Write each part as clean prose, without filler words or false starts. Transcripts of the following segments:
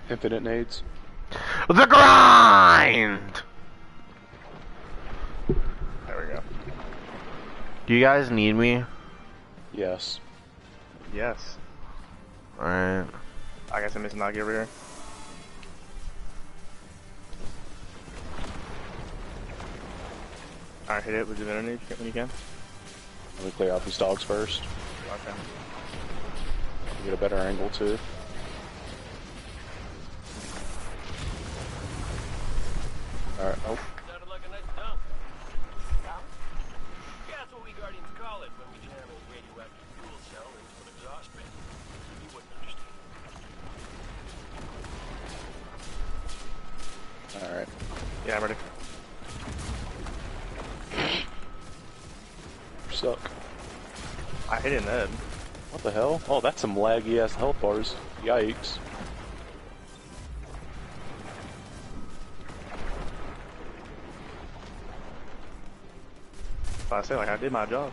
Infinite nades. The grind! There we go. Do you guys need me? Yes. Yes. Alright. I got some missing Nagi over here. Alright, hit it with divinity when you can. Let me clear out these dogs first. Okay. Get a better angle too. Alright, oh. Sounded like a nice dump. Dump? Yeah, that's what we Guardians call it when we jam a radioactive fuel cell into an exhaust fan. You wouldn't understand. Alright. Yeah, I'm ready. Suck. I hit it in the head. What the hell? Oh, that's some laggy ass health bars. Yikes. But I say, like, I did my job.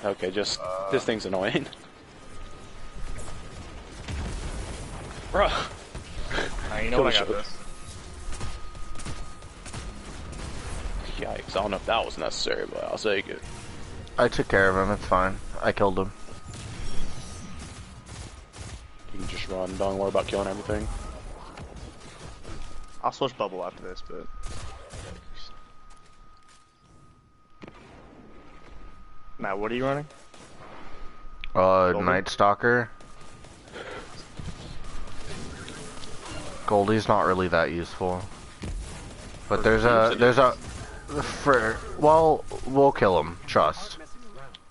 Okay, just this thing's annoying. Bruh. You know what, I got this. Yikes, I don't know if that was necessary, but I'll take it. I took care of him, it's fine. I killed him. You can just run, don't worry about killing everything. I'll switch bubble after this, but... Matt, what are you running? Night Stalker. Goldie's not really that useful. But there's a... well, we'll kill him, trust.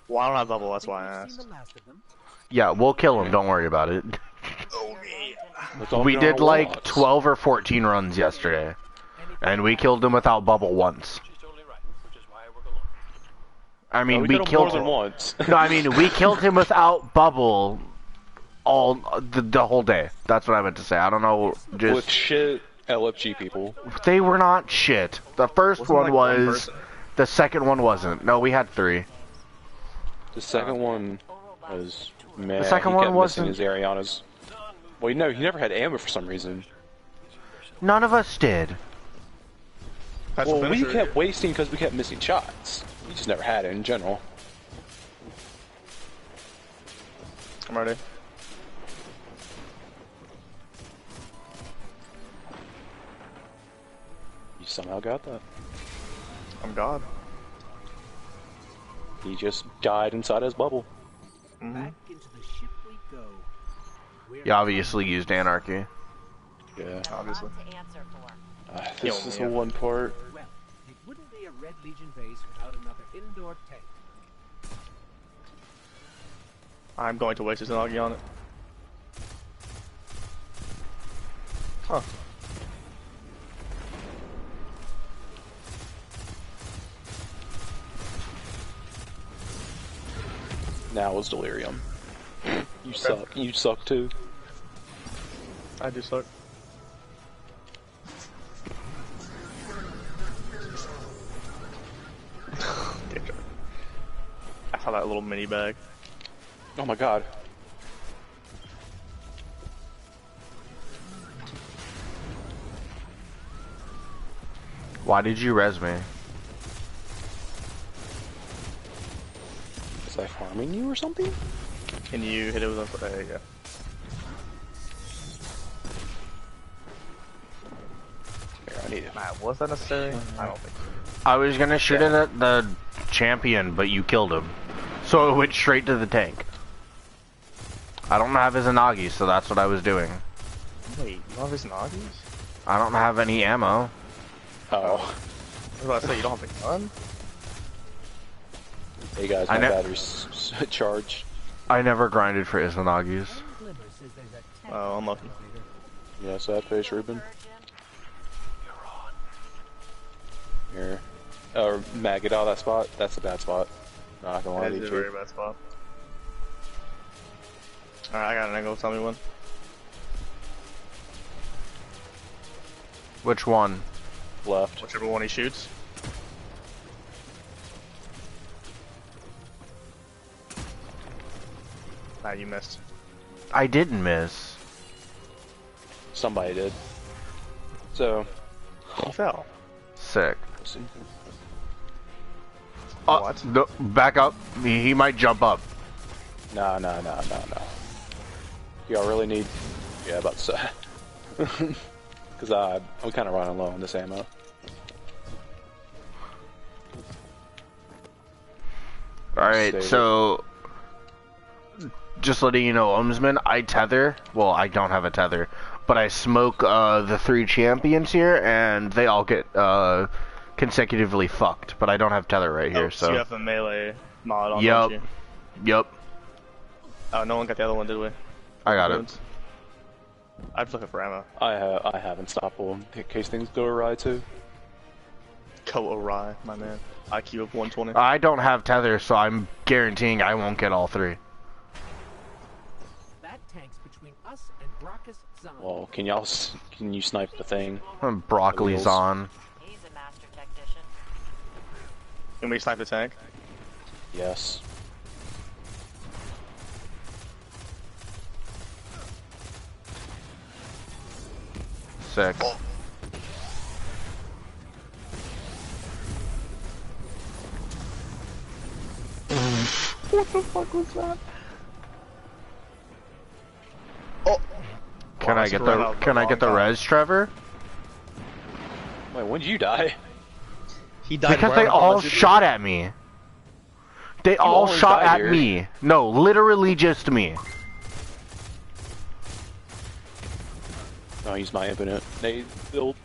Well, I don't have bubble, that's why I asked. Yeah, we'll kill him, don't worry about it. Okay. We did like 12 or 14 runs yesterday. And we killed him without bubble once. I mean, we killed him more than once. No, I mean, we killed him without bubble all the whole day. That's what I meant to say. I don't know, just... With shit LFG people. They were not shit. The first one was... The second one wasn't. No, we had 3. The second one was... Man, the second one wasn't... his Ariana's... Well, no, he never had ammo for some reason. None of us did. Well, we kept wasting because we kept missing shots. We just never had it in general. I'm ready. You somehow got that. I'm God. He just died inside his bubble. Mm-hmm. You obviously used Anarchy. Yeah. Obviously. This is the one part. Well, it wouldn't be a Red Legion base without another indoor tank. I'm going to waste his Nagi on it. Huh. Now it's delirium. You suck. You suck too. I do suck. I saw that little mini bag. Oh my god. Why did you res me? Was I farming you or something? Can you hit it with a... There you go. Here, I need it. Matt, was that necessary? I don't think so. I was gonna shoot it at the champion, but you killed him. So it went straight to the tank. I don't have his Inagi, so that's what I was doing. Wait, you don't have his Nagis? I don't have any ammo. Oh. I was about to say, you don't have a gun? Hey guys, my battery's charged. I never grinded for Izanagis. Oh, unlucky. Yeah, sad face, Ruben. Here. Or Matt, get out of that spot. That's a bad spot. Not gonna lie to you. That's a very bad spot. Alright, I got an angle. Tell me when. Which one? Left. Whichever one he shoots. Ah, you missed. I didn't miss. Somebody did. So, You fell. Sick. we'll see. What? No, back up. He might jump up. No. Y'all really need. Yeah, about to say. Because I'm kind of running low on this ammo. Alright, Save so just letting you know, Omsman, I tether. Well, I don't have a tether, but I smoke the 3 champions here, and they all get consecutively fucked. But I don't have tether right here, So you have a melee mod on, don't you? Yep. Oh, no one got the other one, did we? I got it. I'm just looking for ammo. I have unstoppable in case things go awry too. Go awry, my man. IQ of 120. I don't have tether, so I'm guaranteeing I won't get all 3. That tank's between us and Brockus Zahn. Well, can you snipe the thing? Broccoli's Wheels. on. He's a master technician. Can we snipe the tank? Yes. Sick. What the fuck was that? Oh! Can I get the res, Trevor? Wait, when did you die? He died Because where they I'm all at. shot at me. They all almost shot died at here. me. No, literally just me. I'll use my infinite nade build.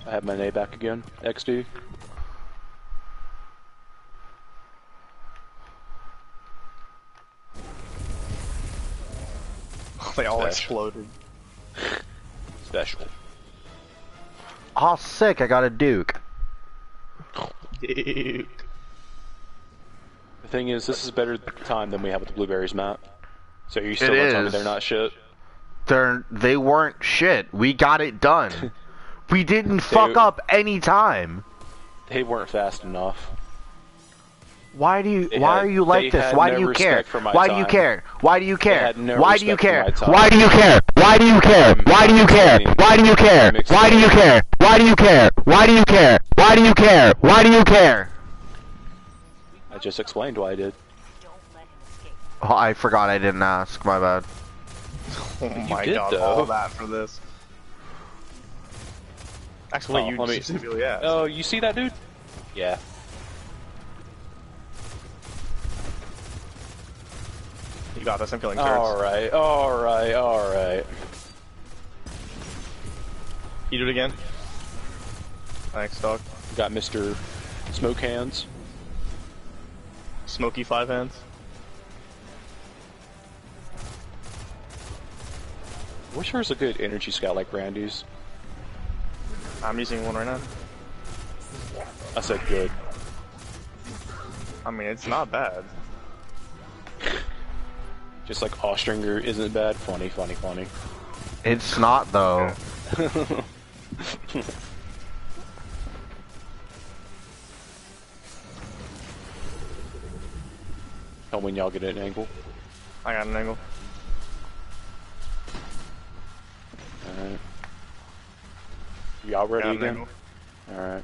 I have my nade back again. XD. They all Special. exploded. Special. Oh, sick! I got a Duke. Dude. The thing is, this is a better time than we have with the blueberries map. So you still It gonna tell me is. they're not shit? They weren't shit. We got it done. We didn't fuck up any time. They weren't fast enough. Why They are had- you like they this? had Why no do you care? respect for my Why do you time. care? Why do you care? had no Why do you respect for care? my Why time. do you care? Why do you care? Why do you care? Why do you care? Why do you care? Why do you care? Why do you care? Why do you care? Why do you care? I just explained why I did. Don't let him escape. Oh, I forgot I didn't ask. My bad. Oh my did, god, though. all that for this. Actually, Oh, you let me- specifically asked. Oh, you see that dude? Yeah. You got this, I'm killing turrets. Alright. You do it again? Thanks, dog. We got Mr. Smoke Hands. Smoky 5 hands. Wish there was a good energy scout like Randy's. I'm using one right now. I said good. I mean, it's not bad. Just like Austringer isn't bad. Funny. It's not though. Tell when y'all get an angle. I got an angle. Alright. Y'all ready Got an again? angle. Alright.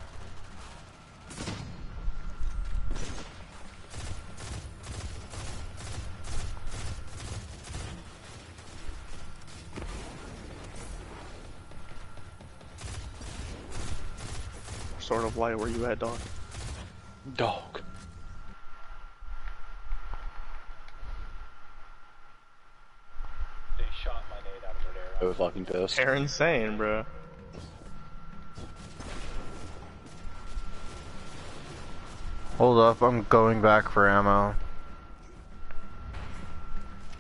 Sort of light, where you at, dog? Dog. They shot my nade out of midair. I was fucking pissed. They're insane, bro. Hold up, I'm going back for ammo.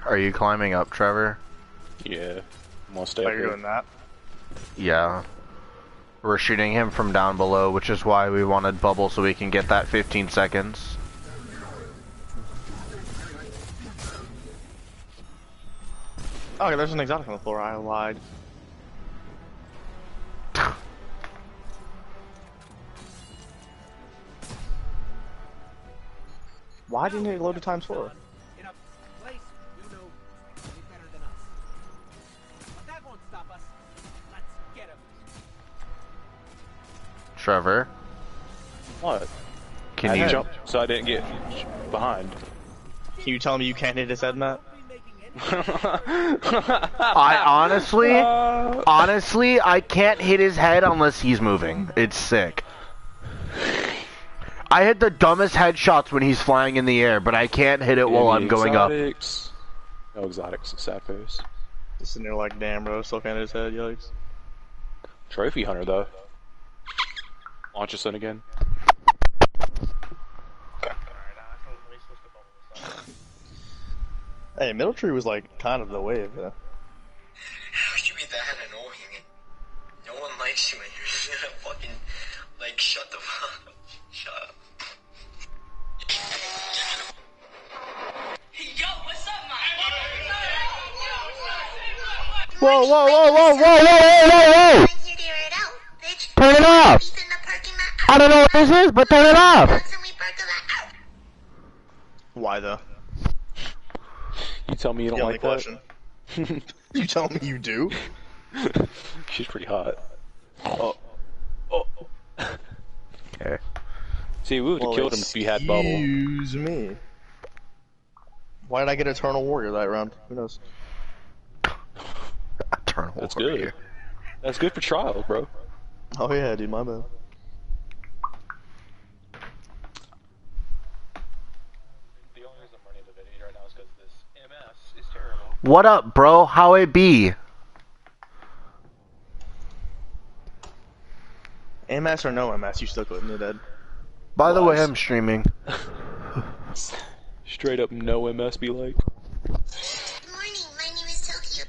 Are you climbing up, Trevor? Yeah. I'm gonna stay Are up you here. doing that? Yeah. We're shooting him from down below, which is why we wanted bubble so we can get that 15 seconds. Oh, okay, there's an exotic on the floor. I lied. Why didn't it load to times 4? In a place you know way better than us. But that won't stop us. Let's get him. Trevor, What? can I had you to jump so I didn't get behind. Can you tell me you can't hit his head, Matt? I honestly, I can't hit his head unless he's moving. It's sick. I hit the dumbest headshots when he's flying in the air, but I can't hit it while I'm going up. No exotics, sad face. Just sitting there like, damn, bro, still can't hit his head, yikes. Trophy hunter though. Launch us in again. Hey, Middle Tree was like kind of the wave, yeah. How should you be that annoying? No one likes you and you're just gonna fucking, like, shut the fuck up. Shut up. Yo, what's up, man? Whoa, whoa, whoa, whoa, whoa, whoa, whoa, whoa! Turn it off! I don't know what this is, but turn it off! Why though? You tell me you don't The only like question. You tell me you do? that? She's pretty hot. Oh. Okay. See, we would have killed him if he had bubble. Excuse me. Why did I get Eternal Warrior that round? Who knows? Eternal That's Warrior. good. That's good for trials, bro. Oh yeah, dude, my bad. The only reason I'm running the video right now is because this MS is terrible. What up, bro? How it be? MS or no MS, you still couldn't have dead. By the way, Lies. I'm streaming. Straight up no MS be like. Good morning, my name is Tokyo.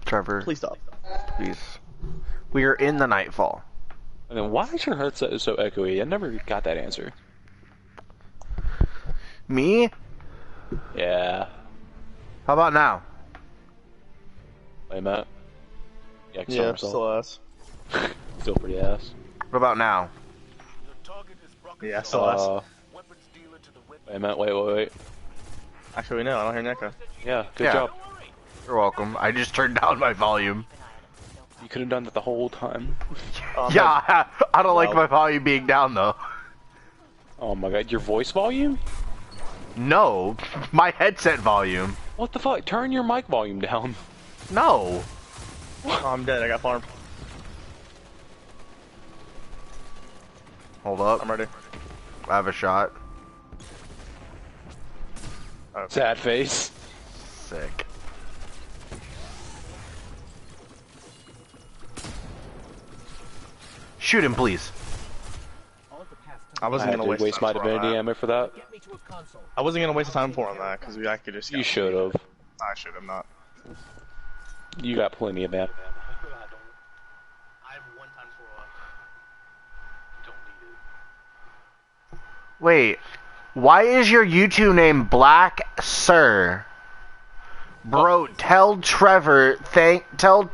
Trevor, Please stop. please. We are in the Nightfall. And then why is your headset so echoey? I never got that answer. Me? Yeah. How about now? Wait, Matt. Yeah, I can Yeah, still still ass. Still pretty ass. What about now? Yeah, still ass. Wait, Matt, wait. Actually, no, I don't hear Neko. Yeah, good Yeah. job. You're welcome. I just turned down my volume. You could have done that the whole time. Yeah, I don't like Well. my volume being down though. Oh my god, your voice volume? No, my headset volume. What the fuck? Turn your mic volume down. No. Oh, I'm dead, I got farmed. Hold up. I'm ready. I have a shot. Sad face. Sick. Shoot him, please. All the past I I wasn't had gonna to waste waste time my for divinity that. ammo for that. get me to a console. I wasn't gonna waste time for on that, because I could just... You should have. I should have not. You got plenty of ammo. I have 1 times 4 left. Don't need it. Wait, why is your YouTube name Black Sir? Bro, tell Trevor, tell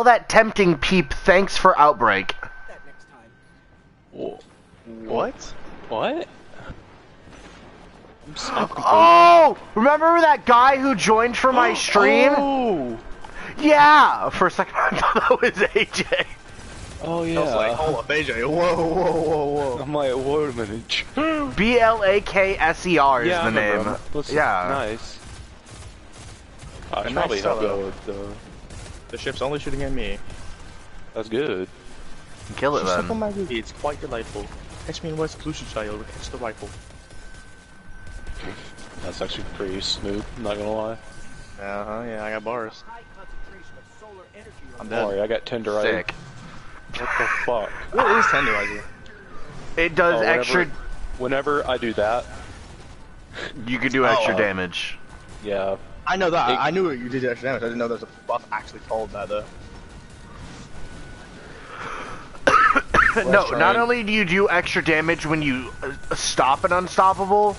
that tempting peep thanks for Outbreak. That next time. What? What? I'm so confused. Oh! Remember that guy who joined for my stream? Oh! Yeah! For a second I thought that was AJ. Oh yeah. I was like, hold up, AJ. Whoa. I'm like, wait a minute. BLAKSER is Yeah, I the remember name. him. Looks Yeah. Nice. I should Nice probably help solo. you with The ship's only shooting at me. That's good. Kill it She's stuck on then. my movie, it's quite delightful. Catch me in West Pollution Child, catch the rifle. That's actually pretty smooth, I'm not gonna lie. Yeah, I got bars. High concentration of solar energy. I'm Don't dead. worry, I got tenderizer. Sick. What the fuck? What is tenderizer? It does Oh, extra. Whenever I do that, You could do extra Oh. damage. yeah. I know that. It- I knew you did extra damage. I didn't know there was a buff actually called that though. No, trying. not only do you do extra damage when you stop an unstoppable,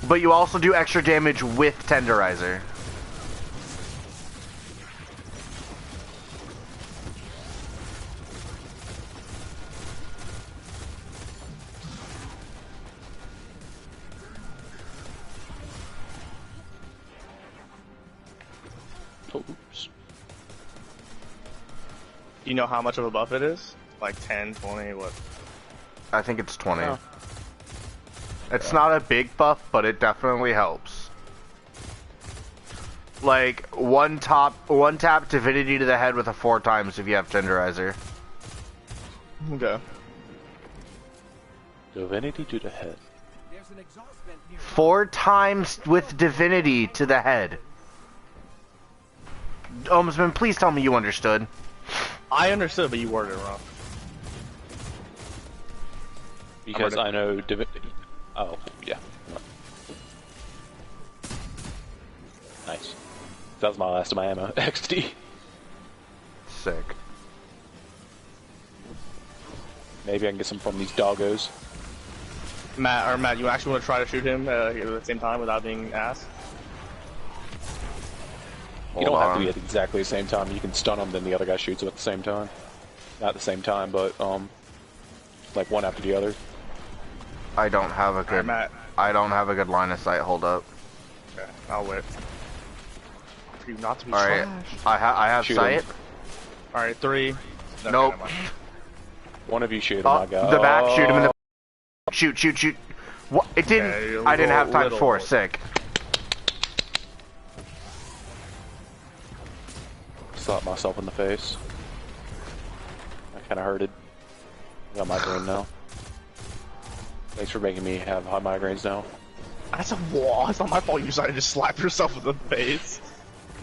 but you also do extra damage with tenderizer. Oops. You know how much of a buff it is? Like 10, 20, what? I think it's 20. Oh. It's not a big buff, but it definitely helps. Like, one tap divinity to the head with a 4 times if you have tenderizer. Okay. Divinity to the head. There's an exhaust vent near. 4 times with divinity to the head. Omsman, please tell me you understood. I understood, but you worded it wrong. Because I know divinity. Oh, yeah. Nice. That was my last of my ammo. XD. Sick. Maybe I can get some from these doggos. Matt, you actually want to try to shoot him at the same time without being asked? You don't have to be at exactly the same time. You can stun them, then the other guy shoots them at the same time. Not at the same time, but like one after the other. I don't have a good. Matt. I don't have a good line of sight. Hold up. Okay, I'll wait. For you not to be All right. trash. I have Shoot sight. him. All right, 3. No, Nope. never mind. One of you shoot him, Oh, I got. the back. Shoot him in the. Shoot. What? It didn't. Okay, I didn't have time little- for. Sick. Slapped myself in the face. I kind of hurted. I got migraine now. Thanks for making me have high migraines now. That's a wall. It's not my fault you decided to just slap yourself in the face.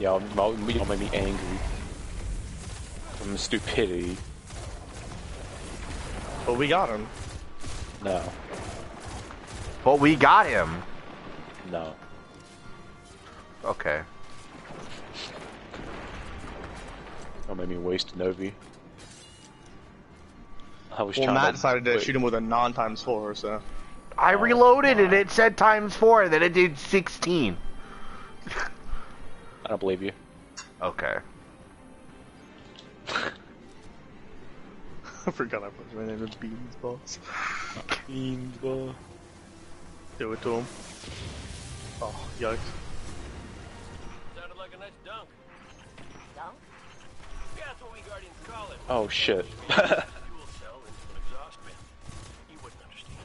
Y'all made me angry. From stupidity. But we got him. No. But we got him. No. Okay. Don't make me waste Novi. I was Well, trying Matt decided to wait. shoot him with a non-times 4, so... I reloaded and it said ×4, then it did 16. I don't believe you. Okay. I forgot I put my name in Beans Balls. Beans, bro. Do it to him. Oh, yikes. Sounded like a nice dunk. Dunk? Yeah, that's what we Guardians call it. Oh shit. Fuel cell into an exhaust vent. You wouldn't understand.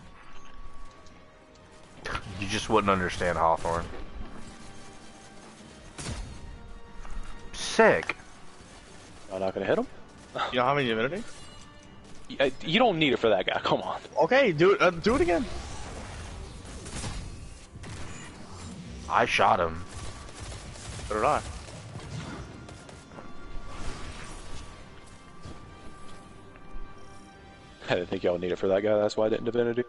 You just wouldn't understand Hawthorne. Sick. I'm not gonna hit him? You know how many divinity? You don't need it for that guy, come on. Okay, do it again. I shot him. So did I. I didn't think y'all need it for that guy, that's why I didn't divinity.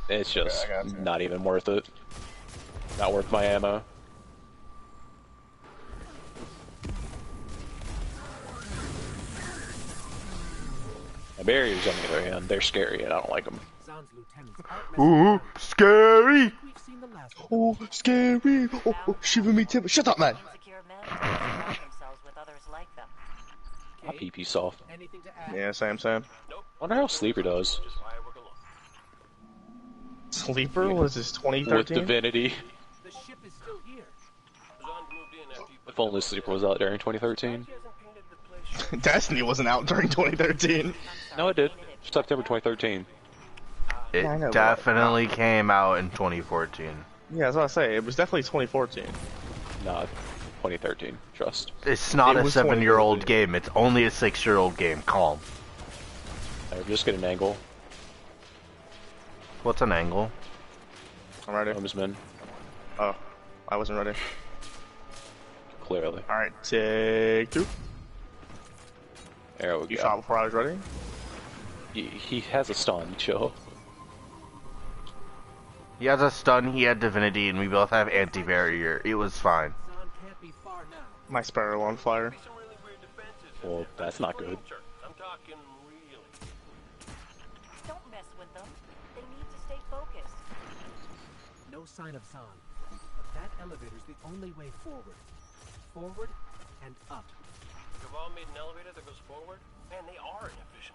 It's just Okay, I got you. not even worth it. Not worth my ammo. The barriers, on the other hand, they're scary and I don't like them. Sounds Lieutenant's Ooh, scary. We've seen the last of Oh, scary. Oh, shiver me timber. Shut up, man. Insecure men surround themselves with others like them. My pee soft. anything to add. Yeah, same. Wonder how Sleeper does. Just firework alone. Sleeper was this With 2013? Divinity. The ship is still here. Zond moved in after you put If only Sleeper was out there in 2013. He hasn't painted the place. Destiny wasn't out during 2013. No, it did. September 2013. It Yeah, I know, but- definitely came out in 2014. Yeah, that's what I say. It was definitely 2014. Nah, 2013. Trust. It's not It a was 7-year-old 2014. game. It's only a 6-year-old game. Calm. Just get an angle. What's an angle? I'm ready. Omsman. Oh, I wasn't ready. Clearly. Alright, take 2. There we You go. shot before I was ready? He has a stun, chill. He has a stun, he had divinity, and we both have anti-barrier. It was fine. Zon can't be far now. My sparrow on fire. Some really weird defenses. Well, that's not good. I'm talking really. Don't mess with them. They need to stay focused. No sign of Zon. But that elevator's the only way forward. Forward and up. Cabal made an elevator that goes forward, and they are inefficient.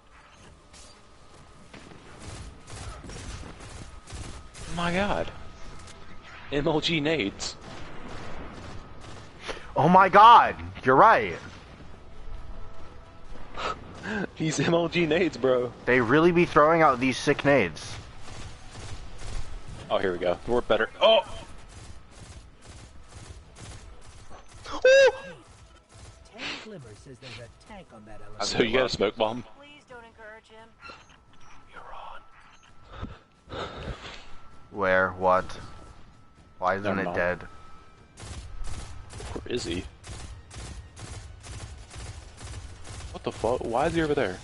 Oh my god. MLG nades. Oh my god, you're right. These MLG nades, bro. They really be throwing out these sick nades. Oh, here we go. We're better. Oh! Tank Glimmer says there's a tank on that elevator. So you got a smoke bomb? Please don't encourage him. You're on. Where? What? Why isn't Never it mind. dead? Where is he? What the fuck? Why is he over there?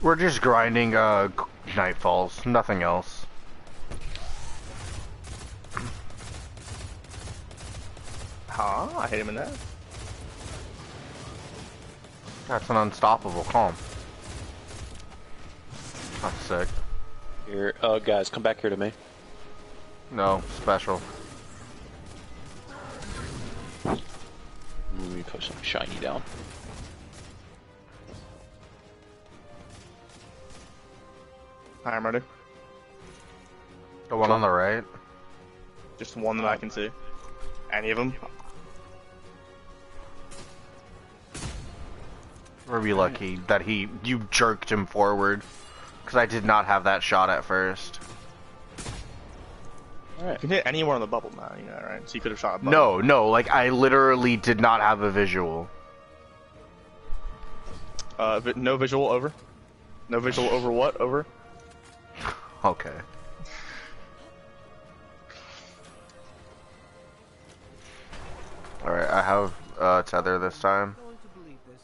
We're just grinding nightfalls, nothing else. Huh? I hit him in that. That's an unstoppable calm. That's sick. Here, guys, come back here to me. No, special. Let me put some shiny down. I'm ready. The one on the right? Just one that I can see. Any of them? We're be lucky that you jerked him forward. Because I did not have that shot at first. You can hit anywhere on the bubble now, you know, right? So you could have shot a bubble. No, like I literally did not have a visual. No visual over? No visual over what? Over? Okay. Alright, I have tether this time. I'm going to believe this.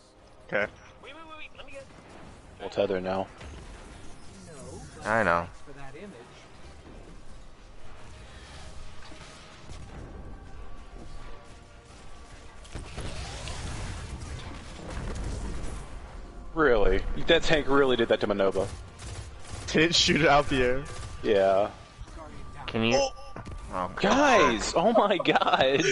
Okay. Wait. Let me get. We'll tether now. No, but I know. thanks for that image. Really? That tank really did that to Manova. Did it shoot it out the air? Yeah. Guardian down. Can you? Oh, Guys! Oh my god!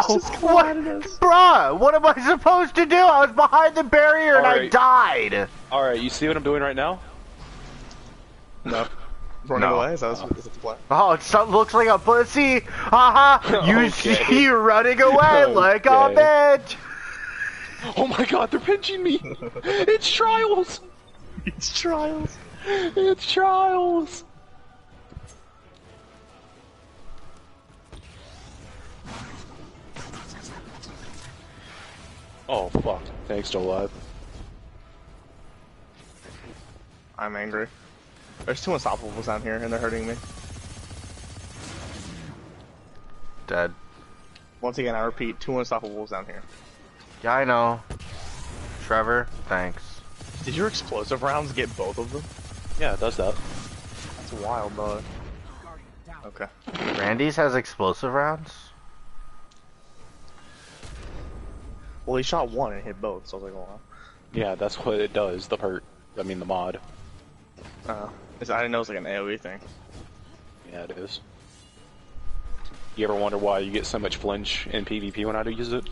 oh, what? Bruh, what am I supposed to do? I was behind the barrier and I Alright. died! Alright, you see what I'm doing right now? No. Running No. away? Is that the plan? Oh, it looks like a pussy! Haha! You Okay. see you running away like a Okay. bitch! Oh my god, they're pinching me! It's Trials! It's trials. It's Trials! Oh fuck, tank's still alive. I'm angry. There's two unstoppables down here and they're hurting me. Dead. Once again, I repeat, two unstoppables down here. Yeah, I know. Trevor, thanks. Did your explosive rounds get both of them? Yeah, it does that. That's wild, though. Guardian down. Okay. Randy's has explosive rounds? Well, he shot one and hit both, so I was like, well, Yeah, that's what it does, the the mod. I didn't know it was like an AoE thing. Yeah, it is. You ever wonder why you get so much flinch in PvP when I do use it?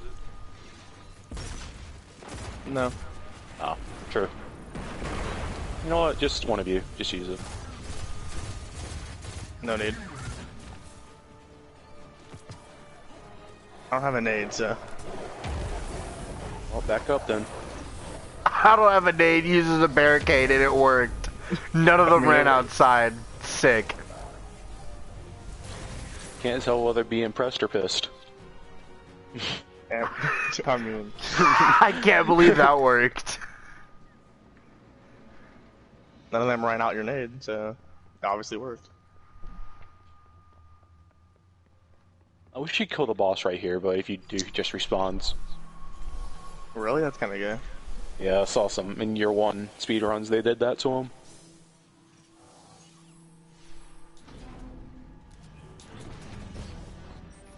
No. Oh, true. You know what, just one of you, just use it. No need. I don't have a nade, so. Well, back up then. I don't have a nade, uses a barricade and it worked. None of them ran outside. Sick. Can't tell whether to be impressed or pissed. Yeah, I mean, I can't believe that worked. none of them ran out your nade, so it obviously worked. I wish you'd kill the boss right here, but if you do, he just respawns. Really? That's kind of good. Yeah, I saw some in year 1 speedruns, they did that to him.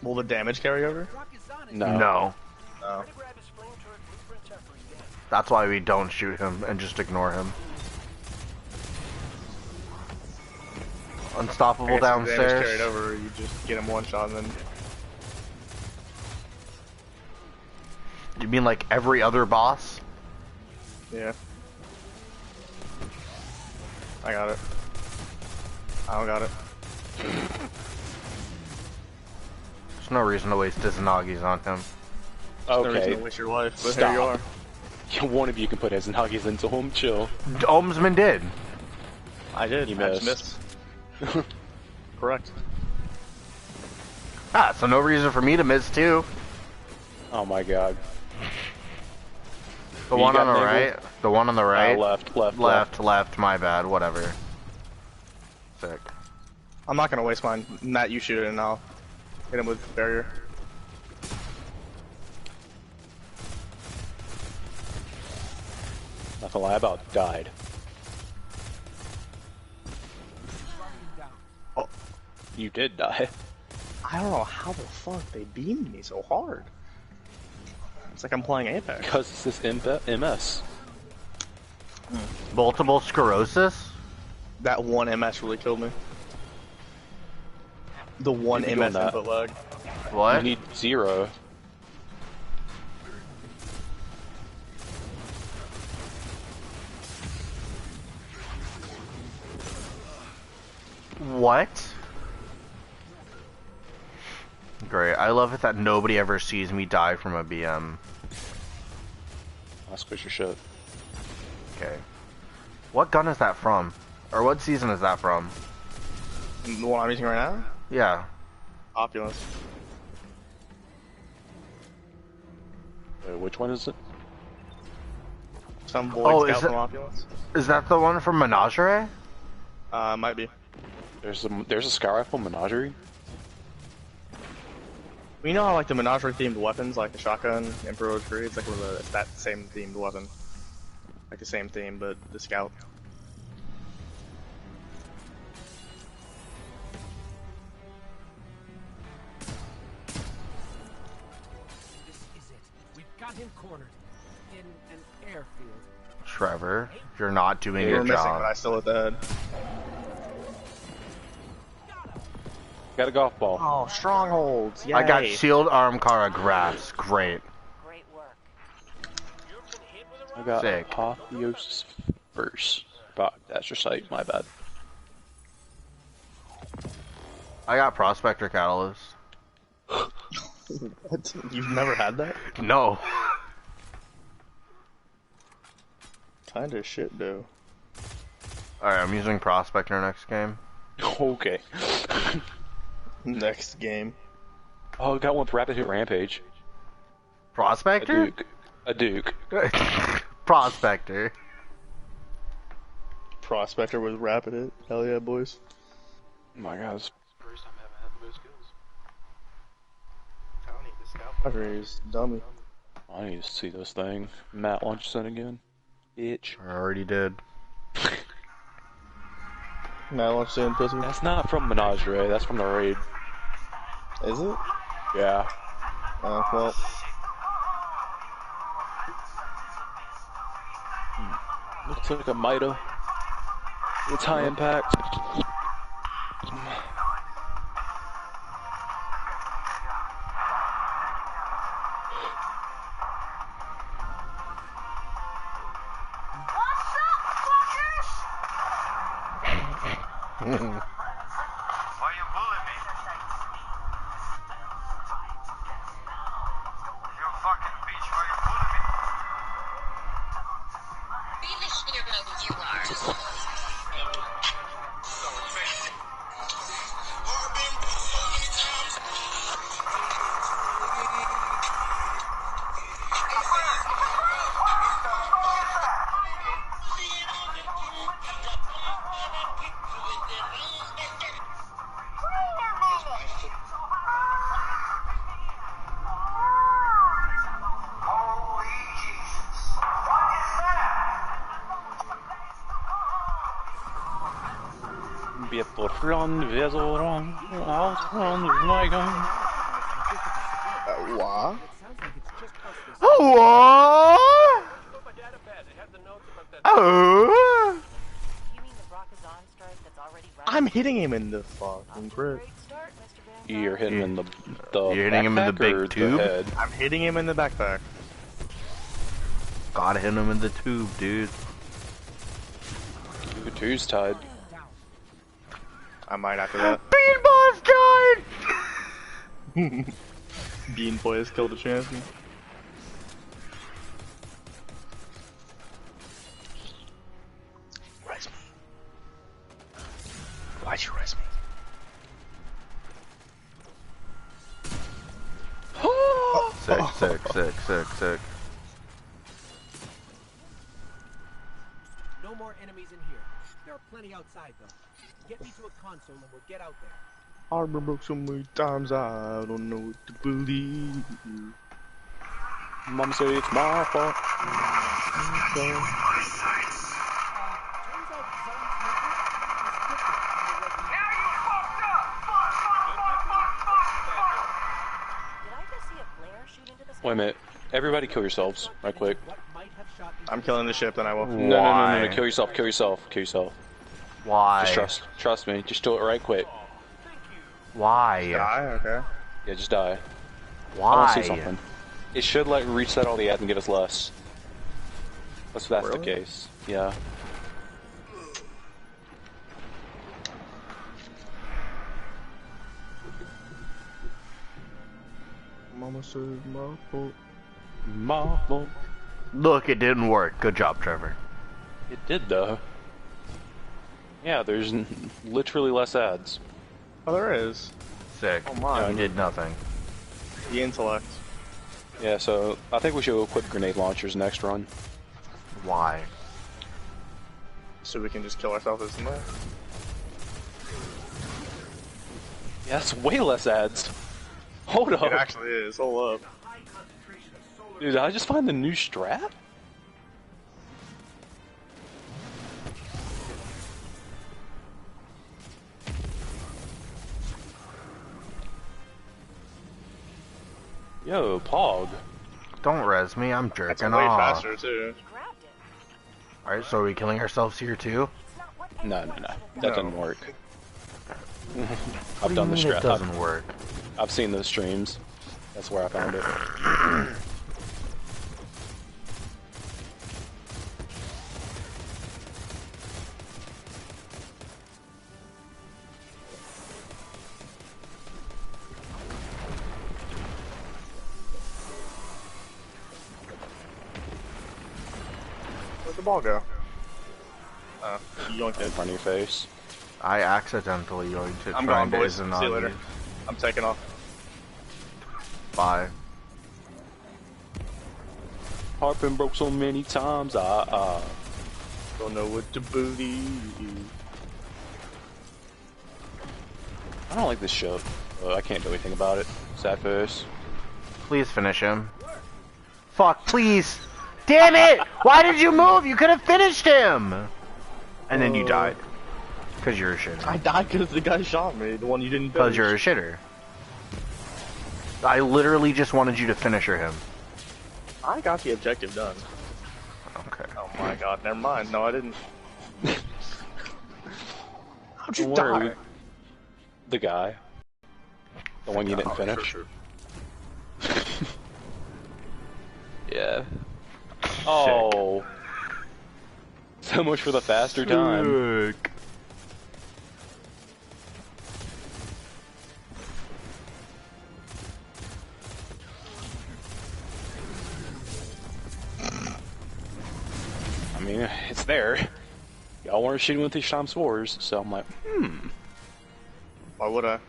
Will the damage carry over? Rock is on it. No. No. No. To grab his flame turret blueprints after he's dead. That's why we don't shoot him and just ignore him. Unstoppable I guess if the damage downstairs. carried over, you just get him one shot and then. You mean like every other boss? Yeah. I got it. I don't got it. There's no reason to waste Izanagi's on him. No reason Okay, to waste your life, but Stop. here you are. one of you can put Izanagi's into him. Chill. Ohmsman did. I did. You I just missed. missed. Correct. Ah, so no reason for me to miss too. Oh my god. The You one got on the Nagel? right. The one on the right. Left. My bad. Whatever. Sick. I'm not gonna waste mine. Matt, you shoot it and I'll hit him with barrier. Not gonna lie, I about died. You did die. I don't know how the fuck they beamed me so hard. It's like I'm playing Apex. Because it's this MS. Multiple sclerosis. That one MS really killed me. The one You be MS doing that. input lag. What? You need 0. What? Great. I love it that nobody ever sees me die from a BM. I'll squish your shit. Okay. What gun is that from? Or what season is that from? The one I'm using right now? Yeah. Opulence. Wait, which one is it? Some boy Oh, scout is it- from Opulence. Is that the one from Menagerie? Might be. There's a Sky Rifle Menagerie? You know how like the Menagerie themed weapons, like the shotgun, Emperor's Creed, it's like it's that same themed weapon. Like the same theme, but the scout. This is it. We've got him cornered. In an airfield. Trevor, you're not doing You your were missing, job. but I still hit the head. Got a golf ball. Oh, strongholds! Yay. I got shield arm Kara grass. Great. Great work. I got Sick. Apotheosis first. Fuck, that's your site, my bad. I got Prospector Catalyst. What? You've never had that? No. Kinda shit, though. Alright, I'm using Prospector next game. Okay. Next game. Oh, got one with Rapid Hit Rampage. A Prospector? Duke. A Duke. Prospector. Prospector with rapid hit. Hell yeah, boys. Oh my god, it's the first time I haven't had those skills. I don't need the scout. Fucker is dummy. I need to see this thing. Matt launches in again. Bitch. I already did. Matt wants to say pussy. That's not from Menagerie, that's from the raid. Is it? Yeah. Oh, well. Looks like a Mida. It's high impact. Why you bullying me? You fucking bitch, why you bullying me? Be the hero you are. Holy Jesus. What is that? Beter run, Vesoran, outrun, Lygon. What? Sounds like it's just us this Oh! Put my data pad. It had the notes about that. Oh! You mean the Brakazan strike that's already running? I'm hitting him in the fucking grip. Great start, Mr. Van You're hitting him in the You're hitting him in the backpack big or tube? head? I'm hitting him in the backpack. Gotta hit him in the tube, dude. Your two's tied. I might after that. Bean Boss died! Bean Boy has killed a champion. Res me. Why'd you res me? Sick. No more enemies in here. There are plenty outside, though. Get me to a console and we'll get out there. I remember so many times I don't know what to believe. Mama said it's my fault. Turns out Zone's maker is different from the regular. Now you fucked up! Fuck! Did I just see a flare shoot into the sky? Wait a minute. Everybody kill yourselves, right quick. What might have shot these I'm killing the ship, then I will. Why? No. Kill yourself. Why? Just trust me. Just do it right quick. Why? Die? Okay. Yeah, just die. I Why? want to see something. It should like reset all the ads and give us less. That's the Really? case. Yeah. Mama said my fault. Marvel. Look, it didn't work. Good job, Trevor. It did though. Yeah, there's literally less ads. Oh, there is. Sick. Oh my. You did nothing. The intellect. Yeah, so I think we should equip grenade launchers next run. Why? So we can just kill ourselves, isn't it? Yeah, that's way less ads. Hold up. It actually is. Hold up. Dude, did I just find the new strap? Yo, Pog. Don't res me, I'm That's jerking way off. faster too. Grabbed it. Alright, so are we killing ourselves here too? It's not what No. anyone That should have done. doesn't work. What I've do done you the mean it strap. doesn't work? I've seen those streams. That's where I found it. Where'd the ball go? Oh, you yoinked In it. front of your face. I accidentally yoinked it. I'm trying gone, to boys. See Izanagi. you later. I'm taking off. Bye. Heart been broke so many times. Don't know what to believe. I don't like this show. I can't do anything about it. Sad face. Please finish him. Fuck, please! Damn it! Why did you move? You could have finished him! And then you died. Because you're a shitter. I died because the guy shot me. The one you didn't Because finish. you're a shitter. I literally just wanted you to finisher him. I got the objective done. Okay. Oh my god, never mind. No, I didn't. How'd you Don't die? worry. The guy. The one you didn't Oh, finish. sure. Yeah. Oh. So much for the faster time. Sick. I mean, it's there. Y'all weren't shooting with these times fours, so I'm like, Why would I?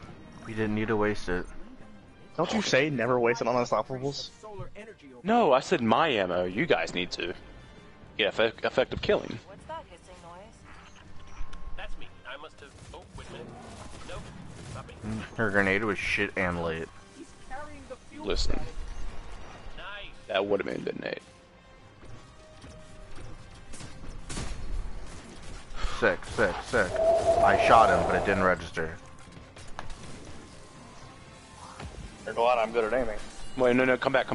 We didn't need to waste it. Don't you say never waste it on unstoppables? solar energy over no, I said my ammo. You guys need to. Yeah, effective killing. What's that hissing noise? That's me. I must have. Oh, wait a minute. Nope. Not me. Her grenade was shit and late. He's carrying the fuel Listen, bag. Nice. that would have been Nate. Sick. I shot him, but it didn't register. You're glad I'm good at aiming. Wait, no, come back.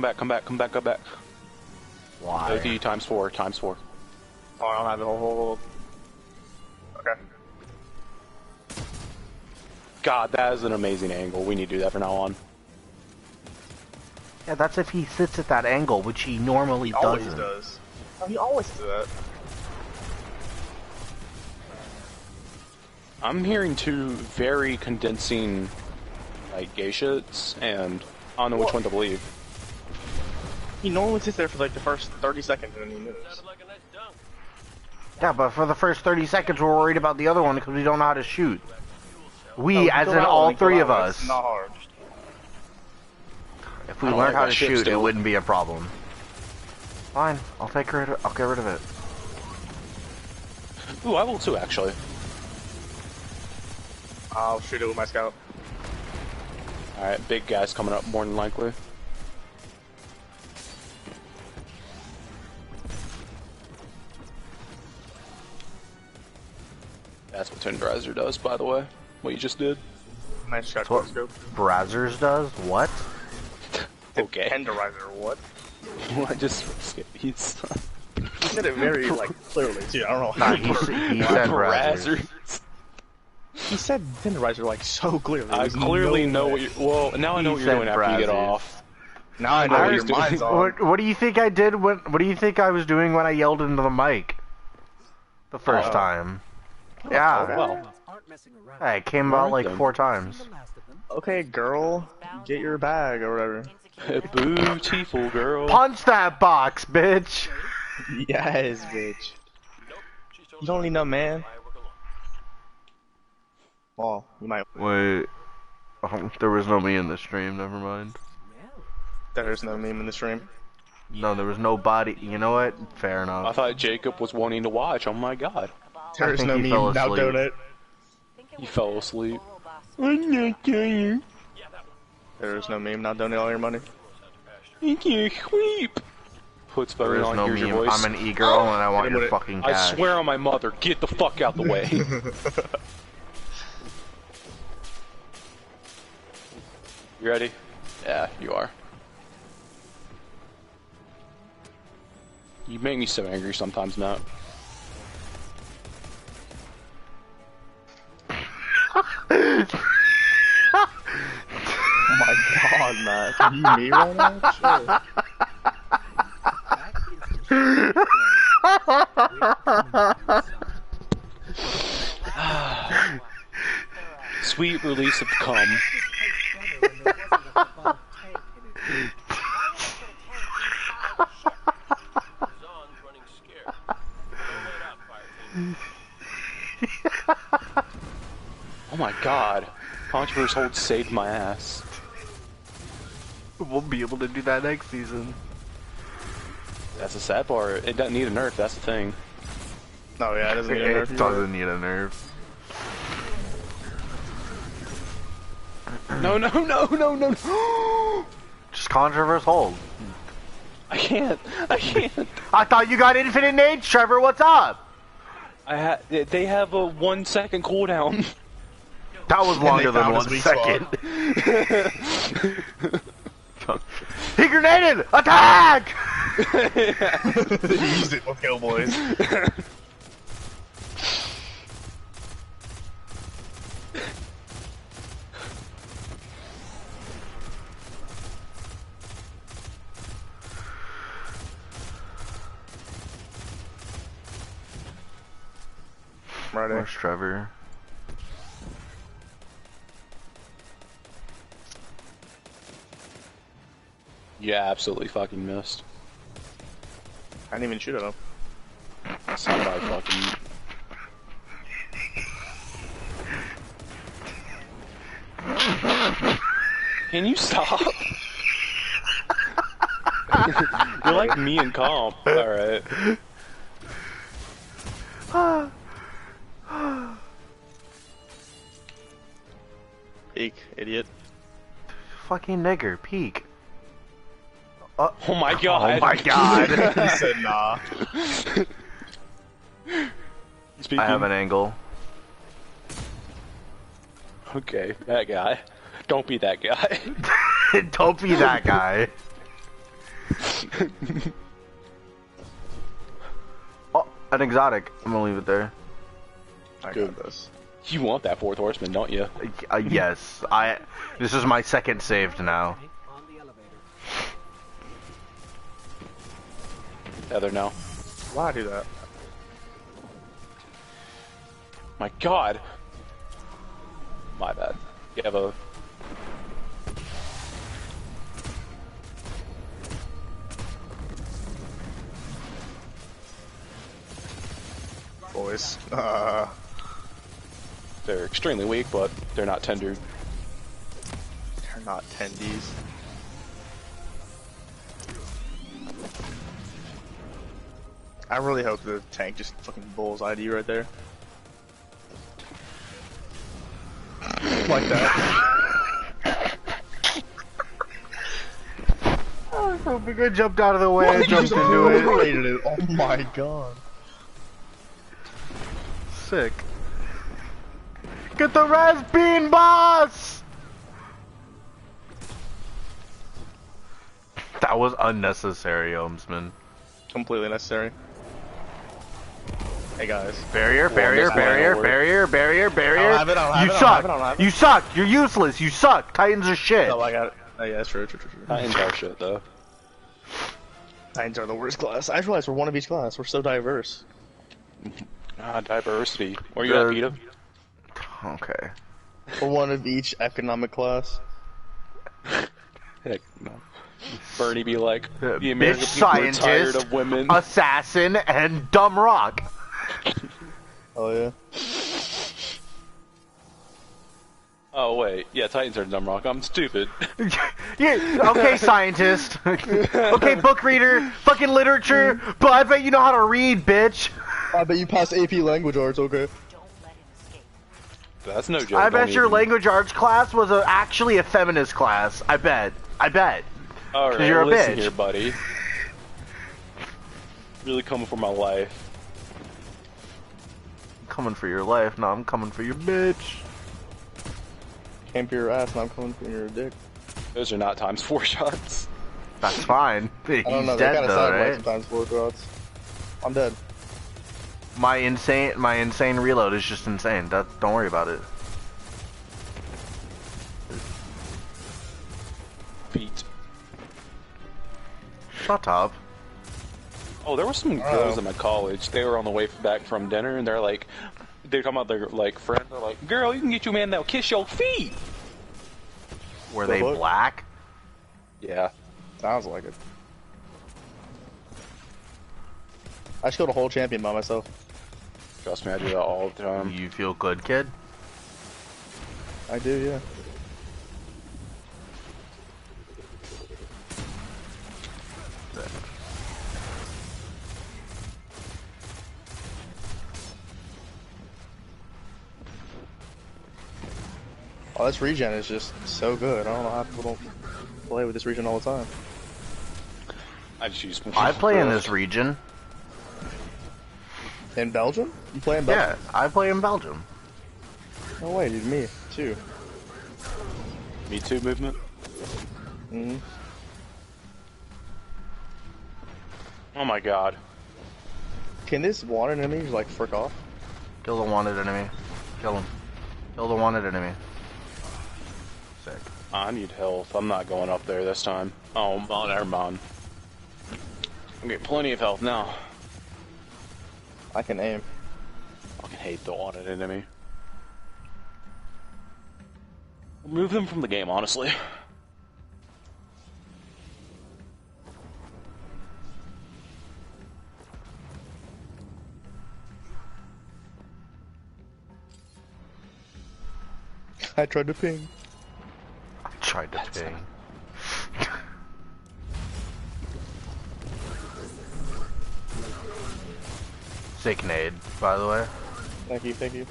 Why? OD times four. Oh, I don't have the whole. Okay. God, that is an amazing angle. We need to do that from now on. Yeah, that's if he sits at that angle, which he normally He always doesn't. does. Oh, he always does that. I'm hearing two very condensing, like, geishas, and I don't know which one to believe. He normally sits there for like the first 30 seconds and then he moves. Sounded like a nice dunk. Yeah, but for the first 30 seconds, we're worried about the other one because we don't know how to shoot. We, as in all three of us. It's not hard. If we I don't learned like how that to shit shoot, it still. wouldn't be a problem. Fine, I'll get rid of it. Ooh, I will too, actually. I'll shoot it with my scout. Alright, big guy's coming up more than likely. That's what Tenderizer does, by the way. What you just did. Nice shot, What scope. Brazzers does? What? Okay. Tenderizer, what? I just skip these. He said it very, like, clearly, too. I don't know Nah, how he said Brazzers. He said Tenderizer, like, so clearly. I There's clearly no know way. what you. Well, now I know what He you're doing said after you get Brazzers. off. Now I know I what your was doing- mind's on. What do you think I did when? What do you think I was doing when I yelled into the mic? The first Oh. time. Yeah. Well, Aren't messing around. Hey, it came out like Alright, 4 times. The last of them. Okay, girl, get your bag or whatever. beautiful girl. Punch that box, bitch! Yes, bitch. Nope. She's totally You don't need no man. I work alone. Well, you might. Wait. There was no me in the stream, never mind. Well, There's no meme in the stream. No, there was no body. You know what? Fair I enough. thought Jacob was wanting to watch. Oh my god. There's think no he fell meme. Now asleep. donate. He fell asleep. Yeah, that one. There's no meme. Now donate all your money. You can't sweep. Puts There phone is on, no here's your meme. voice. I'm an e-girl and I want Hit him your with it. fucking I cash. swear on my mother, get the fuck out the way. You ready? Yeah, you are. You make me so angry sometimes, Matt. Oh my god, Matt. Are you me right now? Sure. back into the Sweet release of cum. This tastes better when there wasn't a football tank in it. Zon's running scared. Don't let out, fire team. Oh my god. Controverse hold saved my ass. We'll be able to do that next season. That's the sad part. It doesn't need a nerf, that's the thing. No, yeah, it doesn't need a nerf. It doesn't need a nerf. No, no, no, no, no. Just Controverse hold. I can't. I can't. I thought you got infinite nades, Trevor. What's up? They have a 1 second cooldown. That was longer than found 1 his weak second. He grenaded! Attack! Use it, let's go, boys. Right Where's Trevor? Yeah, absolutely fucking missed. I didn't even shoot at him. Somebody fucking. Can you stop? You're like me and comp. Alright. Peek, idiot. Fucking nigger, peek. Oh my god. Oh my god. He said nah. Speaking. I have an angle. Okay, that guy. Don't be that guy. Don't be that guy. Oh, an exotic. I'm gonna leave it there. I Good. got this. You want that fourth horseman, don't you? Yes, this is my second saved now. On the elevator. Tether now. Why do that? My God. My bad. You have a. Boys. They're extremely weak, but they're not tendered. They're not tendies. I really hope the tank just fucking bullseyed you right there. Like that. I was hoping I jumped out of the way and jumped into it. Obliterated it. Oh my god. Sick. Get the res bean, boss! That was unnecessary, Ohmsman. Completely necessary. Hey guys. Barrier, barrier, barrier, barrier, barrier, barrier. I'll have it, I'll have You it, I'll suck. have it, I'll have it. You suck. You're useless. You suck. Titans are shit. Oh, I got it. Oh yeah, that's true, true. Titans are shit, though. Titans are the worst class. I just realized we're one of each class. We're so diverse. Diversity. Where you at, Peter? Okay. We're one of each economic class. Heck no. Bernie be like, the Bitch American people are tired scientist, of women. assassin, and dumb rock. Oh yeah. Oh wait, yeah, Titans are dumb rock. I'm stupid. Yeah, okay, scientist. Okay, book reader, fucking literature, but I bet you know how to read, bitch. I bet you passed AP language arts, okay. Don't let him escape. That's no joke. I bet don't your even- language arts class was actually a feminist class. I bet. I bet. All right, you're a listen bitch. here, buddy. Really coming for my life. Coming for your life. No, I'm coming for your bitch. Came for your ass and I'm coming for your dick. Those are not times 4 shots. That's fine. He's I don't know, they dead kinda though, sound like right? sometimes 4 shots. I'm dead. My insane reload is just insane. Don't worry about it. Feet. Shut up. Oh, there were some girls at my college. They were on the way back from dinner, and they're talking about their like friend. They're like, "Girl, you can get you a man that'll kiss your feet." Were The they fuck? black? Yeah. Sounds like it. I just killed a whole champion by myself. Trust me, I do that all the time. You feel good, kid? I do, yeah. Oh, this regen is just so good. I don't know how people don't play with this regen all the time. I just use. I play in this region. In Belgium? You play in Belgium? Yeah, I play in Belgium. No way, dude. Me too. Me Too movement. Mm-hmm. Oh my god. Can this wanted enemy just like frick off? Kill the wanted enemy. Kill him. Kill the wanted enemy. Sick. I need health. I'm not going up there this time. Oh, well, never mind. I'm getting plenty of health now. I can aim. I fucking hate the wanted enemy. Remove them from the game, honestly. I tried to ping. I tried to ping. Sick nade, by the way. Thank you, thank you.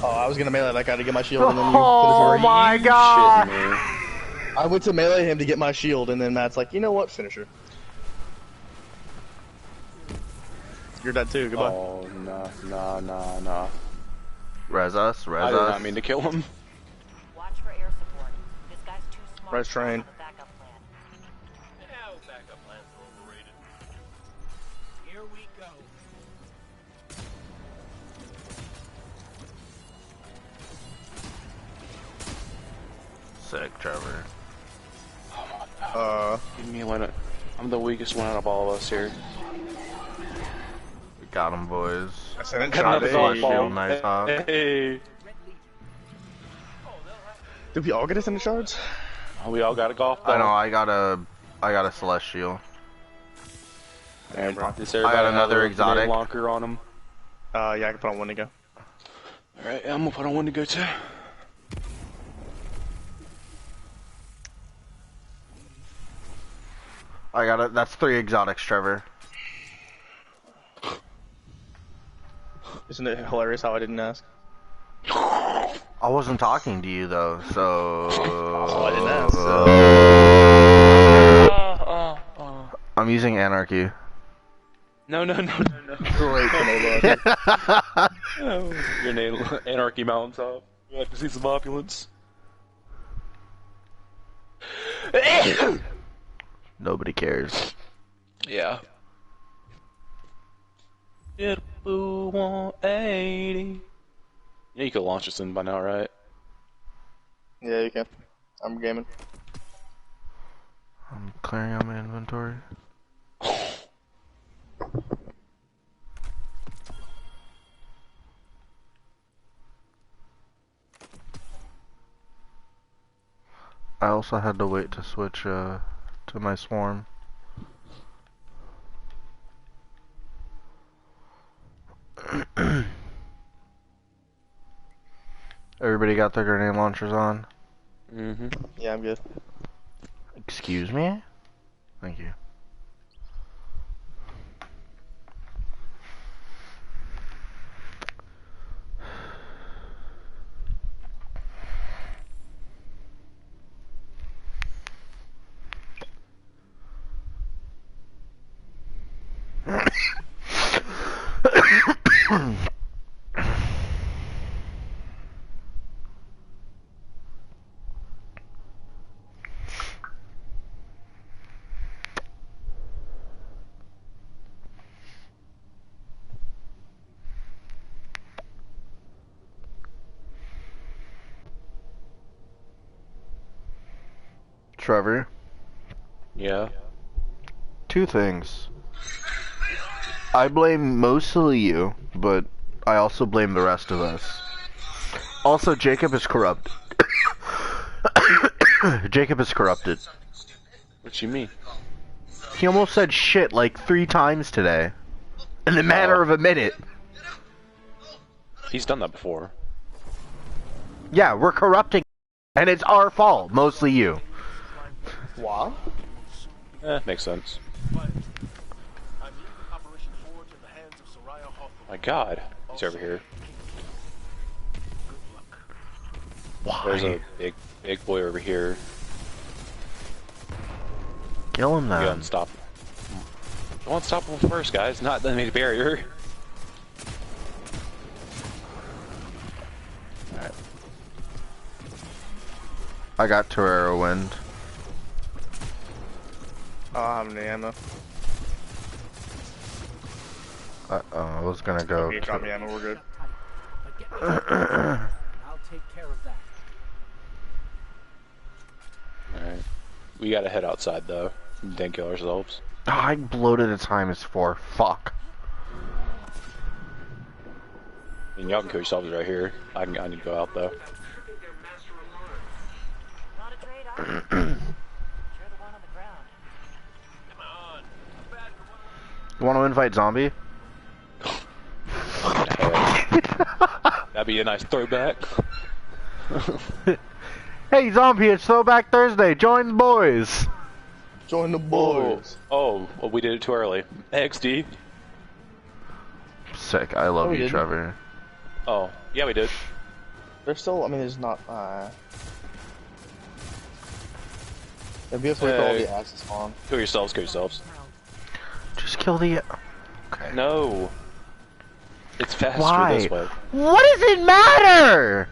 Oh, I was gonna melee that guy to get my shield and then you Oh finish her. my Shitting god! me. I went to melee him to get my shield and then Matt's like, you know what, finish her. You're dead too, goodbye. Oh, nah. Res us, res I did us. not mean to kill him. Watch for air support. This guy's too smart Res to train. have a backup plan. Yeah, backup plans are overrated. Here we go. sick, Trevor. Give me one. I'm the weakest one out of all of us here. We got him, boys. I sent it Got shot. another golf ball. Shield, nice hawk. Hey. Did we all get ascended shards? Oh, we all got a golf ball. I know. I got a celestial. And bro. does I everybody got have another a exotic. locker on them. Yeah, I can put on one to go. Alright, I'm gonna put on one to go too. I got it. That's 3 exotics, Trevor. Isn't it hilarious how I didn't ask? I wasn't talking to you though, so. Oh, I didn't ask. I'm using anarchy. No. Great Your name, Anarchy Mountaintop. You have to see some opulence. Nobody cares. Yeah. It 180. Yeah, you could launch this in by now, right? Yeah, you can. I'm gaming. I'm clearing out my inventory. I also had to wait to switch to my swarm. Everybody got their grenade launchers on? Mm-hmm. Yeah, I'm good. Excuse me? Thank you. Trevor, Yeah. 2 things. I blame mostly you, but I also blame the rest of us. Also, Jacob is corrupt. Jacob is corrupted. What you mean? He almost said shit like 3 times today. In the matter of a minute. He's done that before. Yeah, we're corrupting. And it's our fault, mostly you. Wow. Makes sense. I'm leaving Operation Forge in the hands of Soraya Hawthorne. My God, he's over here. Why? There's a big boy over here. Kill him Go then. unstoppable. Go unstoppable first, guys. Not the main barrier. Alright. I got Torero Wind. I don't have any ammo. I was gonna go. Okay, drop me ammo, we're good. But get me I'll take care of that. Alright. We gotta head outside though. Then kill ourselves. I bloated a time is 4. Fuck. And y'all can kill yourselves right here. I need to go out though. Not a trade off. You're the one on the ground. Come on. Bad for one. You want to invite Zombie? That'd be a nice throwback. Hey Zombie, it's Throwback Thursday. Join the boys. Join the boys. Oh, well, we did it too early. XD. Sick. I love we you, didn't. Trevor. Oh, yeah, we did. There's still, I mean, there's not, It'd be a free for all the asses spawn. Kill yourselves, kill yourselves. Just kill the. Okay. No. It's faster Why? this way. What does it matter?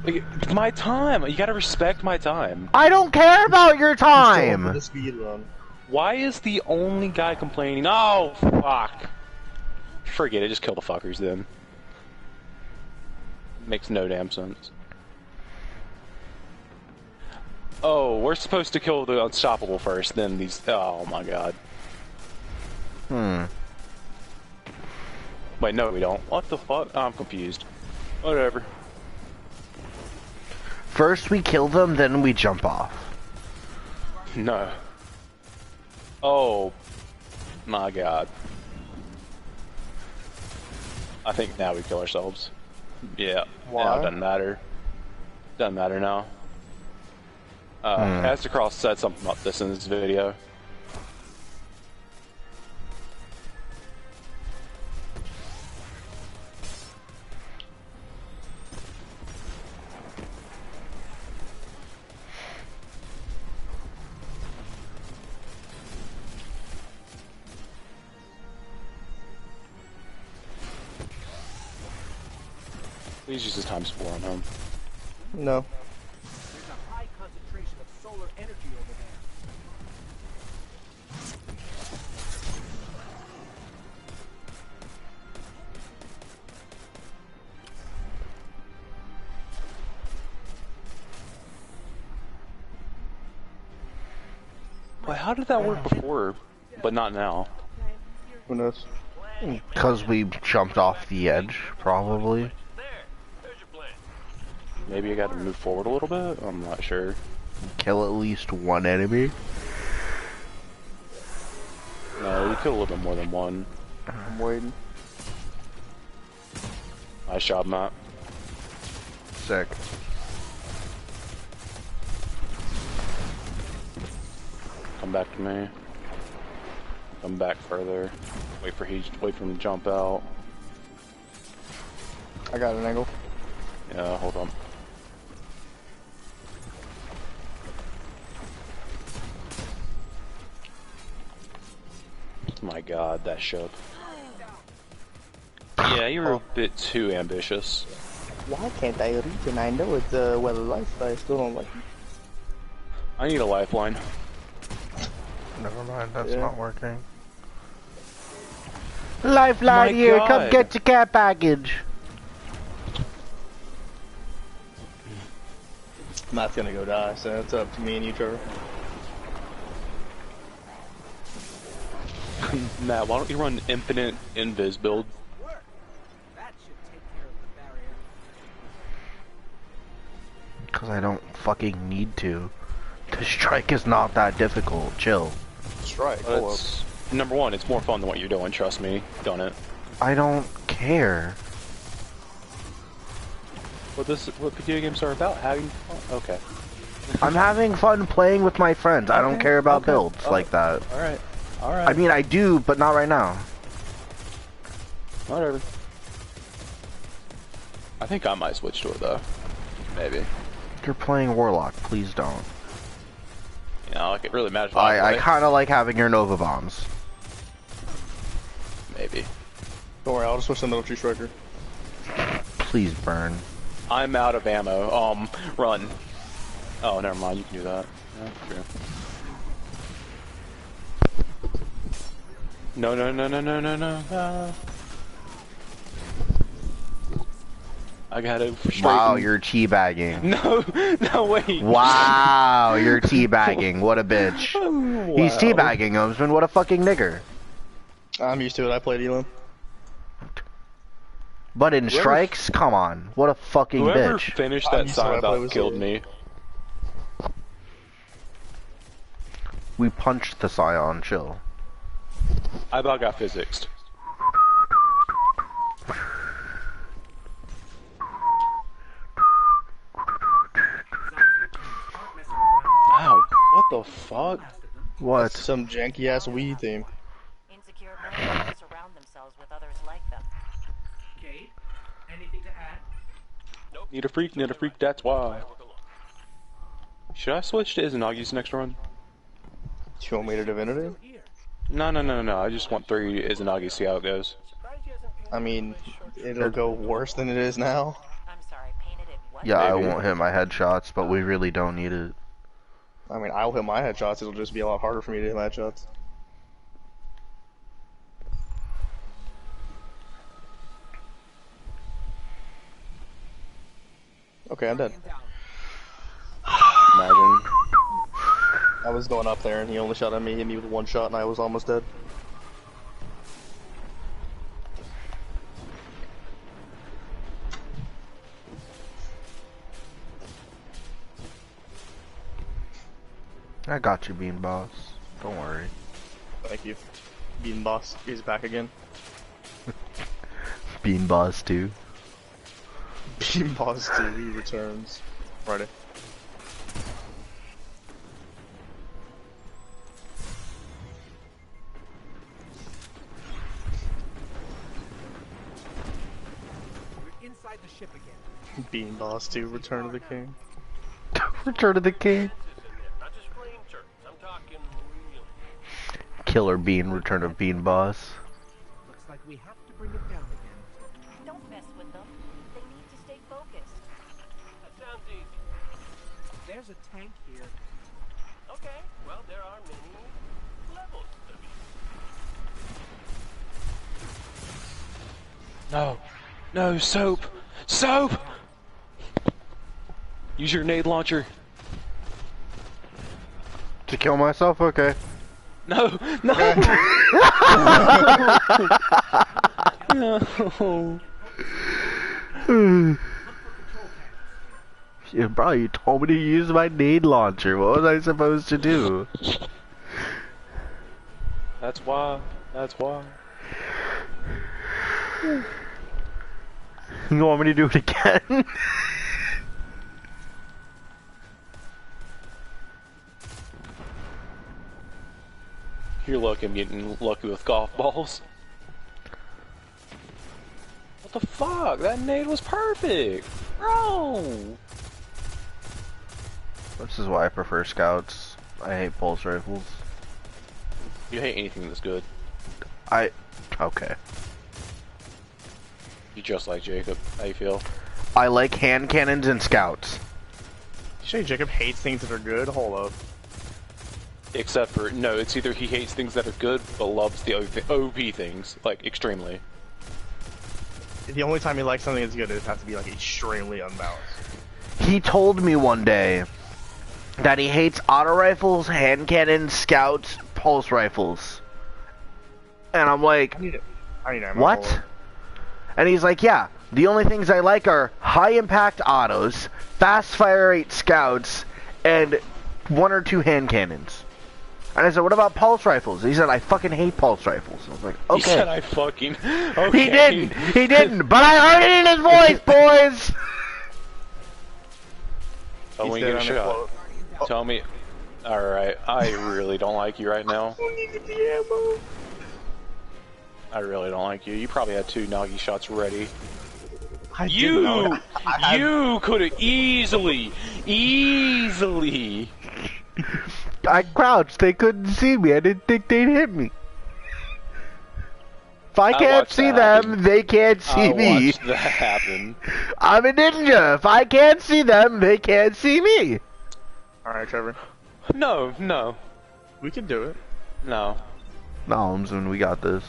It's my time. You gotta respect my time. I don't care about your time. The speed run. Why is the only guy complaining? Oh, fuck. Forget it. Just kill the fuckers then. Makes no damn sense. Oh, we're supposed to kill the unstoppable first, then these. Oh my god. Wait, no, we don't. What the fuck? I'm confused. Whatever. First we kill them, then we jump off. No. Oh my god. I think now we kill ourselves. Yeah. Why? Now it doesn't matter. Doesn't matter now. Astacross said something about this in this video. Please use his times 4 on him. No. There's a high concentration of solar energy over there. Wait, how did that work before, but not now? Who knows? Because we jumped off the edge, probably. There. There's your plan. Maybe I got to move forward a little bit? I'm not sure. Kill at least one enemy. No, we killed a little bit more than one. I'm waiting. Nice job, Matt. Sick. Come back to me. Come back further. Wait for him to jump out. I got an angle. Yeah, hold on. My god, that shook. Yeah, you were a bit too ambitious. Why can't I reach? And I know it's well life, but I still don't like it. I need a lifeline. Never mind, that's Yeah. not working. Lifeline My here, God. come get your care package. Matt's gonna go die, so it's up to me and you, Trevor. Matt, why don't you run infinite invis build? Work. That should take care of the barrier. Because I don't fucking need to. The strike is not that difficult, chill. Strike. But it's, number one, it's more fun than what you're doing, trust me. Done it. I don't care. What video games are about? Having fun? Okay. I'm having fun playing with my friends. I don't Okay, care about okay. builds like that. Alright. Alright. I mean, I do, but not right now. Whatever. I think I might switch to it though. Maybe. You're playing Warlock, please don't. You know, like it really matters. I kind of like having your Nova Bombs. Maybe. Don't worry, I'll just switch to Military Striker. Please burn. I'm out of ammo. Run. Oh, never mind. You can do that. Yeah, true. No, no, no, no, no, no, no. I gotta straighten. Wow, you're teabagging. No, no, wait. Wow, you're teabagging. What a bitch. Wow. He's teabagging, Omsman. What a fucking nigger. I'm used to it, I played Elam. But in strikes, come on. What a fucking Whoever bitch. finished I'm that used to it, I sign play about with killed Swords. me. We punched the Scion, chill. I about got physicsed. Wow, what the fuck? What? Some janky ass weed theme. Insecure men surround themselves with others like them. Kate, anything to add? Need a freak, that's why. Should I switch to Izanagi's next run? Do you want me to Divinity? Here. No, no, no, no, no. I just want 3 Izanagi, see how it goes. I mean, it'll go worse than it is now. I'm sorry, painted it what? Yeah, I Maybe. won't hit my headshots, but we really don't need it. I mean, I'll hit my headshots, it'll just be a lot harder for me to hit my headshots. Okay, I'm dead. Down. Imagine. I was going up there and he only shot at me, hit me with one shot and I was almost dead. I got you, Bean Boss. Don't worry. Thank you. Bean Boss is back again. Bean Boss too. Bean Boss 2, he returns. Ready. We're inside the ship again. Bean Boss 2, Return of the King. Return of the King. Not just flame turrets. I'm talking real. Killer Bean, Return of Bean Boss. Looks like we have to bring it down again. Don't mess with them. They need to stay focused. That sounds easy. There's a tank here. Okay, well, there are many levels of it. No. No, soap! Soap! Use your nade launcher. To kill myself? Okay. No! No! No! Yeah, bro, you told me to use my nade launcher. What was I supposed to do? That's why. That's why. You want me to do it again? You're lucky I'm getting lucky with golf balls. What the fuck? That nade was perfect! Bro! This is why I prefer scouts. I hate pulse rifles. You hate anything that's good. Okay. You just like Jacob. How you feel? I like hand cannons and scouts. You say Jacob hates things that are good? Hold up. Except for, no, it's either he hates things that are good, but loves the OP things, like, extremely. The only time he likes something that's good, it has to be like extremely unbalanced. He told me one day that he hates auto rifles, hand cannons, scouts, pulse rifles. And I'm like, I need ammo. what? And he's like, yeah, the only things I like are high impact autos, fast fire rate scouts, and 1 or 2 hand cannons. And I said, what about pulse rifles? He said, I fucking hate pulse rifles. I was like, okay. He said I fucking... Okay. He didn't, but I heard it in his voice, boys! Oh, when you get a shot. Tell me... Alright, I really don't like you right now. I really don't like you. You probably had 2 Nagi shots ready. You could have easily... I crouched. They couldn't see me. I didn't think they'd hit me. If I can't see them, they can't see me. I watched that happen. I'm a ninja. If I can't see them, they can't see me. Alright, Trevor. No. We can do it. No. No, Omzman, we got this.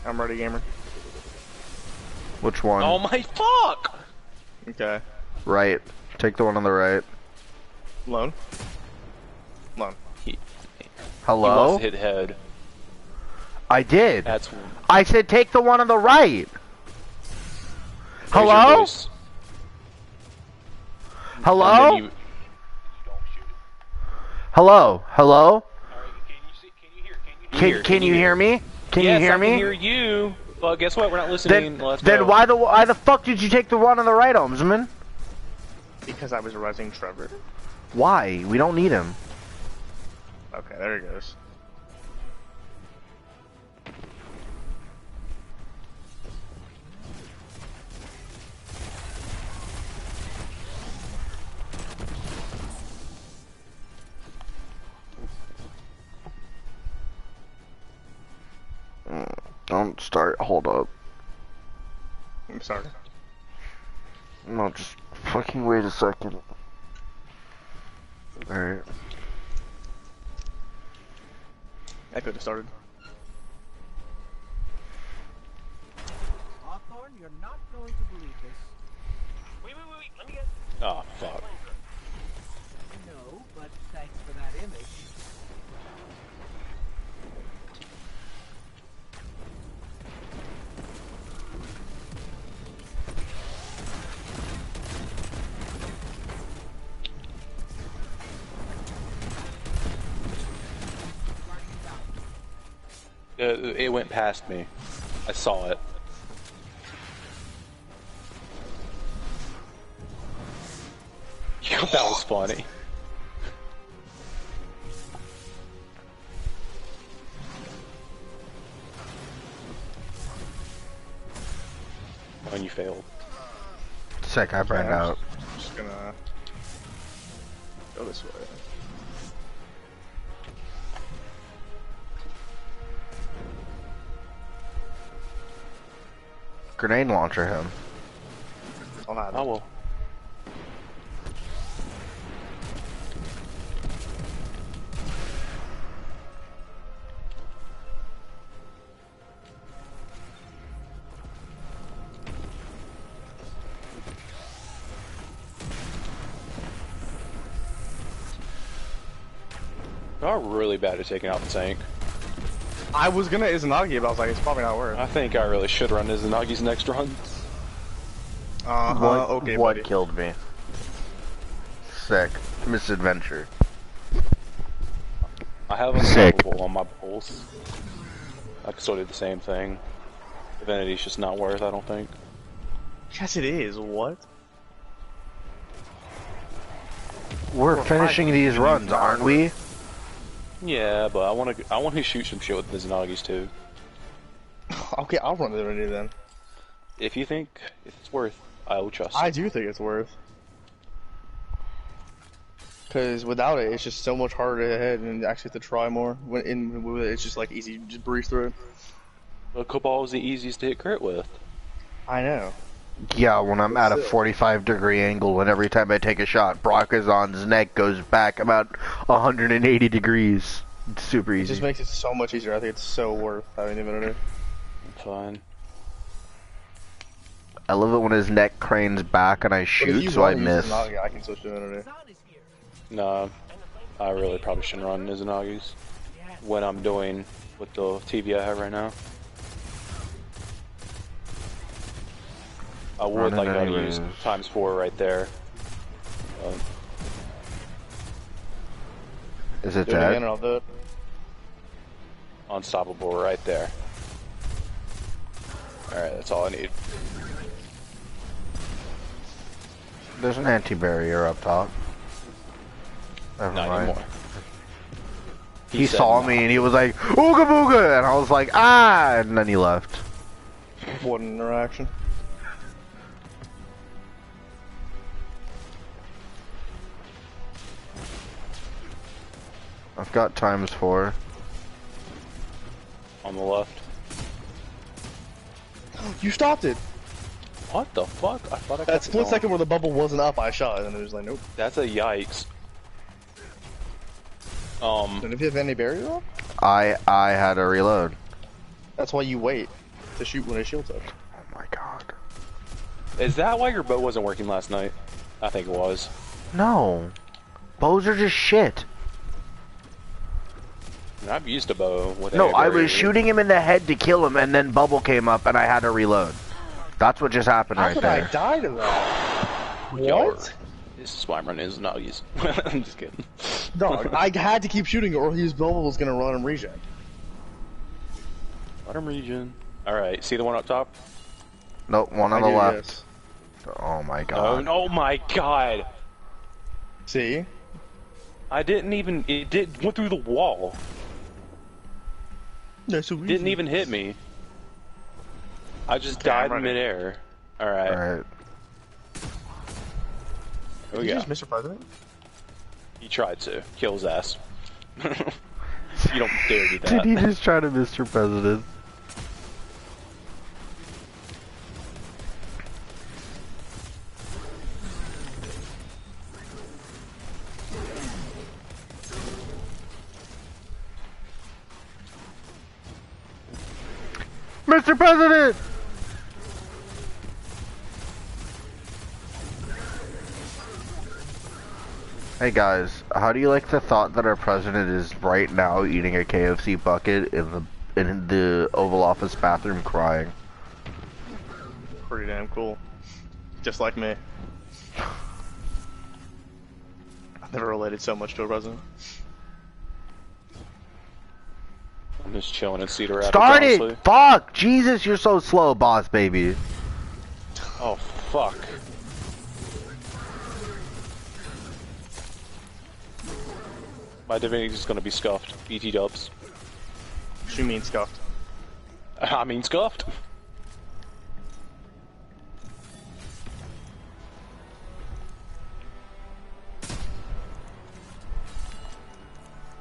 I'm ready, gamer. Which one? Oh my fuck! Okay. Right. Take the one on the right. Lone. Hello? He wants to hit head. I did. That's... I said take the one on the right. Raise your Hello? voice. Hello? You... Hello? Hello? Can you hear me? Can yes, you hear I me? can hear you. Well, guess what? We're not listening. Then why the fuck did you take the one on the right, Omsman? Because I was rezzing Trevor. Why? We don't need him. Okay, there he goes. Don't start. Hold up. I'm sorry. No, just fucking wait a second. Alright. I could have started. Hawthorne, you're not going to believe this. Wait. Let me get. Oh, fuck. No, but thanks for that image. It went past me. I saw it. That was funny. When you failed. Sick, I burned out. I'm just gonna go this way. Grenade launcher him. I'll have it. Oh well. They are really bad at taking out the tank. I was gonna Izanagi, but I was like, it's probably not worth. I think I really should run Izanagi's next run. Okay, what buddy. killed me? Sick. Misadventure. I have Unstoppable on my pulse. I could still do the same thing. Divinity's just not worth, I don't think. Yes, it is. What? We're finishing these runs, aren't we? Yeah, but I want to shoot some shit with Izanagi's too. Okay, I'll run Divinity then. If you think it's worth, I will trust. I do think it's worth. Because without it, it's just so much harder to hit and actually have to try more. When with it, it's just like easy, just breeze through it. But Cabal is the easiest to hit crit with. I know. Yeah, when I'm at a 45-degree angle and every time I take a shot, Brachazon's neck goes back about 180 degrees. It's super It easy. just makes it so much easier. I think it's so worth having Divinity. Fine. I love it when his neck cranes back and I shoot, so I miss. I can switch Divinity. No, I really probably shouldn't run Izanagi's when I'm doing with the TV I have right now. I would like to use ×4 right there. Is it Do it again dead? and I'll do it. Unstoppable right there. Alright, that's all I need. There's an anti-barrier up top. Never Not mind. anymore. He said saw no. me and he was like, "Ooga booga!" and I was like, "Ah!" and then he left. What an interaction. I've got ×4. On the left. You stopped it! What the fuck? I thought I That kept it split going. second where the bubble wasn't up, I shot, and it was like, nope. That's a yikes. And if you have any barrier up, I had a reload. that's why you wait to shoot when it shields up. Oh my god. Is that why your bow wasn't working last night? I think it was. No. Bows are just shit. I've used a bow with No, a I barrier. was shooting him in the head to kill him and then bubble came up and I had to reload. That's what just happened How right could there. I die to that? What? This is why I'm running Izanagi's. I'm just kidding. Dog, I had to keep shooting or his bubble was gonna run him regen. Bottom region. Alright, see the one up top? Nope, one on I the do, left. yes. Oh my Oh, god. oh my god! See? I didn't even, went through the wall. That's so Didn't even hit me. I just Okay, I'm died in ready. midair. Alright, Alright. here we Did you go. just Mr. President? He tried to. Kill his ass. You don't dare do Did that. he just try to Mr. President? Mr. President! Hey guys, how do you like the thought that our president is right now eating a KFC bucket in the Oval Office bathroom crying? Pretty damn cool. Just like me. I've never related so much to a president. I'm just chilling in Cedar Rapids, Start honestly. it! Fuck! Jesus, you're so slow, boss baby. Oh, fuck. My divinity is gonna be scuffed. BT dubs. What you mean scuffed? I mean scuffed.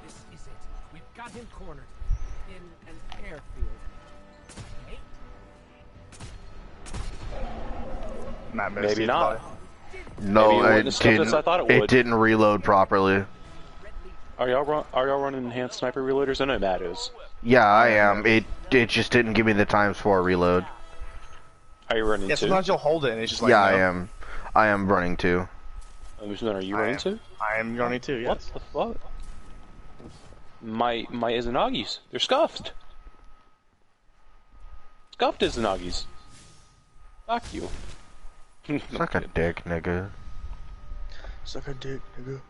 This is it. We've got him cornered. In an airfield. Hey, Matt missed. Maybe He's not. probably- No, Maybe it wouldn't it have stuffed us, I thought it would. didn't reload properly. Are y'all running enhanced sniper reloaders? I know Matt is. Yeah, I am. It just didn't give me the times for a reload. Are you running Yeah, too? sometimes you'll hold it and it's just like, Yeah, no. I am. I am running too. Which one are you running to? I am running too, yes. What the fuck? My Izanagi's. They're scuffed. Scuffed Izanagi's. Fuck you. Suck a dick, nigga. Suck a dick, nigga.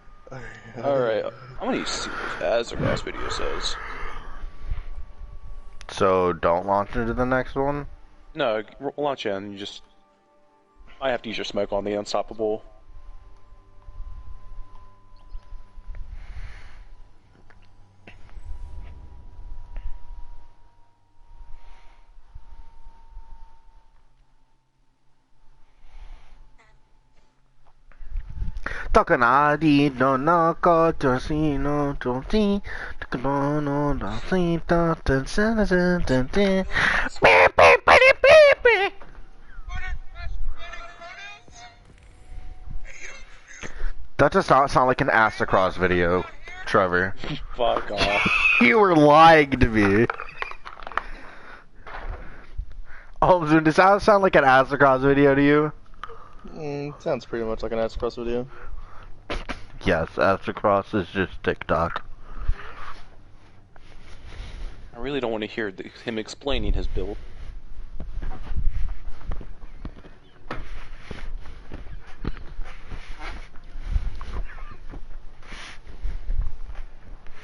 Alright, I'm gonna see what as our last video says. So, don't launch into the next one? No, launch in, you just... I have to use your smoke on the unstoppable. Takanadi no naka tosino tosi no no no si ta ta sa sa sa ta ta. Beep, beep, beep, beep, beep. That does not sound like an ass across video, Trevor. Fuck off. You were lying to me. Oh, so does that sound like an ass across video to you? Sounds pretty much like an ass cross video. Yes, ass across is just TikTok. I really don't want to hear him explaining his build.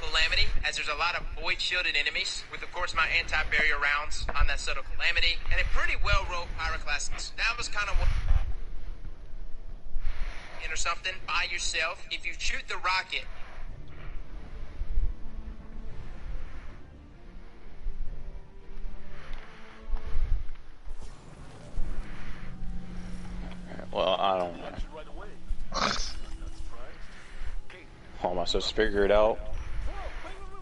Calamity, as there's a lot of void shielded enemies, with of course my anti-barrier rounds on that subtle Calamity, and a pretty well-rolled pyroclastic. That was kind of what... or something by yourself. If you shoot the rocket, Well, I don't know. How am I supposed to figure it out?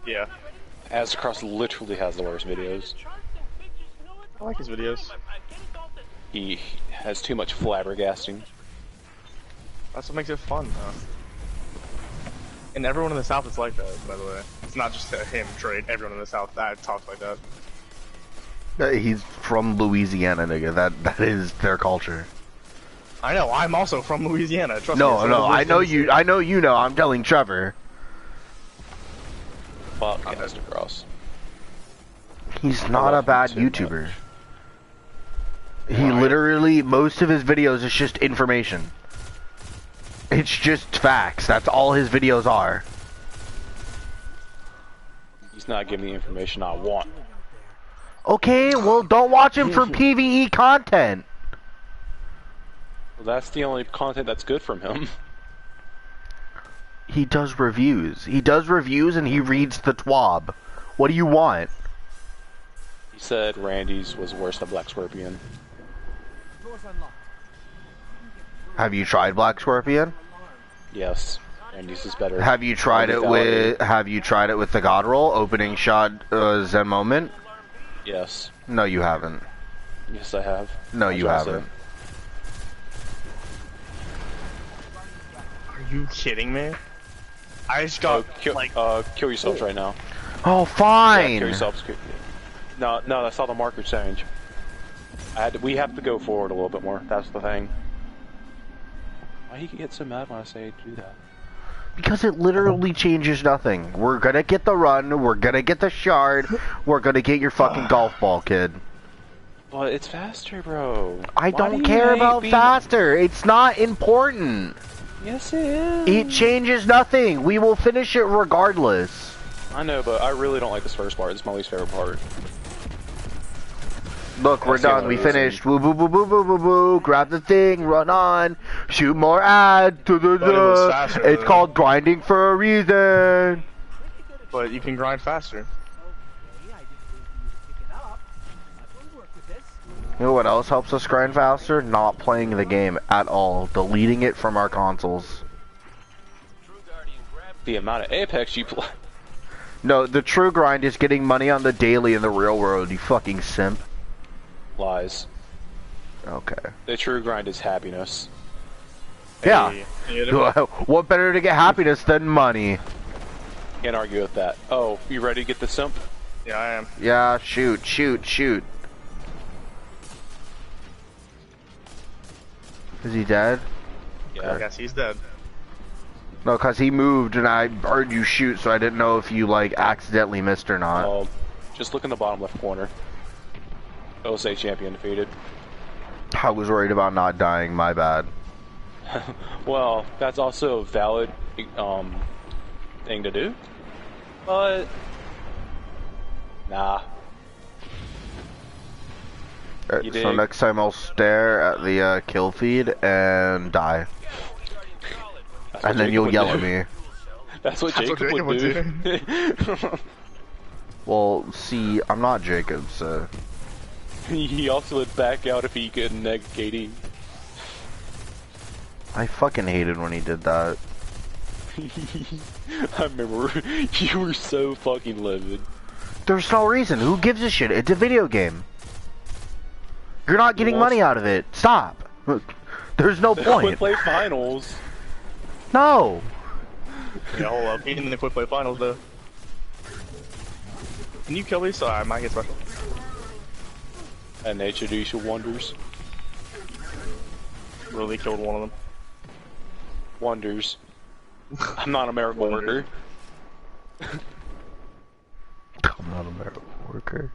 Yeah. Azacross literally has the worst videos. I like his videos. He has too much flabbergasting. That's what makes it fun, though. And everyone in the South is like that, by the way. It's not just him, Trade. Everyone in the South that talks like that. He's from Louisiana, nigga. That is their culture. I know. I'm also from Louisiana. Trust me. No, no, I know you. I know you know. I'm telling Trevor. Fuck Azacross. He's not a bad YouTuber. He literally, most of his videos is just information. It's just facts. That's all his videos are. He's not giving the information I want. Okay, well, don't watch him for PvE content. Well, that's the only content that's good from him. He does reviews. He does reviews and he reads the TWAB. What do you want? He said Randy's was worse than Black Scorpion. door's unlocked. Have you tried Black Scorpion? Yes, Randy's is better. Have you tried it with the God Roll opening shot Zen moment? Yes. No, you haven't. Yes, I have. No, you I'll try to haven't. say. Are you kidding me? I just got, Kill yourselves right now. Oh, fine. Yeah, kill yourselves. No, that's how the markers change. We have to go forward a little bit more. That's the thing. Why he get so mad when I say do that? Because it literally changes nothing. We're gonna get the run, we're gonna get the shard, we're gonna get your fucking golf ball, kid. But it's faster, bro. I Why do don't you care hate about being- faster. It's not important. Yes, it is. It changes nothing. We will finish it regardless. I know, but I really don't like this first part. It's my least favorite part. Look, we're That's the done. only We reason. finished. Woo, boo, boo, boo, boo, boo, boo. Grab the thing. Run on. Shoot more ad. But it was faster, It's though. called grinding for a reason. But you can grind faster. Okay, I didn't wait for you to pick it up. But we'll work with this. You know what else helps us grind faster? Not playing the game at all. Deleting it from our consoles. True Guardian grabbed The amount of Apex you play. No, the true grind is getting money on the daily in the real world, you fucking simp. Lies. Okay. The true grind is happiness. Yeah. Hey, What better to get happiness than money? Can't argue with that. Oh, you ready to get the simp? yeah, I am. Yeah, shoot. Is he dead? I guess he's dead. No, cause he moved and I heard you shoot, so I didn't know if you like accidentally missed or not. Oh, just look in the bottom left corner. It'll say champion defeated. I was worried about not dying, my bad. Well, that's also a valid thing to do. But nah. You So dig? next time I'll stare at the kill feed and die. That's what And then Jacob you'll would yell do. at me. That's what That's Jacob what would do. Well, see, I'm not Jacob, so... He also would back out if he could neg KD. I fucking hated when he did that. I remember you were so fucking livid. There's no reason. Who gives a shit? It's a video game. You're not getting money out of it. Stop. There's no Quick point. play finals. No. Yeah, hold up. He's in the quick play finals, though. Can you kill these so I might get special? And nature do your wonders. Really killed one of them. Wonders. I'm not a miracle worker. I'm not a miracle worker.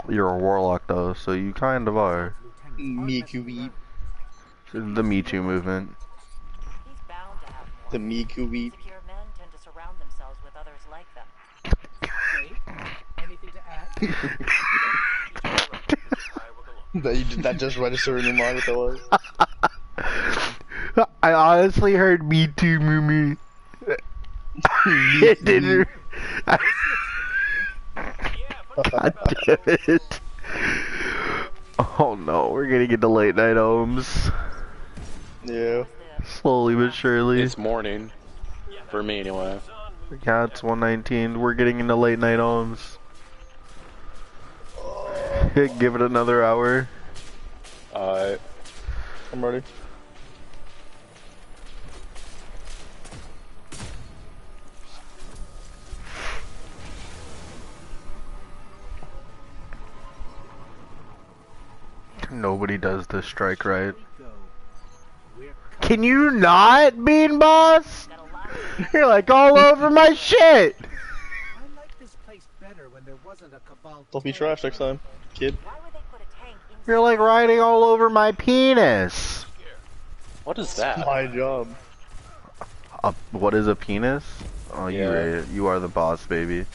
You're a warlock, though, so you kind of are. Me QB. The Me Too movement. He's bound to have more. The me QB. Secure men tend to surround themselves with others like them. Okay, anything to add? that just registered in your mind what that was. I honestly heard Me Too movement. It didn't. God damn it. Oh no, we're getting into late night ohms. Yeah. Slowly but surely. It's morning. For me, anyway. Yeah, it's 1:19. We're getting into late night ohms. Give it another hour. I'm ready. Nobody does this strike right. Can you not, Bean Boss? You're like all over my shit. I like this place better when there wasn't a cabal. Don't be trash next time, kid. You're like riding all over my penis. What is that? My job. What is a penis? Oh, Yeah. you are the boss, baby.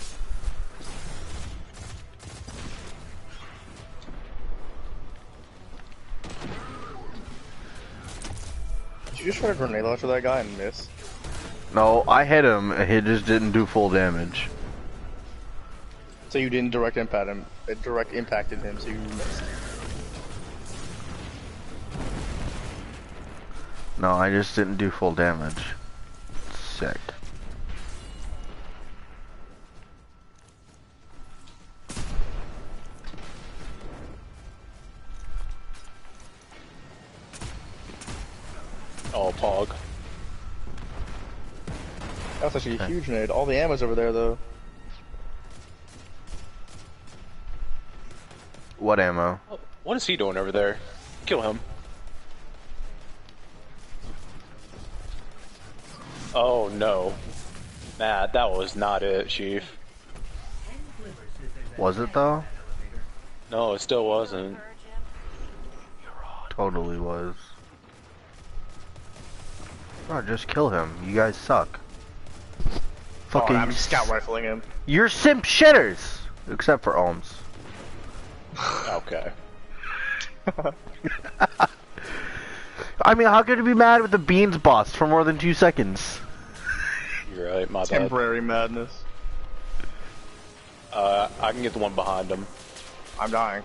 Did you just try to grenade launcher that guy and miss? No, I hit him. He just didn't do full damage. So you didn't direct impact him. It direct impacted him, so you missed. No, I just didn't do full damage. Sick. Oh, Pog. That's actually a huge nade. All the ammo's over there, though. What ammo? What is he doing over there? Kill him. Oh no. Matt, that was not it, Chief. Was it though? No, it still wasn't. Totally was. Oh, just kill him. You guys suck. Fucking. I'm scout rifling him. You're simp shitters! Except for Ohms. Okay. I mean, how could you be mad with the beans boss for more than 2 seconds? You're right, my bad. Temporary madness. I can get the one behind him. I'm dying.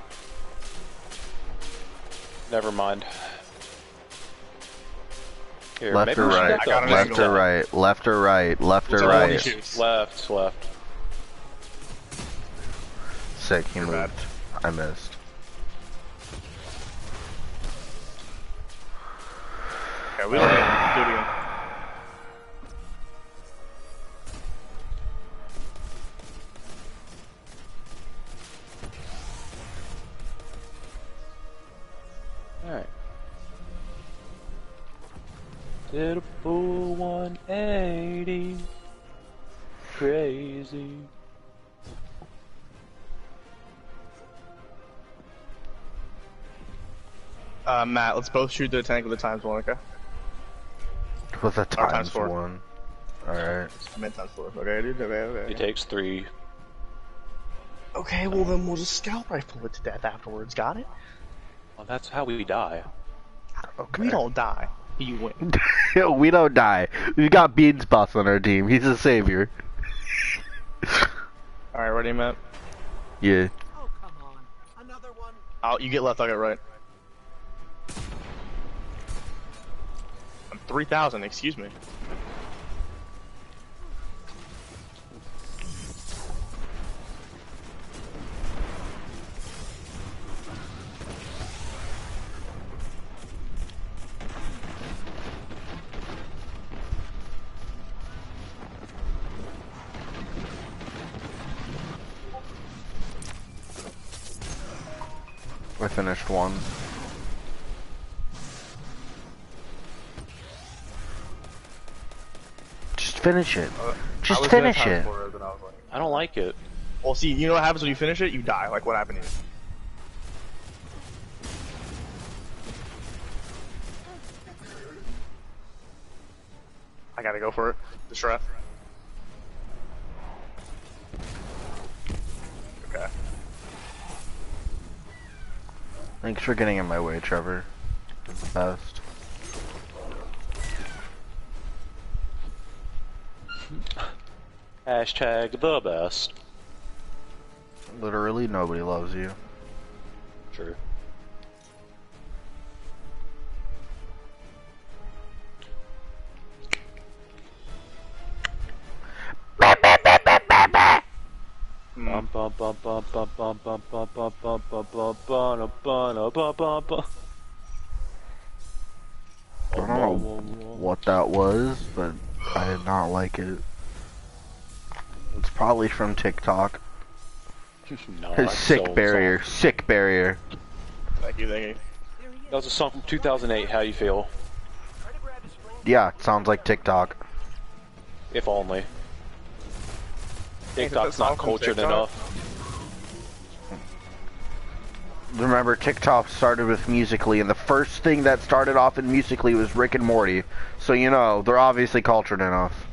Never mind. Here, Left maybe or we should right? get the- Left or right? Left or right? Left or right? Left. Sick, he You're moved. bad. I missed. Okay, we don't need to do it again. Alright. Did a full 180. Crazy. Matt, let's both shoot the tank with the times one, okay? With a Or times four. one. Alright. I meant times 4. Okay, dude. Okay. It takes 3. Okay, well then we'll just scout rifle it to death afterwards. Got it? Well, that's how we die. Okay. We don't die. You win. We don't die. We got Beans Boss on our team. He's a savior. Alright, ready, Matt? Yeah. Oh, come on. Another one? You get left, I'll get right. I'm 3,000, excuse me. I finished one. Just finish it. Just finish it. I don't like it. Well, see, you know what happens when you finish it? You die. Like what happened here. I gotta go for it. The strat. Okay. Thanks for getting in my way, Trevor. You're the best. Hashtag the best. Literally nobody loves you. True. Bum bum bum bum bum bum bum bum bum bum bum bum bum bum bum bum bum. I don't know what that was, but I did not like it. It's probably from TikTok. No, that's Sick so barrier. soft. Sick barrier. Thank you, thank you. That was a song from 2008. How you feel? Yeah, it sounds like TikTok. If only. Think TikTok's that's all not from cultured TikTok? enough. Remember, TikTok started with Musical.ly, and the first thing that started off in Musical.ly was Rick and Morty. So, you know, they're obviously cultured enough.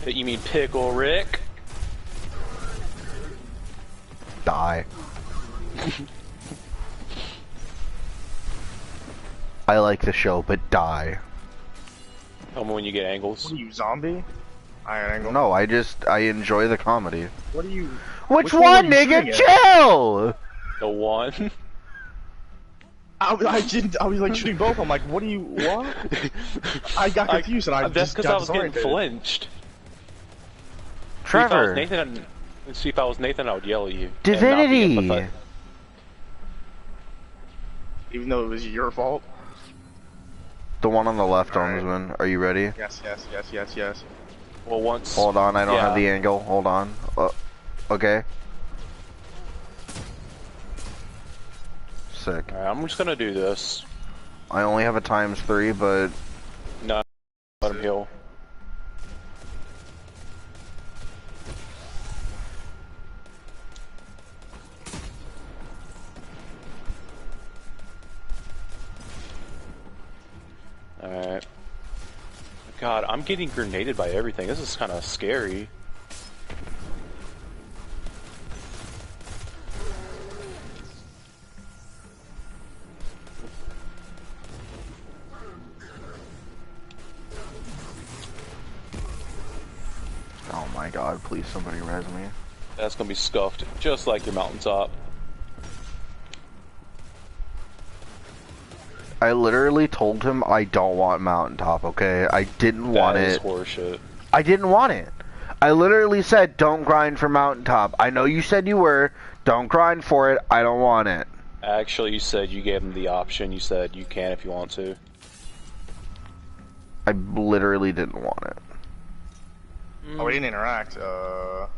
You mean Pickle Rick? Die. I like the show, but die. Tell me when you get angles. What are you, zombie? Iron angle. No, I enjoy the comedy. What are you? Which one one, were you nigga? shooting at? Chill! The one. I was like shooting both. I'm like, what are you? What? I got confused and I That's just because I got was getting disoriented. Trevor, flinched. See if I was Nathan, I would yell at you. and not be Divinity! empathetic. Even though it was your fault. The one on the left, Alright. Armsman. Are you ready? Yes. Well, once. Hold on, I don't Yeah. have the angle. Hold on. Okay. sick. Alright, I'm just gonna do this. I only have a ×3, but No, let him heal. Alright. God, I'm getting grenaded by everything. This is kind of scary. oh my god, please somebody res me. That's gonna be scuffed, just like your mountaintop. I literally told him I don't want mountaintop, okay? I didn't want That is it. horseshit. I didn't want it. I literally said, don't grind for mountaintop. I know you said you were. Don't grind for it. I don't want it. Actually, you said you gave him the option. You said you can if you want to. I literally didn't want it. Oh, we didn't interact. Well,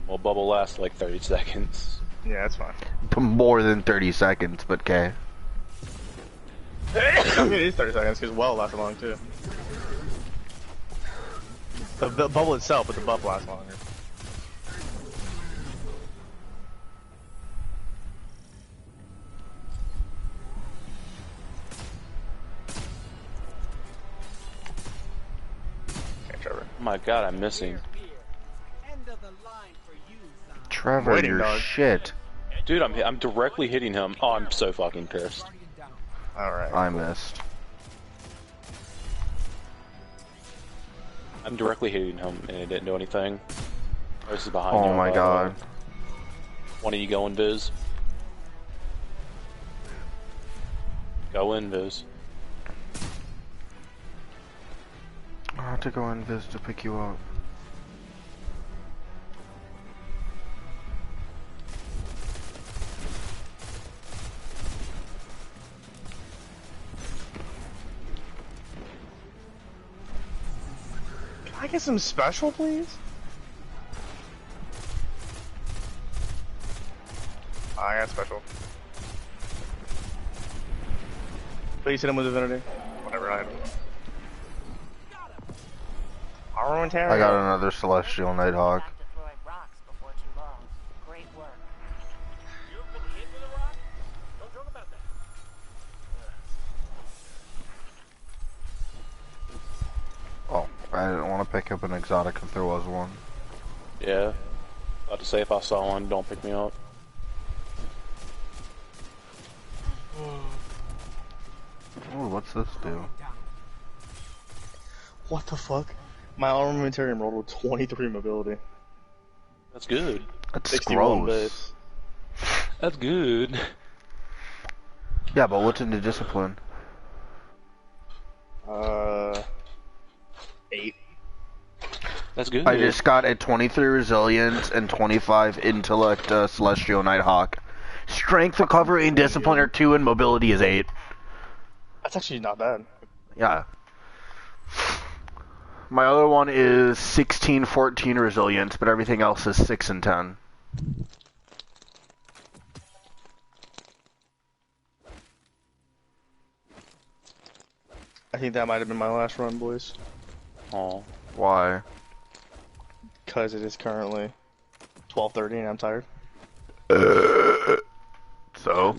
bubble lasts like 30 seconds. Yeah, that's fine. More than 30 seconds, but okay. I mean, it is 30 seconds because well lasts long too. The bubble itself, but the buff lasts longer. Okay, Trevor. Oh my god, I'm missing. End of the line for you, son. Trevor, Waiting, you're dog. shit. Dude, I'm directly hitting him. Oh, I'm so fucking pissed. Guardian down. Alright. I missed. I'm directly hitting him and it didn't do anything. This is behind you. Oh my god. One of you go in, Viz. Go in, Viz. I have to go in Viz to pick you up. Can I get some special, please? I got special. Please hit him with Divinity. Whatever, I have. Armamentarium. I got another Celestial Nighthawk. Back to throwing rocks before too long. Great work. You've been hit with a rock? Don't joke about that. Oh, I didn't want to pick up an exotic if there was one. Yeah. About to say if I saw one, don't pick me up. Oh, what's this do? What the fuck? My armamentarium rolled with 23 mobility. That's good. That's 61 gross. base. That's good. Yeah, but what's in the discipline? 8. That's good. I just got a 23 resilience and 25 intellect Celestial Nighthawk. Strength, recovery, and discipline are 2, and mobility is 8. That's actually not bad. Yeah. My other one is 16, 14 resilience, but everything else is 6 and 10. I think that might have been my last run, boys. Oh. Why? Because it is currently 12:30 and I'm tired. So?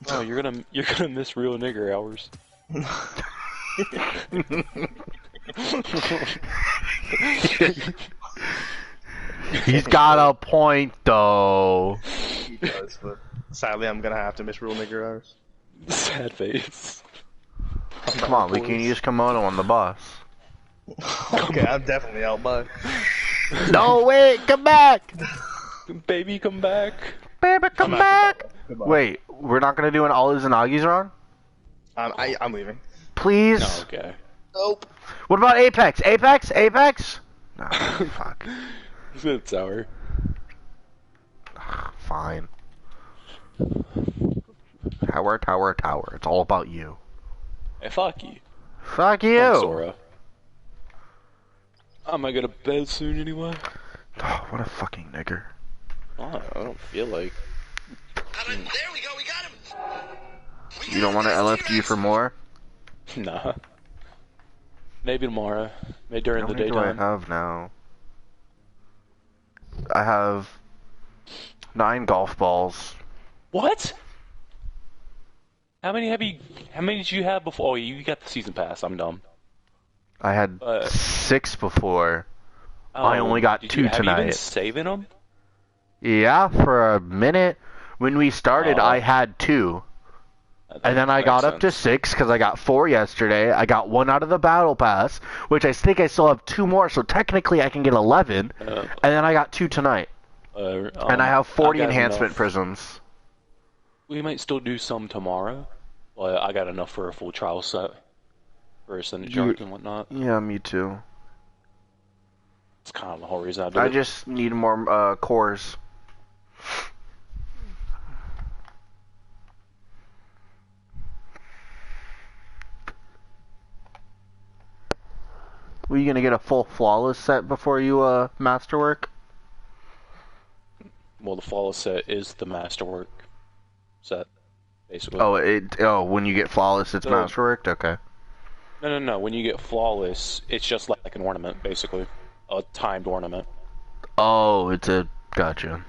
Oh, you're gonna miss real nigger hours. He's got a point, though. He does, but sadly I'm gonna have to miss real nigger hours. Sad face. Come on, we can use Kimono on the bus. Okay, I'm definitely out by. No, wait, come back! Baby, come back. Baby, come back! Goodbye. Wait, we're not gonna do an All Izanagi's run? I'm leaving. Please? No, okay. Nope. What about Apex? Apex? Apex? No, fuck. It's good sour. Fine. Tower, tower, tower. It's all about you. Hey, fuck you. Fuck you! I'm Sora. I'm gonna go to bed soon anyway. Oh, what a fucking nigger. Oh, I don't feel like There we go. We got him. You don't want to LFG for more? Nah. Maybe tomorrow. Maybe during How the many do I daytime. have now? I have 9 golf balls. What? How many did you have before? Oh, you got the season pass. I'm dumb. I had 6 before. Oh, I only got 2 have you been tonight. saving them? Yeah, for a minute. When we started, I had 2. And then I got up to 6 because I got 4 yesterday. I got 1 out of the battle pass, which I think I still have 2 more, so technically I can get 11. And then I got 2 tonight. And I have 40 enhancement prisms. We might still do some tomorrow. Well, I got enough for a full trial set. For Ascendant Shark and whatnot. Yeah, me too. It's kind of the whole reason I did it. I just need more cores. Were you gonna get a full flawless set before you masterwork? Well, the flawless set is the masterwork set, basically. Oh, when you get flawless, it's masterworked? Okay. No. When you get flawless, it's just like an ornament, basically. A timed ornament. Oh, it's a... Gotcha.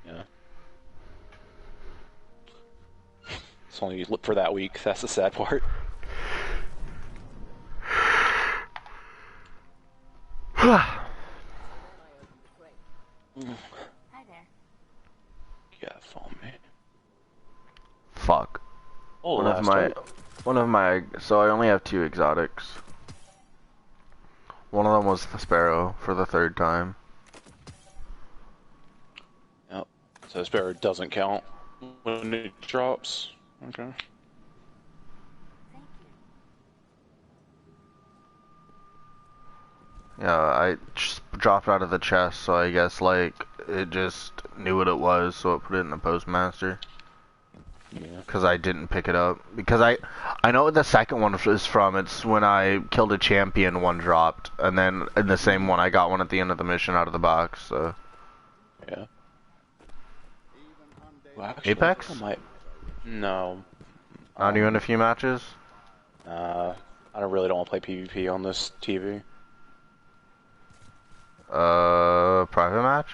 Yeah. It's only for that week. That's the sad part. Hi there. Yeah, follow me. Fuck. Oh, One of my... So I only have 2 exotics. One of them was the Sparrow for the 3rd time. Yep. So Sparrow doesn't count when it drops. Okay. Yeah, I just dropped out of the chest, so I guess, like, it just knew what it was, so it put it in the postmaster. Yeah. Because I didn't pick it up. Because I know what the second one is from. It's when I killed a champion, one dropped. And then in the same one, I got one at the end of the mission out of the box, so... Yeah. Well, actually, Apex? I might... No. Not even a few matches? I really don't want to play PvP on this TV. Private match?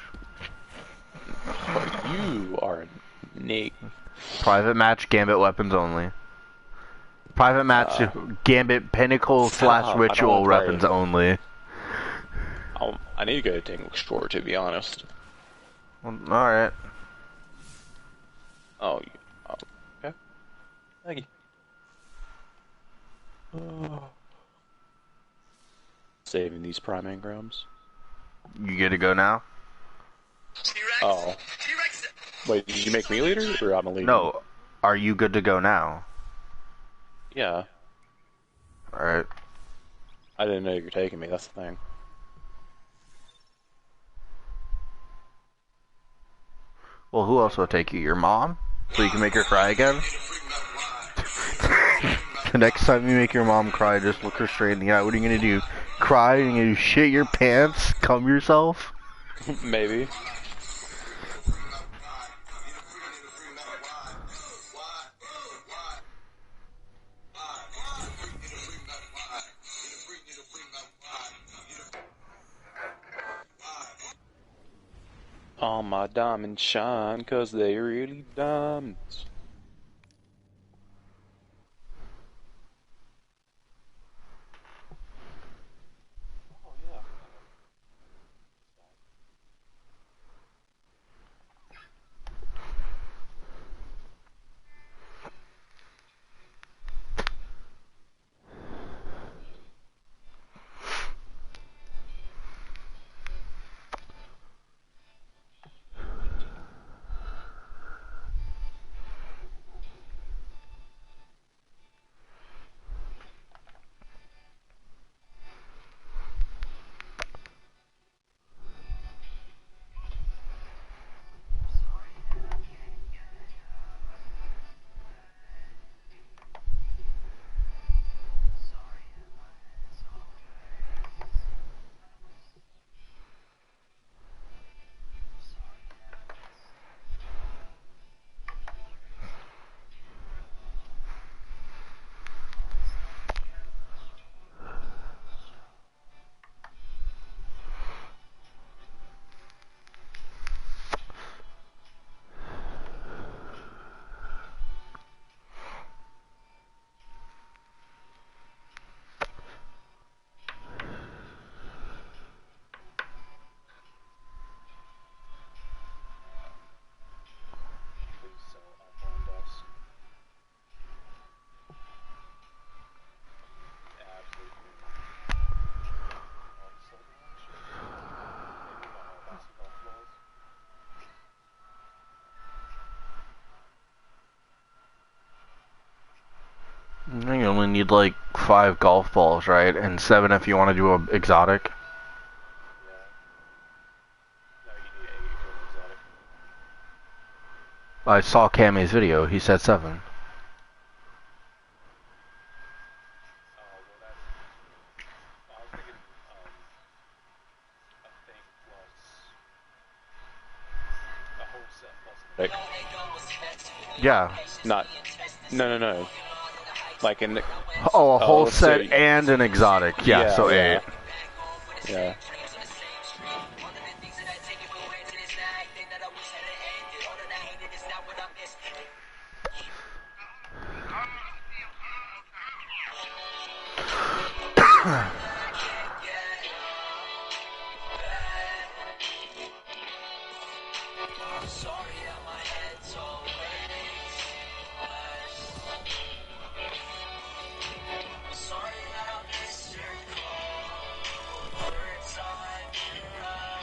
But you are Nate. Private match, Gambit weapons only. Private match, Gambit Pinnacle / Ritual weapons only. I need to go to Tangle Explorer, to be honest. Well, alright. Oh, okay. Thank you. Saving these prime engrams. You get to go now? Oh. Wait, did you make me leader, or I'm a leader? No. Are you good to go now? Yeah. Alright. I didn't know you were taking me, that's the thing. Well, who else will take you? Your mom? So you can make her cry again? The next time you make your mom cry, just look her straight in the eye. What are you gonna do? Cry? Are you gonna shit your pants? Cum yourself? Maybe. All my diamonds shine, 'cause they really diamonds. need like 5 golf balls, right? And 7 if you want to do a exotic. No, you need 8 for an exotic. I saw Cammy's video. He said 7. I was thinking, a thing plus a whole set plus Yeah. not. No. Like in. Oh, a whole let's set say- and an exotic. Yeah, so 8. Yeah.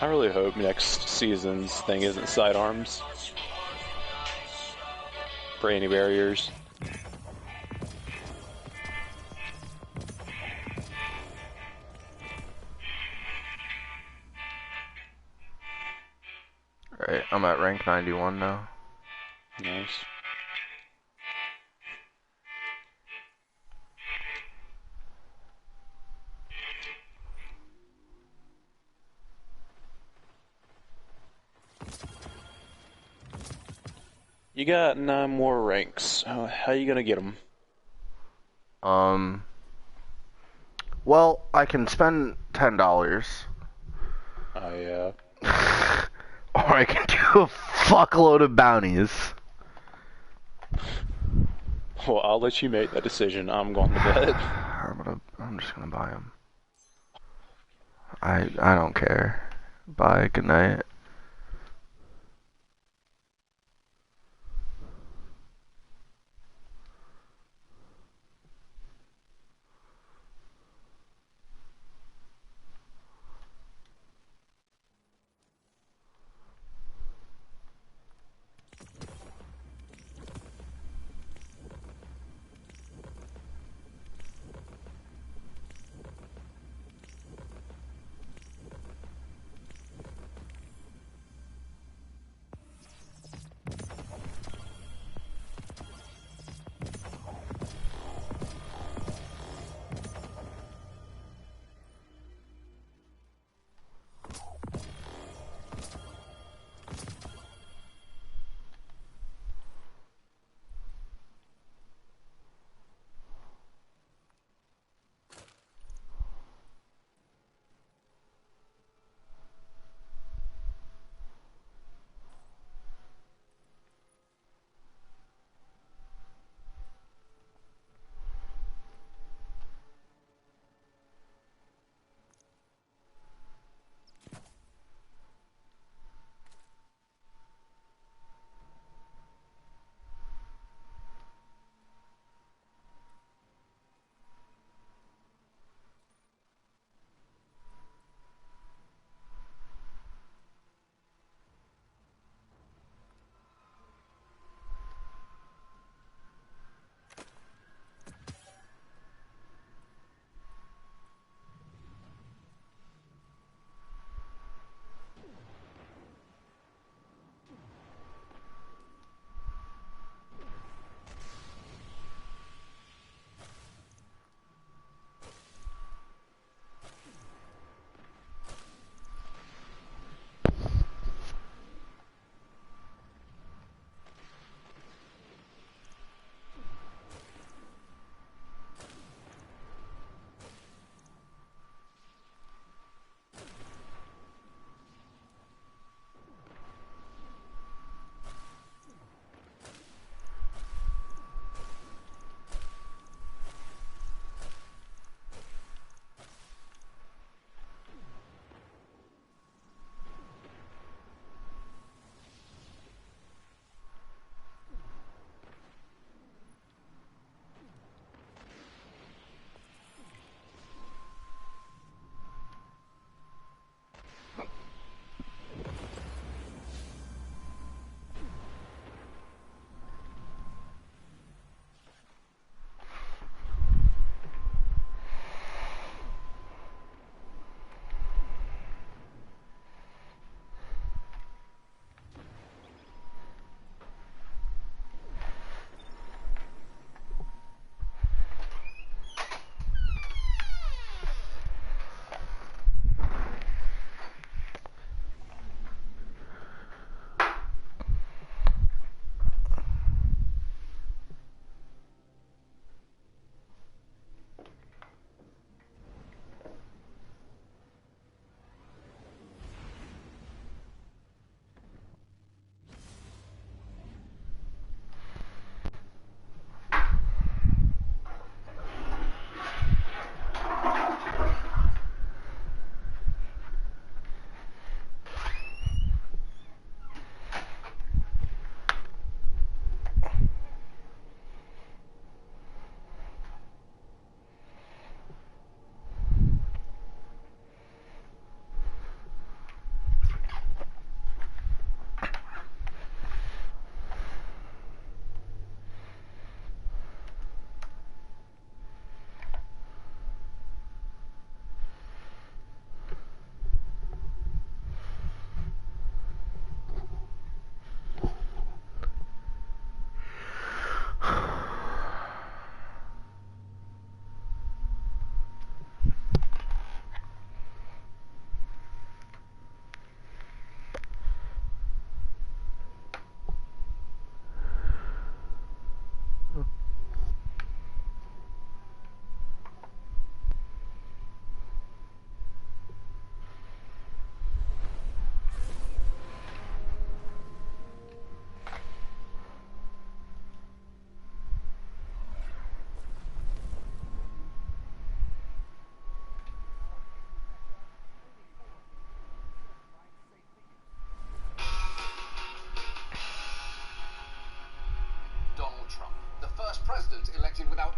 I really hope next season's thing isn't sidearms for any barriers. Alright, I'm at rank 91 now. Nice. You got 9 more ranks. How you gonna get them? Well, I can spend $10. I Or I can do a fuckload of bounties. Well, I'll let you make that decision. I'm going to bed. I'm just gonna buy them. I don't care. Bye, good night.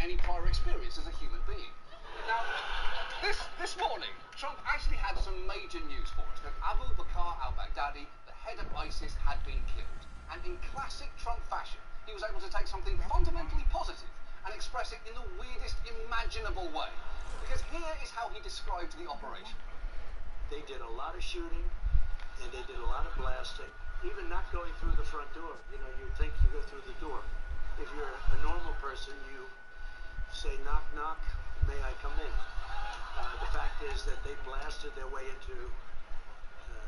any prior experience as a human being. Now, this morning, Trump actually had some major news for us, that Abu Bakr al-Baghdadi, the head of ISIS, had been killed. And in classic Trump fashion, he was able to take something fundamentally positive and express it in the weirdest imaginable way. Because here is how he described the operation. They did a lot of shooting, and they did a lot of blasting, even not going through the front door. You know, you think you go through the door. If you're a normal person, you say, knock, knock, may I come in? The fact is that they blasted their way into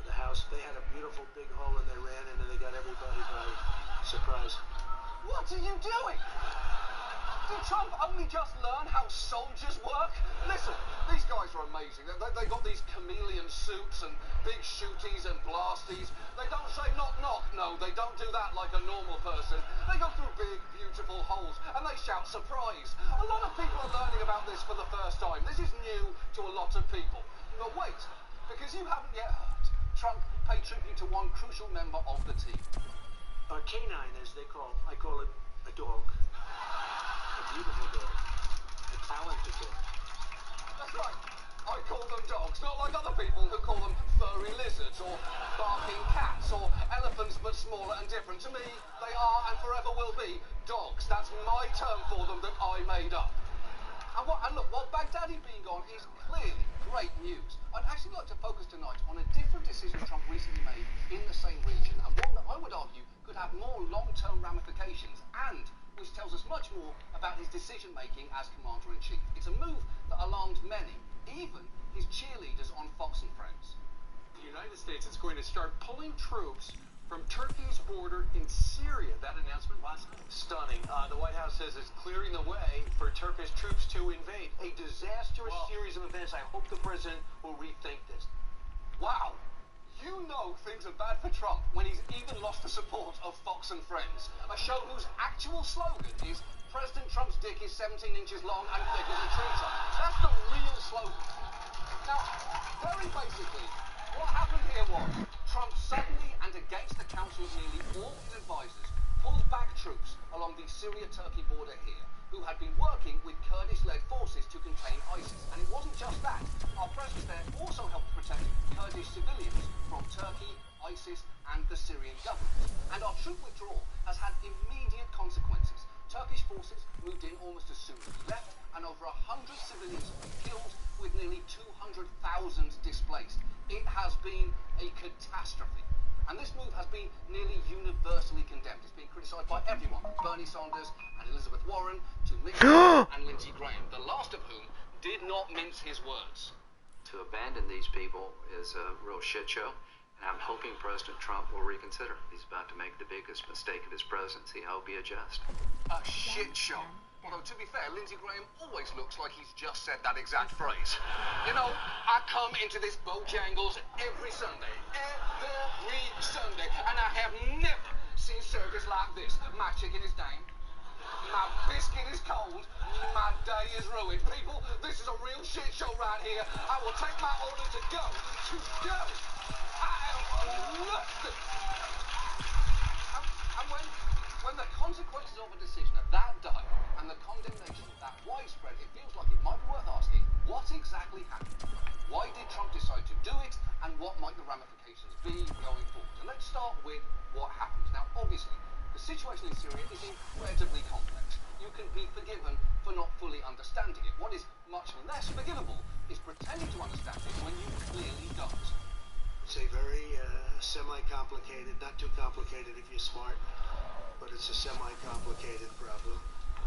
the house. They had a beautiful big hole, and they ran in, and they got everybody by surprise. What are you doing? Did Trump only just learn how soldiers work? Listen, these guys are amazing. They got these chameleon suits and big shooties and blasties. They don't say knock knock. No, they don't do that like a normal person. They go through big, beautiful holes and they shout surprise. A lot of people are learning about this for the first time. This is new to a lot of people. But wait, because you haven't yet heard, Trump paid tribute to one crucial member of the team. A canine, as they I call it a dog. A beautiful dog. A talented dog. That's right. I call them dogs, not like other people who call them furry lizards or barking cats or elephants but smaller and different. To me, they are and forever will be dogs. That's my term for them that I made up. And look, while Baghdadi being gone is clearly great news, I'd actually like to focus tonight on a different decision Trump recently made in the same region, and one that I would argue could have more long-term ramifications and which tells us much more about his decision-making as Commander-in-Chief. It's a move that alarmed many, even his cheerleaders on Fox and Friends. The United States is going to start pulling troops from Turkey's border in Syria. That announcement last night. Stunning. The White House says it's clearing the way for Turkish troops to invade. A disastrous series of events. I hope the president will rethink this. Wow. You know things are bad for Trump when he's even lost the support of Fox and Friends, a show whose actual slogan is President Trump's dick is 17 inches long and thick as a tree trunk. That's the real slogan. Now, very basically, what happened here was Trump suddenly and against the counsel of nearly all his advisors pulled back troops along the Syria-Turkey border here who had been working with Kurdish-led forces to contain ISIS. And it wasn't just that. Our presence there also helped protect Kurdish civilians from Turkey, ISIS, and the Syrian government. And our troop withdrawal has had immediate consequences. Turkish forces moved in almost as soon as we left, and over 100 civilians killed, with nearly 200,000 displaced. It has been a catastrophe. And this move has been nearly universally condemned. It's been criticised by everyone, from Bernie Sanders and Elizabeth Warren to Mitt Romney and Lindsey Graham, the last of whom did not mince his words. To abandon these people is a real shit show, and I'm hoping President Trump will reconsider. He's about to make the biggest mistake of his presidency. I hope he adjusts. A shit show. Although, to be fair, Lindsey Graham always looks like he's just said that exact phrase. You know, I come into this Bojangles every Sunday, and I have never seen service like this. My chicken is dang, my biscuit is cold, my day is ruined. People, this is a real shit show right here. I will take my order to go. I am lusted. And when the consequences of a decision are that dire and the condemnation that widespread, it feels like it might be worth asking what exactly happened. Why did Trump decide to do it, and what might the ramifications be going forward? And let's start with what happened. Now, obviously, the situation in Syria is incredibly complex. You can be forgiven for not fully understanding it. What is much less forgivable is pretending to understand it when you clearly don't. It's a very semi-complicated, not too complicated if you're smart, but it's a semi-complicated problem.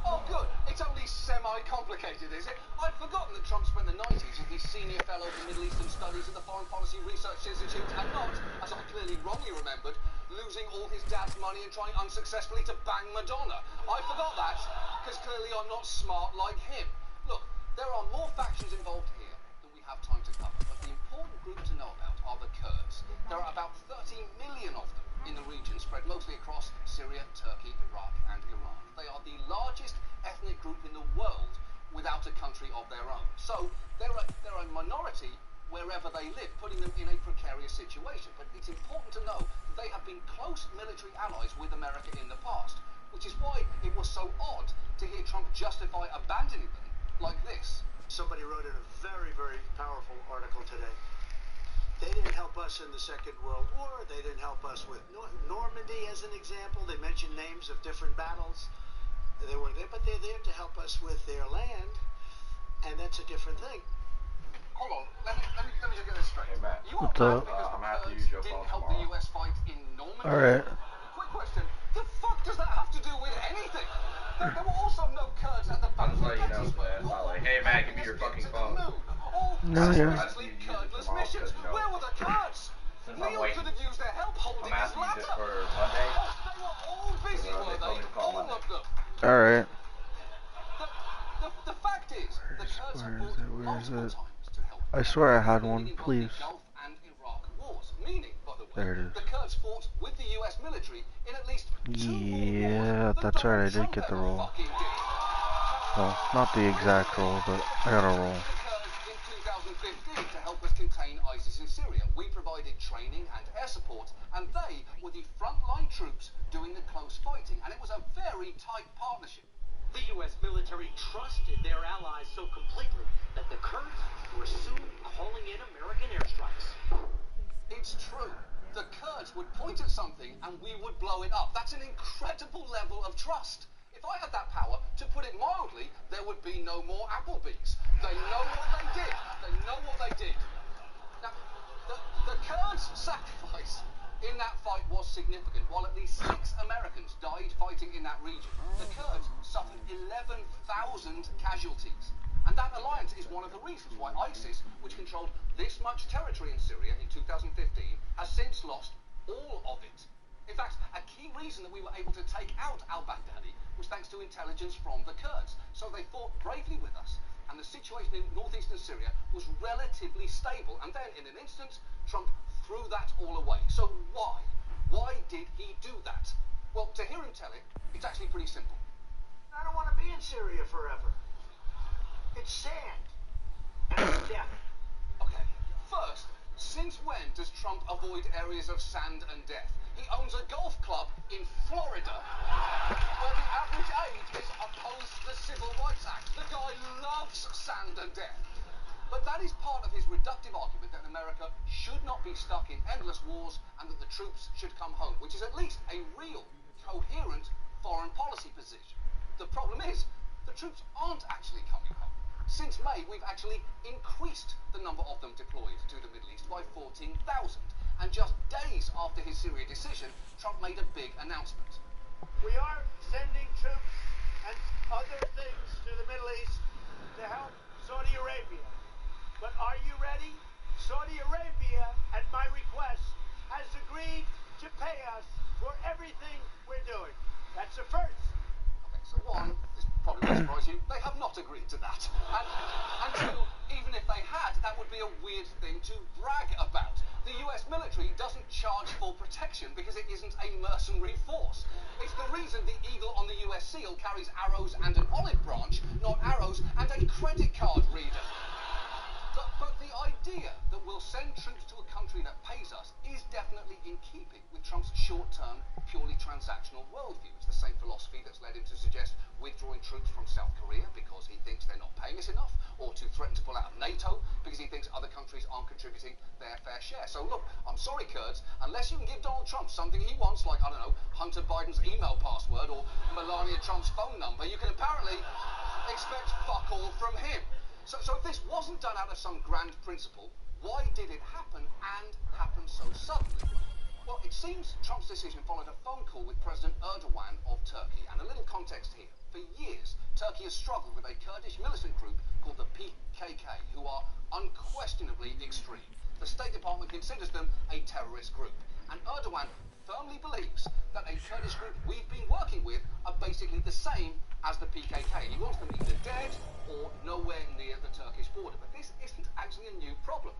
Oh, good. It's only semi-complicated, is it? I'd forgotten that Trump spent the 90s as the senior fellow for Middle Eastern Studies at the Foreign Policy Research Institute, and not, as I clearly wrongly remembered, losing all his dad's money and trying unsuccessfully to bang Madonna. I forgot that, because clearly I'm not smart like him. Look, there are more factions involved here than we have time to cover, but the important group to know about are the Kurds. There are about 30 million of them in the region, spread mostly across Syria, Turkey, Iraq, and Iran. They are the largest ethnic group in the world without a country of their own. So they're a minority wherever they live, putting them in a precarious situation. But it's important to know that they have been close military allies with America in the past, which is why it was so odd to hear Trump justify abandoning them like this. Somebody wrote in a very, very powerful article today. They didn't help us in the Second World War. They didn't help us with Normandy, as an example. They mentioned names of different battles. They were there, but they're there to help us with their land, and that's a different thing. Hold on, let me just get this straight. Hey, Matt. You are What's mad up? because I'm gonna have to the use Kurds your didn't phone help tomorrow. the US fight in Normandy? Alright. Quick question, the fuck does that have to do with anything? There were also no Kurds at the I'm Battle just of letting you know, Gettysburg. man. It's not like, hey, Matt, give me your fucking phone. No, yeah. Seriously, Kurdless missions. Where were the Kurds? Since I'm Neil waiting, could have used their help holding I'm his asking you this ladder. for Monday. They were all busy, They were told they? me to call All Monday. of them. Alright. The fact is, the Kurds have fought multiple times to help. I swear I had one, please. Gulf and Iraq wars, meaning, by the way, There it is. the Kurds fought with the US military in at least two Yeah, wars that's than right, I Donald did Trump get the ever roll. fucking did. Well, not the exact roll, but I got a roll. In 2015 to help us contain ISIS in Syria. We provided training and air support, and they were the frontline troops doing the close fighting, and it was a very tight partnership. The U.S. military trusted their allies so completely that the Kurds were soon calling in American airstrikes. It's true. The Kurds would point at something and we would blow it up. That's an incredible level of trust. If I had that power, to put it mildly, there would be no more Applebee's. They know what they did. They know what they did. Now, the Kurds' sacrifice in that fight was significant. While at least 6 Americans died fighting in that region, the Kurds suffered 11,000 casualties. And that alliance is one of the reasons why ISIS, which controlled this much territory in Syria in 2015, has since lost all of it. In fact, a key reason that we were able to take out al-Baghdadi was thanks to intelligence from the Kurds. So they fought bravely with us, and the situation in northeastern Syria was relatively stable. And then, in an instant, Trump threw that all away. So why? Why did he do that? Well, to hear him tell it, it's actually pretty simple. I don't want to be in Syria forever. It's sand. And it's death. Okay, first, since when does Trump avoid areas of sand and death? He owns a golf club in Florida where the average age is opposed to the Civil Rights Act. The guy loves sand and death. But that is part of his reductive argument that America should not be stuck in endless wars and that the troops should come home, which is at least a real, coherent foreign policy position. The problem is, the troops aren't actually coming home. Since May, we've actually increased the number of them deployed to the Middle East by 14,000. And just days after his Syria decision, Trump made a big announcement. We are sending troops and other things to the Middle East to help Saudi Arabia. But are you ready? Saudi Arabia, at my request, has agreed to pay us for everything we're doing. That's the first. Okay, so one, this probably won't surprise you, they have not agreed to that. And two, even if they had, that would be a weird thing to brag about. The US military doesn't charge for protection because it isn't a mercenary force. It's the reason the eagle on the US SEAL carries arrows and an olive branch, not arrows and a credit card reader. But the idea that we'll send troops to a country that pays us is definitely in keeping with Trump's short-term, purely transactional worldview. It's the same philosophy that's led him to suggest withdrawing troops from South Korea because he thinks they're not paying us enough, or to threaten to pull out of NATO because he thinks other countries aren't contributing their fair share. So look, I'm sorry, Kurds, unless you can give Donald Trump something he wants, like, I don't know, Hunter Biden's email password or Melania Trump's phone number, you can apparently expect fuck all from him. So if this wasn't done out of some grand principle, why did it happen and happen so suddenly? Well, it seems Trump's decision followed a phone call with President Erdogan of Turkey. And a little context here. For years, Turkey has struggled with a Kurdish militant group called the PKK, who are unquestionably extreme. The State Department considers them a terrorist group. And Erdogan firmly believes that a Kurdish group we've been working with are basically the same as the PKK. He wants them either dead or nowhere near the Turkish border. But this isn't actually a new problem.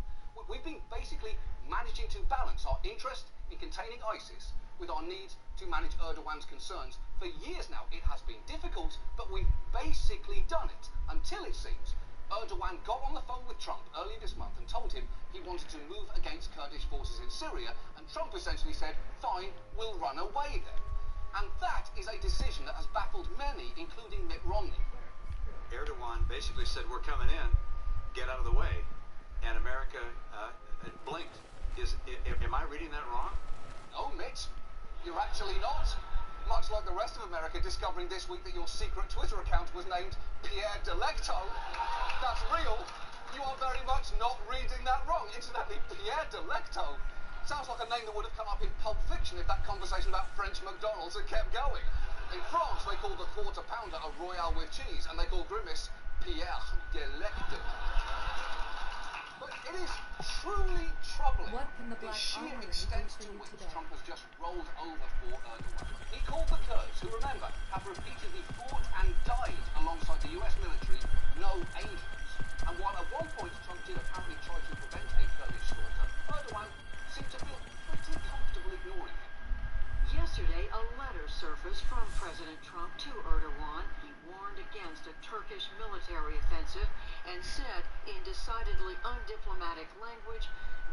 We've been basically managing to balance our interest in containing ISIS with our need to manage Erdogan's concerns for years now. It has been difficult, but we've basically done it, until it seems Erdogan got on the phone with Trump earlier this month and told him he wanted to move against Kurdish forces in Syria, and Trump essentially said, fine, we'll run away then. And that is a decision that has baffled many, including Mitt Romney. Erdogan basically said, we're coming in, get out of the way. And America blinked. Am I reading that wrong? No, Mitt, you're actually not. Much like the rest of America discovering this week that your secret Twitter account was named Pierre Delecto. That's real. You are very much not reading that wrong. Incidentally, Pierre Delecto sounds like a name that would have come up in Pulp Fiction if that conversation about French McDonald's had kept going. In France, they call the quarter pounder a Royale with cheese, and they call Grimace Pierre Delecto. But it is truly troubling the sheer extent to which Trump has just rolled over for Erdogan. He called the Kurds, who remember, have repeatedly fought and died alongside the US military, no angels. And while at one point Trump did apparently try to prevent a Kurdish slaughter, Erdogan seemed to feel pretty comfortable ignoring him. Yesterday, a letter surfaced from President Trump to Erdogan. He warned against a Turkish military offensive and said, in decidedly undiplomatic language,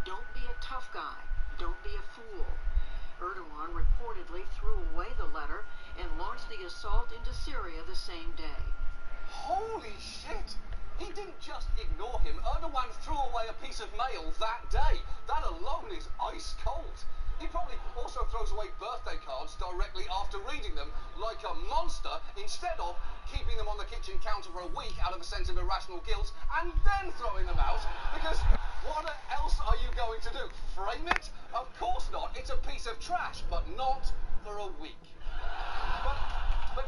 don't be a tough guy, don't be a fool. Erdogan reportedly threw away the letter and launched the assault into Syria the same day. Holy shit! He didn't just ignore him. Erdogan threw away a piece of mail that day. That alone is ice cold. He probably also throws away birthday cards directly after reading them, like a monster, instead of keeping them on the kitchen counter for a week out of a sense of irrational guilt, and then throwing them out, because what else are you going to do? Frame it? Of course not. It's a piece of trash, but not for a week. But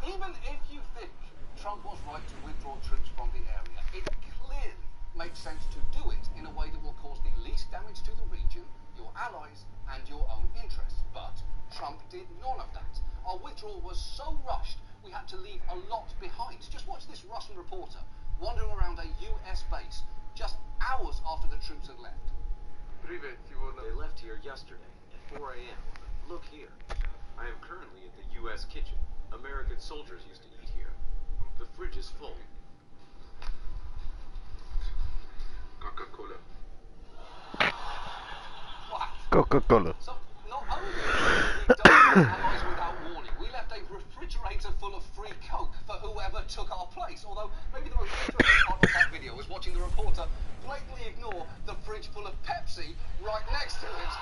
even if you think Trump was right to withdraw troops from the area, it clearly makes sense to do it in a way that will cause the least damage to the region, your allies, and your own interests. But Trump did none of that. Our withdrawal was so rushed, we had to leave a lot behind. Just watch this Russian reporter wandering around a US base just hours after the troops had left. They left here yesterday at 4 a.m. Look here. I am currently at the U.S. kitchen. American soldiers used to eat here. The fridge is full. Coca-Cola. Coca-Cola. So, not only did we dump our allies without warning, we left a refrigerator full of free Coke for whoever took our place. Although, maybe the most interesting part of that video was watching the reporter blatantly ignore the fridge full of Pepsi right next to it.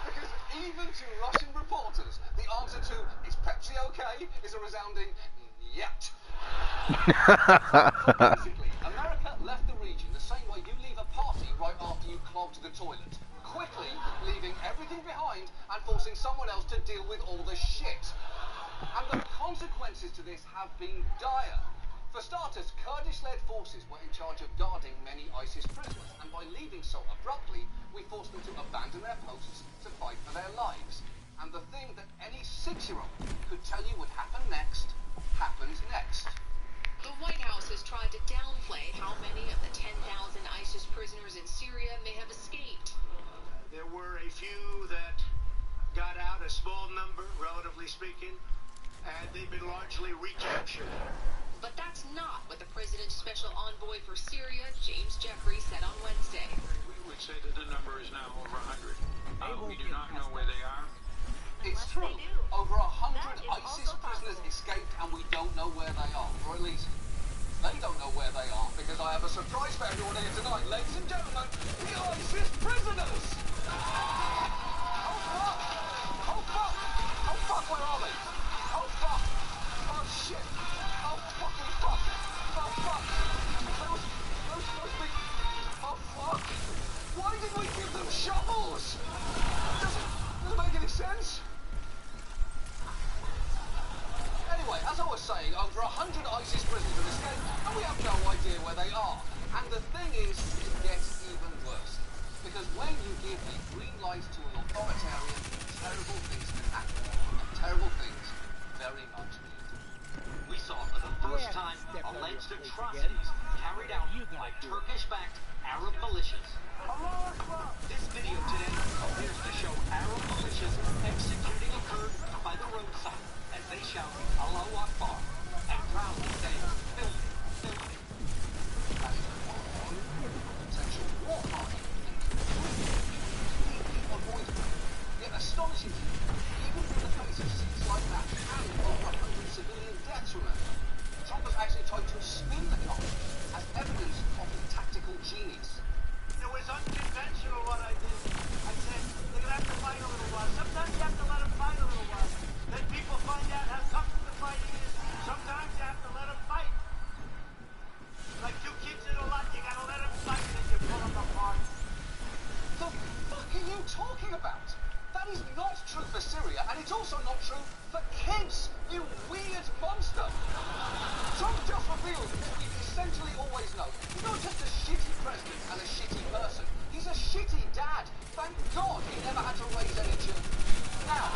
Because even to Russian reporters, the answer to, is Pepsi okay, is a resounding, yet. So basically, America left the region the same way you leave a party right after you clogged the toilet. Quickly leaving everything behind and forcing someone else to deal with all the shit. And the consequences to this have been dire. For starters, Kurdish-led forces were in charge of guarding many ISIS prisoners, and by leaving so abruptly, we forced them to abandon their posts to fight for their lives. And the thing that any 6-year-old could tell you would happen next, happened next. The White House has tried to downplay how many of the 10,000 ISIS prisoners in Syria may have escaped. There were a few that got out, a small number, relatively speaking, and they've been largely recaptured. But that's not what the president's special envoy for Syria, James Jeffrey, said on Wednesday. We would say that the number is now over 100. We do not know where they are. It's true. Over 100 ISIS prisoners escaped, and we don't know where they are. Or at least, they don't know where they are, because I have a surprise for everyone here tonight. Ladies and gentlemen, the ISIS prisoners! Oh fuck! Oh fuck! Oh fuck, where are they? Oh fuck! Oh shit! Oh fucking fuck! Oh fuck! Those big... Oh fuck! Why did we give them shovels? Doesn't make any sense. Anyway, as I was saying, over 100 ISIS prisoners have escaped, and we have no idea where they are. And the thing is, it gets even worse. Because when you give a green light to an authoritarian, terrible things can happen. And terrible things very much need. We saw for the first time alleged atrocities carried out by Turkish-backed Arab militias. This video today appears to show Arab militias executing a Kurd by the roadside as they shout Allahu Akbar and proudly say, filthy, filthy. That is potential war crime and completely avoidable. Yet astonishingly, even in the face of scenes like you talking about? That is not true for Syria, and it's also not true for kids, you weird monster. Trump just revealed what we essentially always know. He's not just a shitty president and a shitty person. He's a shitty dad. Thank God he never had to raise any children. Now,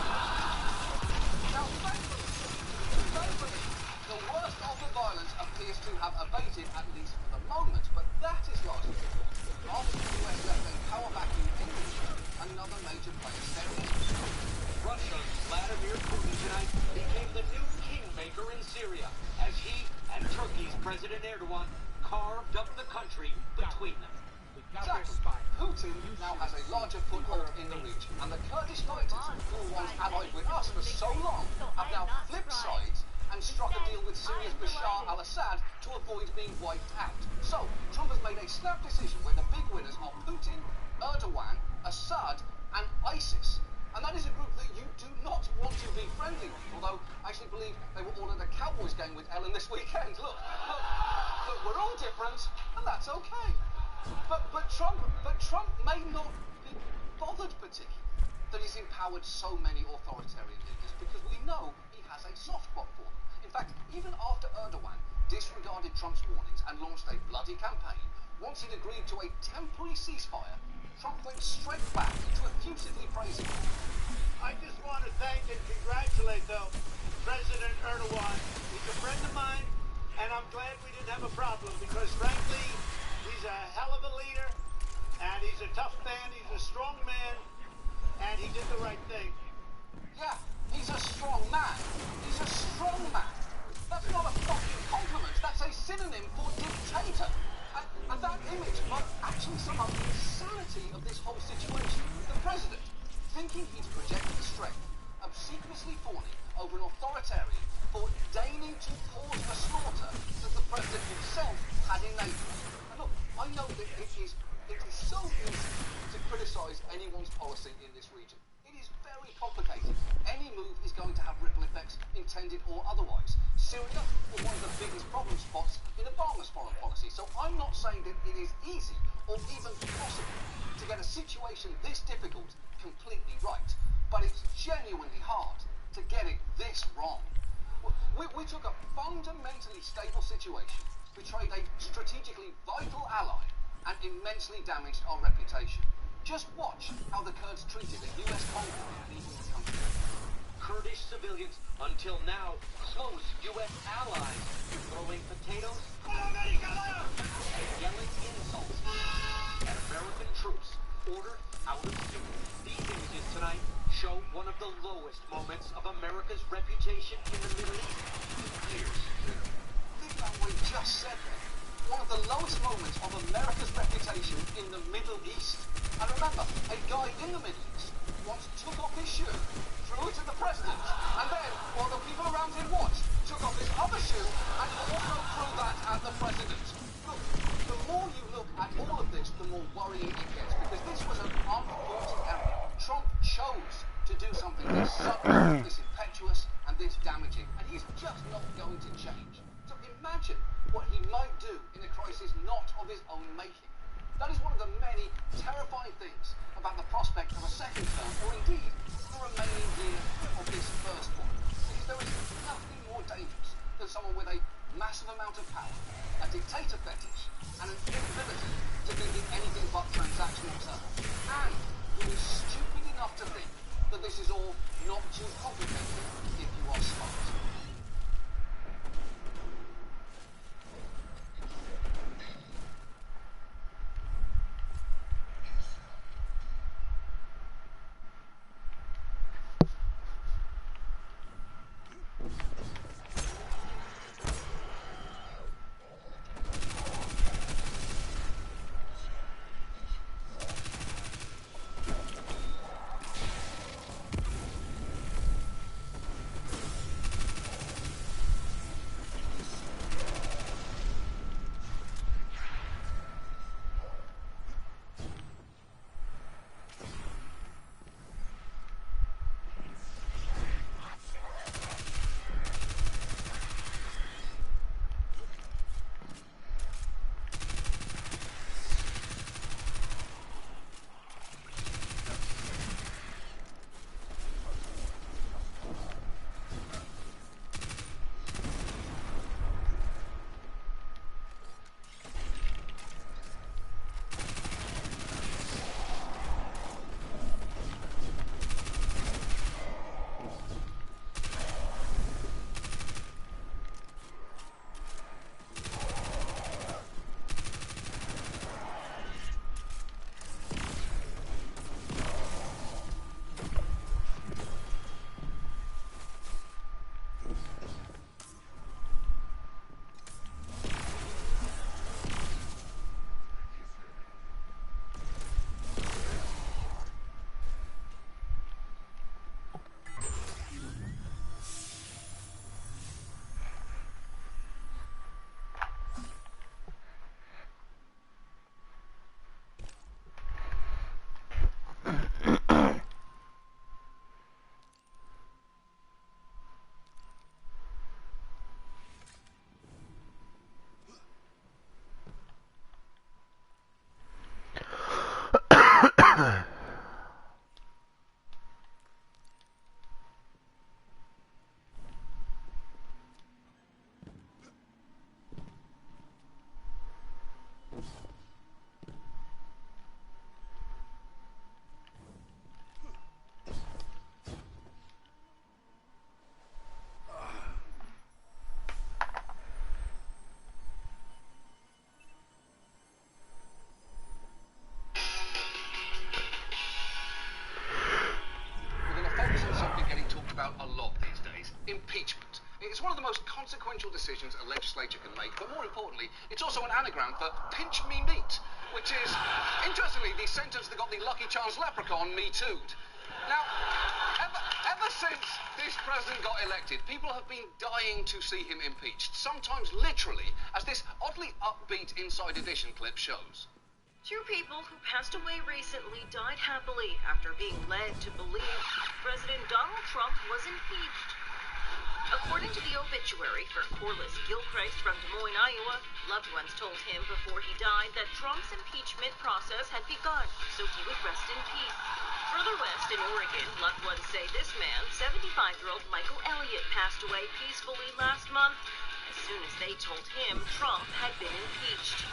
thankfully, the worst of the violence appears to have abated, at least for the moment, but that is largely because after the US left a power vacuum in the region, another major player stepped in. Russia's Vladimir Putin tonight became the new kingmaker in Syria as he and Turkey's President Erdogan carved up the country between them. Exactly. Putin now has a larger foothold in the region, and the Kurdish fighters, who were once allied with us for so long, have now flipped sides and struck a deal with Syria's Bashar al-Assad to avoid being wiped out. So, Trump has made a snap decision where the big winners are Putin, Erdogan, Assad, and ISIS. And that is a group that you do not want to be friendly with, although I actually believe they were all at the Cowboys game with Ellen this weekend. Look, we're all different, and that's okay. But Trump may not be bothered particularly that he's empowered so many authoritarian leaders, because we know he has a soft spot for them. In fact, even after Erdogan disregarded Trump's warnings and launched a bloody campaign, once he'd agreed to a temporary ceasefire, Trump went straight back to effusively praising him. I just want to thank and congratulate, though, President Erdogan. He's a friend of mine, and I'm glad we didn't have a problem, because frankly, he's a hell of a leader, and he's a tough man, he's a strong man, and he did the right thing. Yeah, he's a strong man. He's a strong man. That's not a fucking compliment. That's a synonym for dictator. And that image might actually sum up the insanity of this whole situation. The president, thinking he's projecting strength, obsequiously fawning over an authoritarian for deigning to cause the slaughter that the president himself had enabled. And look, I know that it is so easy to criticize anyone's policy in this region. It is very complicated. Any move is going to have ripple effects, intended or otherwise. Syria was one of the biggest problem spots in Obama's foreign policy, so I'm not saying that it is easy or even possible to get a situation this difficult completely right, but it's genuinely hard to get it this wrong. We took a fundamentally stable situation, betrayed a strategically vital ally, and immensely damaged our reputation. Just watch how the Kurds treated a US convoy leaving the country. Kurdish civilians, until now close U.S. allies, throwing potatoes and yelling insults at American troops ordered out of Syria. These images tonight show one of the lowest moments of America's reputation in the Middle East in years. Think about what he just said there. One of the lowest moments of America's reputation in the Middle East. And remember, a guy in the Middle East once took off his shoe, threw it at the president, and then, while the people around him watched, took off his other shoe and also threw that at the president. Look, the more you look at all of this, the more worrying it gets, because this was an unforced error. Trump chose to do something this sudden, this impetuous, and this damaging, and he's just not going to change. So imagine what he might do in a crisis not of his own making. That is one of the many terrifying things about the prospect of a second term, or indeed the remaining year of this first one. Because there is nothing more dangerous than someone with a massive amount of power, a dictator fetish, and an inability to think in anything but transactional terms. And who is stupid enough to think that this is all not too complicated if you are smart. about a lot these days. Impeachment. It's one of the most consequential decisions a legislature can make, but more importantly, it's also an anagram for pinch me meat, which is, interestingly, the sentence that got the Lucky Charms leprechaun Me Too'd. Now, ever since this president got elected, people have been dying to see him impeached, sometimes literally, as this oddly upbeat Inside Edition clip shows. Two people who passed away recently died happily after being led to believe President Donald Trump was impeached. According to the obituary for Corliss Gilchrist from Des Moines, Iowa, loved ones told him before he died that Trump's impeachment process had begun, so he would rest in peace. Further west in Oregon, loved ones say this man, 75-year-old Michael Elliott, passed away peacefully last month as soon as they told him Trump had been impeached.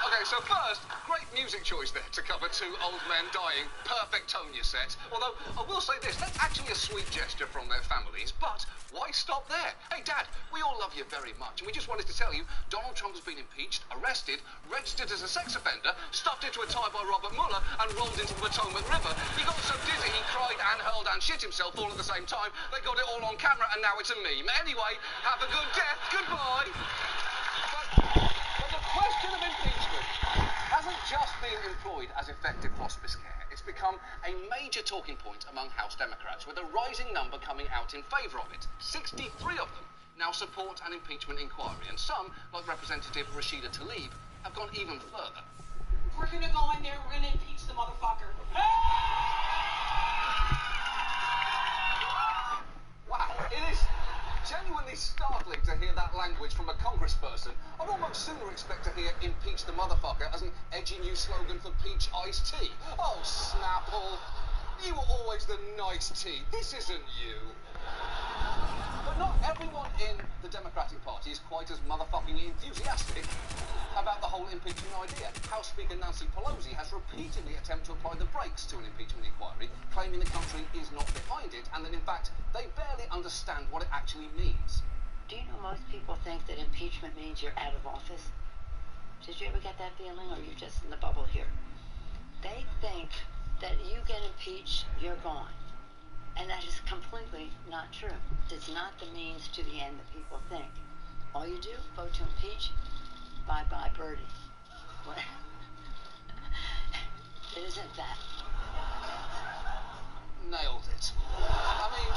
Okay, so first, great music choice there to cover two old men dying. Perfect tone you set. Although, I will say this, that's actually a sweet gesture from their families, but why stop there? Hey, Dad, we all love you very much, and we just wanted to tell you Donald Trump has been impeached, arrested, registered as a sex offender, stuffed into a tie by Robert Mueller, and rolled into the Potomac River. He got so dizzy he cried and hurled and shit himself all at the same time. They got it all on camera, and now it's a meme. Anyway, have a good death. Goodbye. But the question of impeachment hasn't just been employed as effective hospice care. It's become a major talking point among House Democrats, with a rising number coming out in favour of it. 63 of them now support an impeachment inquiry, and some, like Representative Rashida Tlaib, have gone even further. We're gonna go in there, we're gonna impeach the motherfucker. Wow, it is genuinely startling to hear that language from a congressperson. I'd almost sooner expect to hear impeach the motherfucker as an edgy new slogan for peach iced tea. Oh, Snapple, you were always the nice tea. This isn't you. But not everyone in the Democratic Party is quite as motherfucking enthusiastic about the whole impeachment idea. House Speaker Nancy Pelosi has repeatedly attempted to apply the brakes to an impeachment inquiry, claiming the country is not behind it, and that in fact they barely understand what it actually means. Do you know most people think that impeachment means you're out of office? Did you ever get that feeling, or are you just in the bubble here? They think that you get impeached, you're gone. And that is completely not true. It's not the means to the end that people think. All you do, vote to impeach, bye-bye birdie. What? It isn't that. Nailed it. I mean,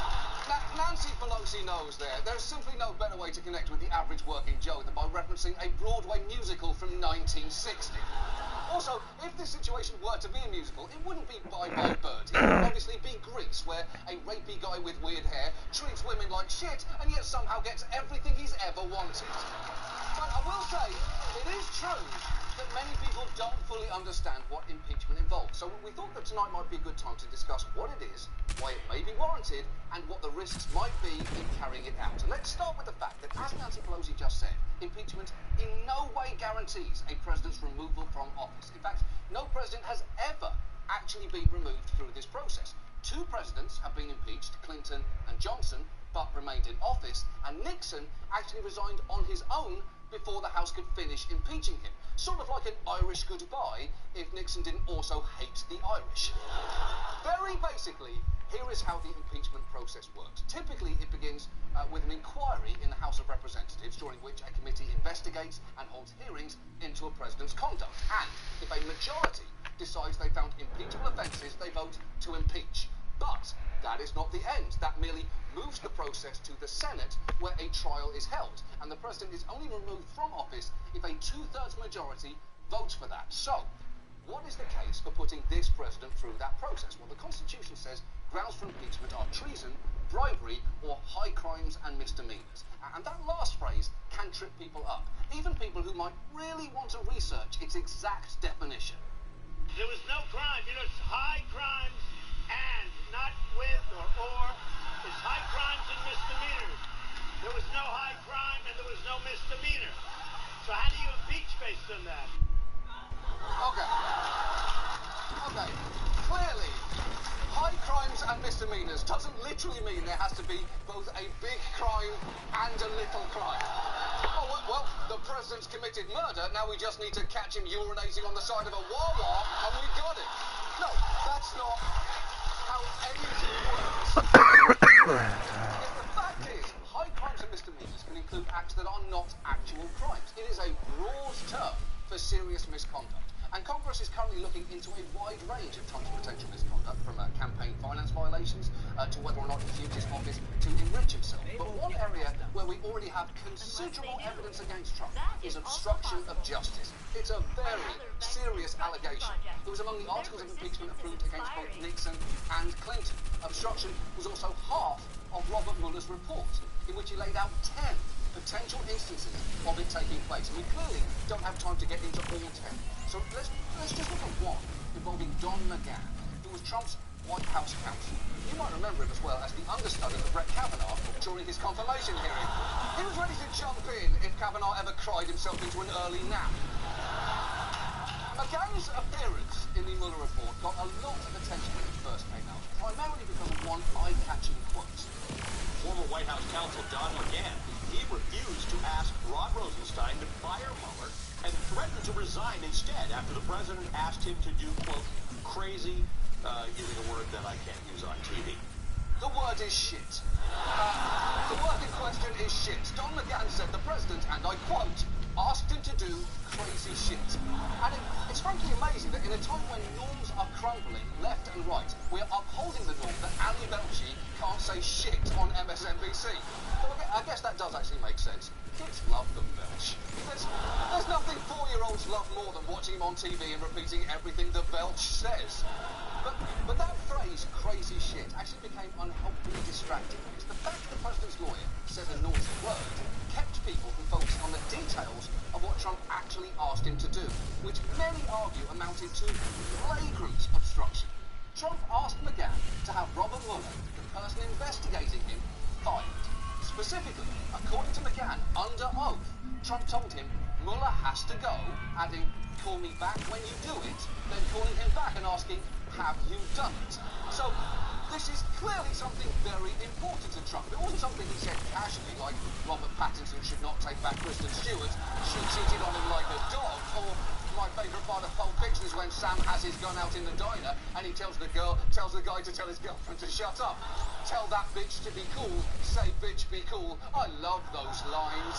Nancy Pelosi knows there's simply no better way to connect with the average working Joe than by referencing a Broadway musical from 1960. Also, if this situation were to be a musical, it wouldn't be Bye Bye Birdie. It would obviously be Grease, where a rapey guy with weird hair treats women like shit and yet somehow gets everything he's ever wanted. But I will say, it is true that many people don't fully understand what impeachment involves. So we thought that tonight might be a good time to discuss what it is, why it may be warranted, and what the risks might be in carrying it out. And let's start with the fact that, as Nancy Pelosi just said, impeachment in no way guarantees a president's removal from office. In fact, no president has ever actually been removed through this process. Two presidents have been impeached, Clinton and Johnson, but remained in office, and Nixon actually resigned on his own before the House could finish impeaching him. Sort of like an Irish goodbye if Nixon didn't also hate the Irish. Very basically, here is how the impeachment process works. Typically, it begins with an inquiry in the House of Representatives, during which a committee investigates and holds hearings into a president's conduct. And if a majority decides they found impeachable offences, they vote to impeach. But that is not the end. That merely moves the process to the Senate, where a trial is held. And the president is only removed from office if a 2/3 majority votes for that. So, what is the case for putting this president through that process? Well, the Constitution says grounds for impeachment are treason, bribery, or high crimes and misdemeanors. And that last phrase can trip people up, even people who might really want to research its exact definition. There was no crime. You know, it's high crimes and, not with or, is high crimes and misdemeanors. There was no high crime and there was no misdemeanor. So how do you impeach based on that? Okay. Clearly, high crimes and misdemeanors doesn't literally mean there has to be both a big crime and a little crime. Oh, well, the president's committed murder, now we just need to catch him urinating on the side of a Wawa, and we got it. No, that's not how anything works. The fact is, high crimes and misdemeanors can include acts that are not actual crimes. It is a broad term for serious misconduct. And Congress is currently looking into a wide range of Trump's potential misconduct, from campaign finance violations to whether or not he used his office to enrich himself. But one area where we already have considerable evidence against Trump is obstruction of justice. It's a very serious allegation. It was among the articles of impeachment approved against both Nixon and Clinton. Obstruction was also half of Robert Mueller's report, in which he laid out 10 potential instances of it taking place. And we clearly don't have time to get into all 10. So let's just look at one involving Don McGahn, who was Trump's White House counsel. You might remember him as well as the understudy of Brett Kavanaugh during his confirmation hearing. He was ready to jump in if Kavanaugh ever cried himself into an early nap. McGahn's appearance in the Mueller report got a lot of attention when it first came out, primarily because of one eye-catching quote. Former White House counsel Don McGahn, he refused to ask Rod Rosenstein to fire Mueller and threatened to resign instead after the president asked him to do, quote, crazy, using a word that I can't use on TV. The word is shit. The word in question is shit. Don McGahn said the president, and I quote, asked him to do crazy shit. And it's frankly amazing that in a time when norms are crumbling left and right, we're upholding the norm that Ali Belchi can't say shit on MSNBC. Well, I guess that does actually make sense. Kids love them, Belch. There's nothing 4-year-olds love more than watching him on TV and repeating everything the Belch says. But that phrase, crazy shit, actually became unhelpfully distracting because the fact the president's lawyer said a naughty word kept people from focusing on the details of what Trump actually asked him to do, which many argue amounted to flagrant obstruction. Trump asked McGahn to have Robert Mueller, the person investigating him, fired. Specifically, according to McGahn, under oath, Trump told him Mueller has to go, adding, call me back when you do it, then calling him back and asking, have you done it? So, this is clearly something very important to Trump. It wasn't something he said casually, like Robert Pattinson should not take back Kristen Stewart, she cheated on him like a dog, or my favourite part of Pulp Fiction is when Sam has his gun out in the diner and he tells the guy to tell his girlfriend to shut up. Tell that bitch to be cool, say bitch be cool. I love those lines.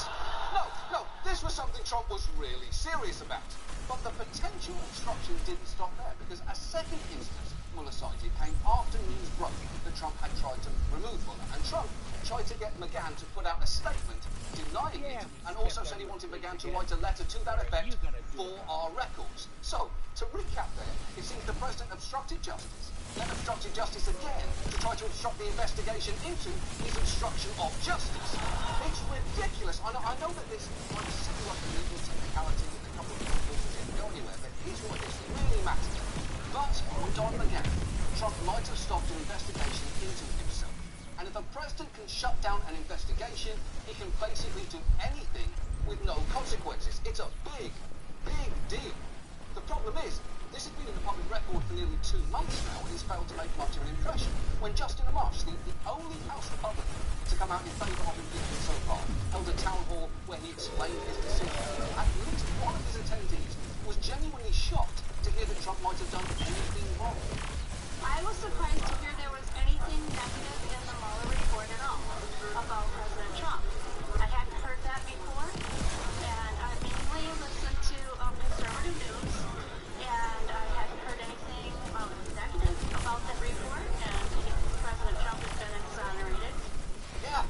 No, this was something Trump was really serious about. But the potential obstruction didn't stop there, because a second instance Mueller cited came after news broke that Trump had tried to remove Mueller, and Trump tried to get McGahn to put out a statement denying it, and also said he wanted McGahn to write a letter to that effect for our records. So, to recap there, it seems the president obstructed justice, then obstructed justice again to try to obstruct the investigation into his obstruction of justice. It's ridiculous. I know that this might seem like a legal technicality with a couple of people who didn't go anywhere, but here's why this really matters. But with Don McGahn, Trump might have stopped an investigation into himself. And if a president can shut down an investigation, he can basically do anything with no consequences. It's a big, big deal. The problem is, this has been in the public record for nearly 2 months now, and he's failed to make much of an impression. When Justin Amash, the only House Republican to come out in favour of impeachment so far, held a town hall where he explained his decision, at least one of his attendees was genuinely shocked to hear that Trump might have done anything wrong. I was surprised to hear there was anything negative in the Mueller report at all about President Trump. I hadn't heard that before, and I mainly listened to conservative news, and I hadn't heard anything negative about that report, and President Trump has been exonerated. Yeah,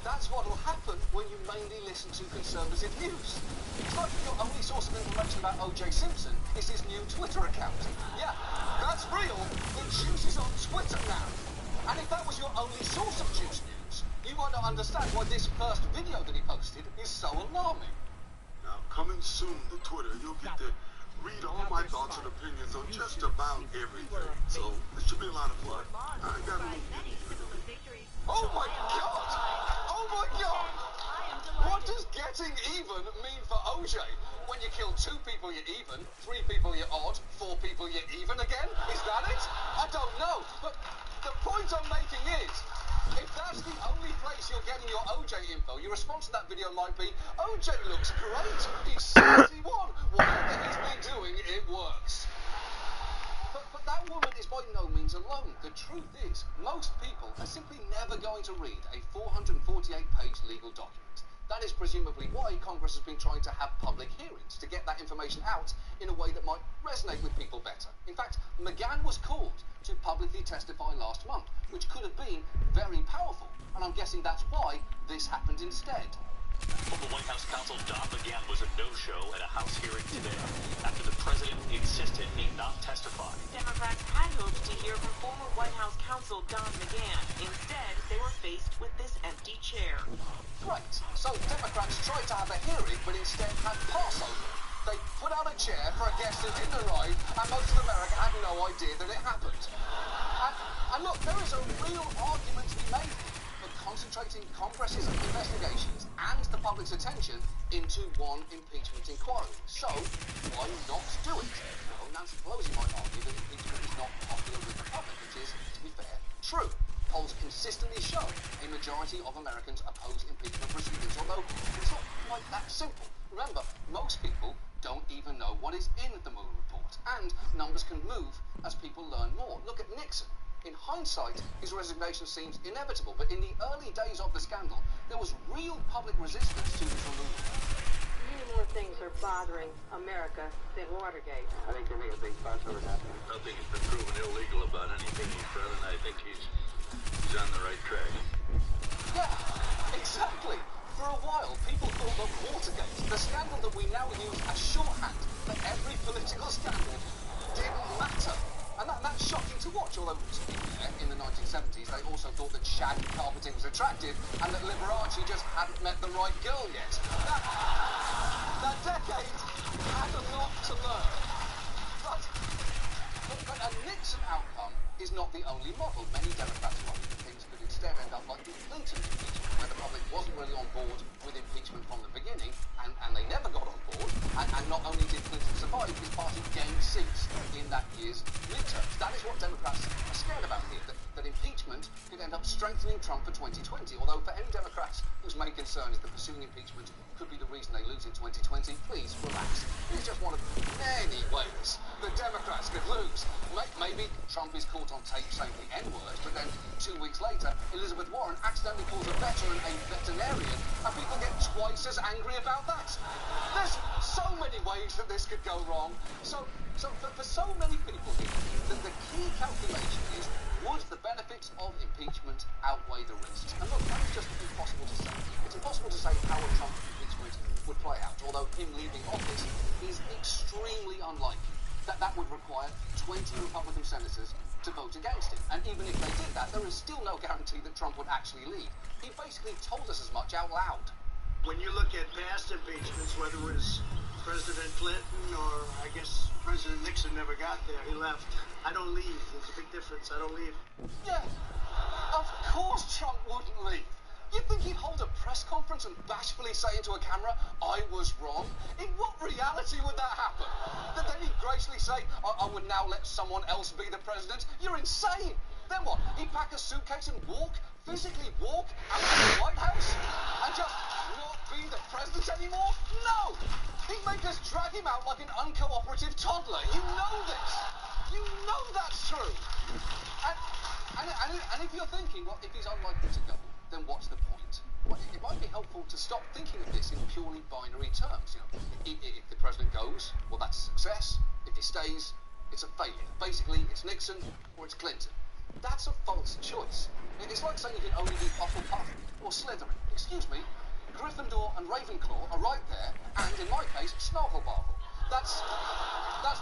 that's what will happen when you mainly listen to conservative news. It's like your only source of information about O.J. Simpson is his new Twitter account. Yeah, that's real. The juice is on Twitter now. And if that was your only source of juice news, you might not understand why this first video that he posted is so alarming. Now, coming soon to Twitter, you'll get to read all my thoughts and opinions on just about everything. So, this should be a lot of fun. I got a little video to do. Oh my God! Oh my God! What does getting even mean for OJ? When you kill 2 people, you're even. 3 people, you're odd. 4 people, you're even again? Is that it? I don't know. But the point I'm making is, if that's the only place you're getting your OJ info, your response to that video might be, OJ looks great. He's 61. Whatever he's been doing, it works. But that woman is by no means alone. The the truth is, most people are simply never going to read a 448-page legal document. That is presumably why Congress has been trying to have public hearings, to get that information out in a way that might resonate with people better. In fact, McGahn was called to publicly testify last month, which could have been very powerful, and I'm guessing that's why this happened instead. Former White House counsel Don McGahn was a no-show at a House hearing today after the president insisted he not testify. Democrats had hoped to hear from former White House counsel Don McGahn. Instead, they were faced with this empty chair. Great. So Democrats tried to have a hearing, but instead had Passover. They put out a chair for a guest who didn't arrive, and most of America had no idea that it happened. And look, there is a real argument to be made for concentrating Congress's investigations and the public's attention into one impeachment inquiry. So, why not do it? Well, Nancy Pelosi might argue that impeachment is not popular with the public, which is, to be fair, true. Polls consistently show a majority of Americans oppose impeachment proceedings, although it's not quite that simple. Remember, most people don't even know what is in the Mueller report, and numbers can move as people learn more. Look at Nixon. In hindsight, his resignation seems inevitable, but in the early days of the scandal, there was real public resistance to his removal. Many more things are bothering America than Watergate. I think they make a big fuss over that. Nothing has been proven illegal about anything he's done, and I think he's on the right track. Yeah, exactly. For a while, people thought that Watergate, the scandal that we now use as shorthand for every political scandal, didn't matter. And that's shocking to watch, although, to be fair, in the 1970s, they also thought that shag carpeting was attractive and that Liberace just hadn't met the right girl yet. That decade had a lot to learn. But a Nixon outcome is not the only model. Many Democrats worry that things could instead end up like the Clinton impeachment, where the public wasn't really on board with impeachment from the beginning, and they never got on board, and not only did Clinton survive, his party gained seats in that year's midterms. That is what Democrats are scared about here, that impeachment could end up strengthening Trump for 2020, although for any Democrats whose main concern is that pursuing impeachment could be the reason they lose in 2020, please relax. It is just one of many ways that Democrats could lose. Maybe Trump is caught on tape saying the N-word, but then 2 weeks later, Elizabeth Warren accidentally calls a veteran a veterinarian, and people get twice as angry about that. There's so many ways that this could go wrong. So for so many people here, the key calculation is, would the benefits of impeachment outweigh the risks? And look, that is just impossible to say. It's impossible to say how a Trump impeachment would play out, although him leaving office is extremely unlikely. That would require 20 Republican senators to vote against him. And even if they did that, there is still no guarantee that Trump would actually leave. He basically told us as much out loud. When you look at past impeachments, whether it was President Clinton or I guess President Nixon never got there, he left. I don't leave. There's a big difference. I don't leave. Yeah, of course Trump wouldn't leave. You'd think he'd hold a press conference and bashfully say into a camera, I was wrong? In what reality would that happen? Then he'd gracefully say, I would now let someone else be the president? You're insane! Then what? He'd pack a suitcase and walk? Physically walk out of the White House? And just not be the president anymore? No! He'd make us drag him out like an uncooperative toddler. You know this! You know that's true! And if you're thinking, well, if he's unlikely to go, then what's the point? Well, it might be helpful to stop thinking of this in purely binary terms. You know, if the president goes, well, that's a success. If he stays, it's a failure. Basically, it's Nixon or it's Clinton. That's a false choice. It's like saying you can only be Hufflepuff or Slytherin. Excuse me, Gryffindor and Ravenclaw are right there, and in my case, Snarklebarkle. That's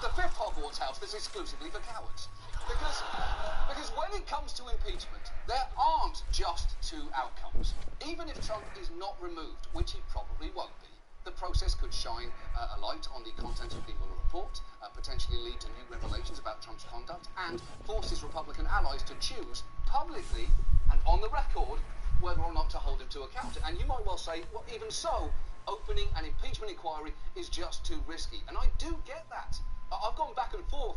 the fifth Hogwarts house that's exclusively for cowards. Because when it comes to impeachment, there aren't just two outcomes. Even if Trump is not removed, which he probably won't be, the process could shine a light on the content of the Mueller report, potentially lead to new revelations about Trump's conduct, and force his Republican allies to choose publicly and on the record whether or not to hold him to account. And you might well say, well, even so, opening an impeachment inquiry is just too risky. And I do get that. I've gone back and forth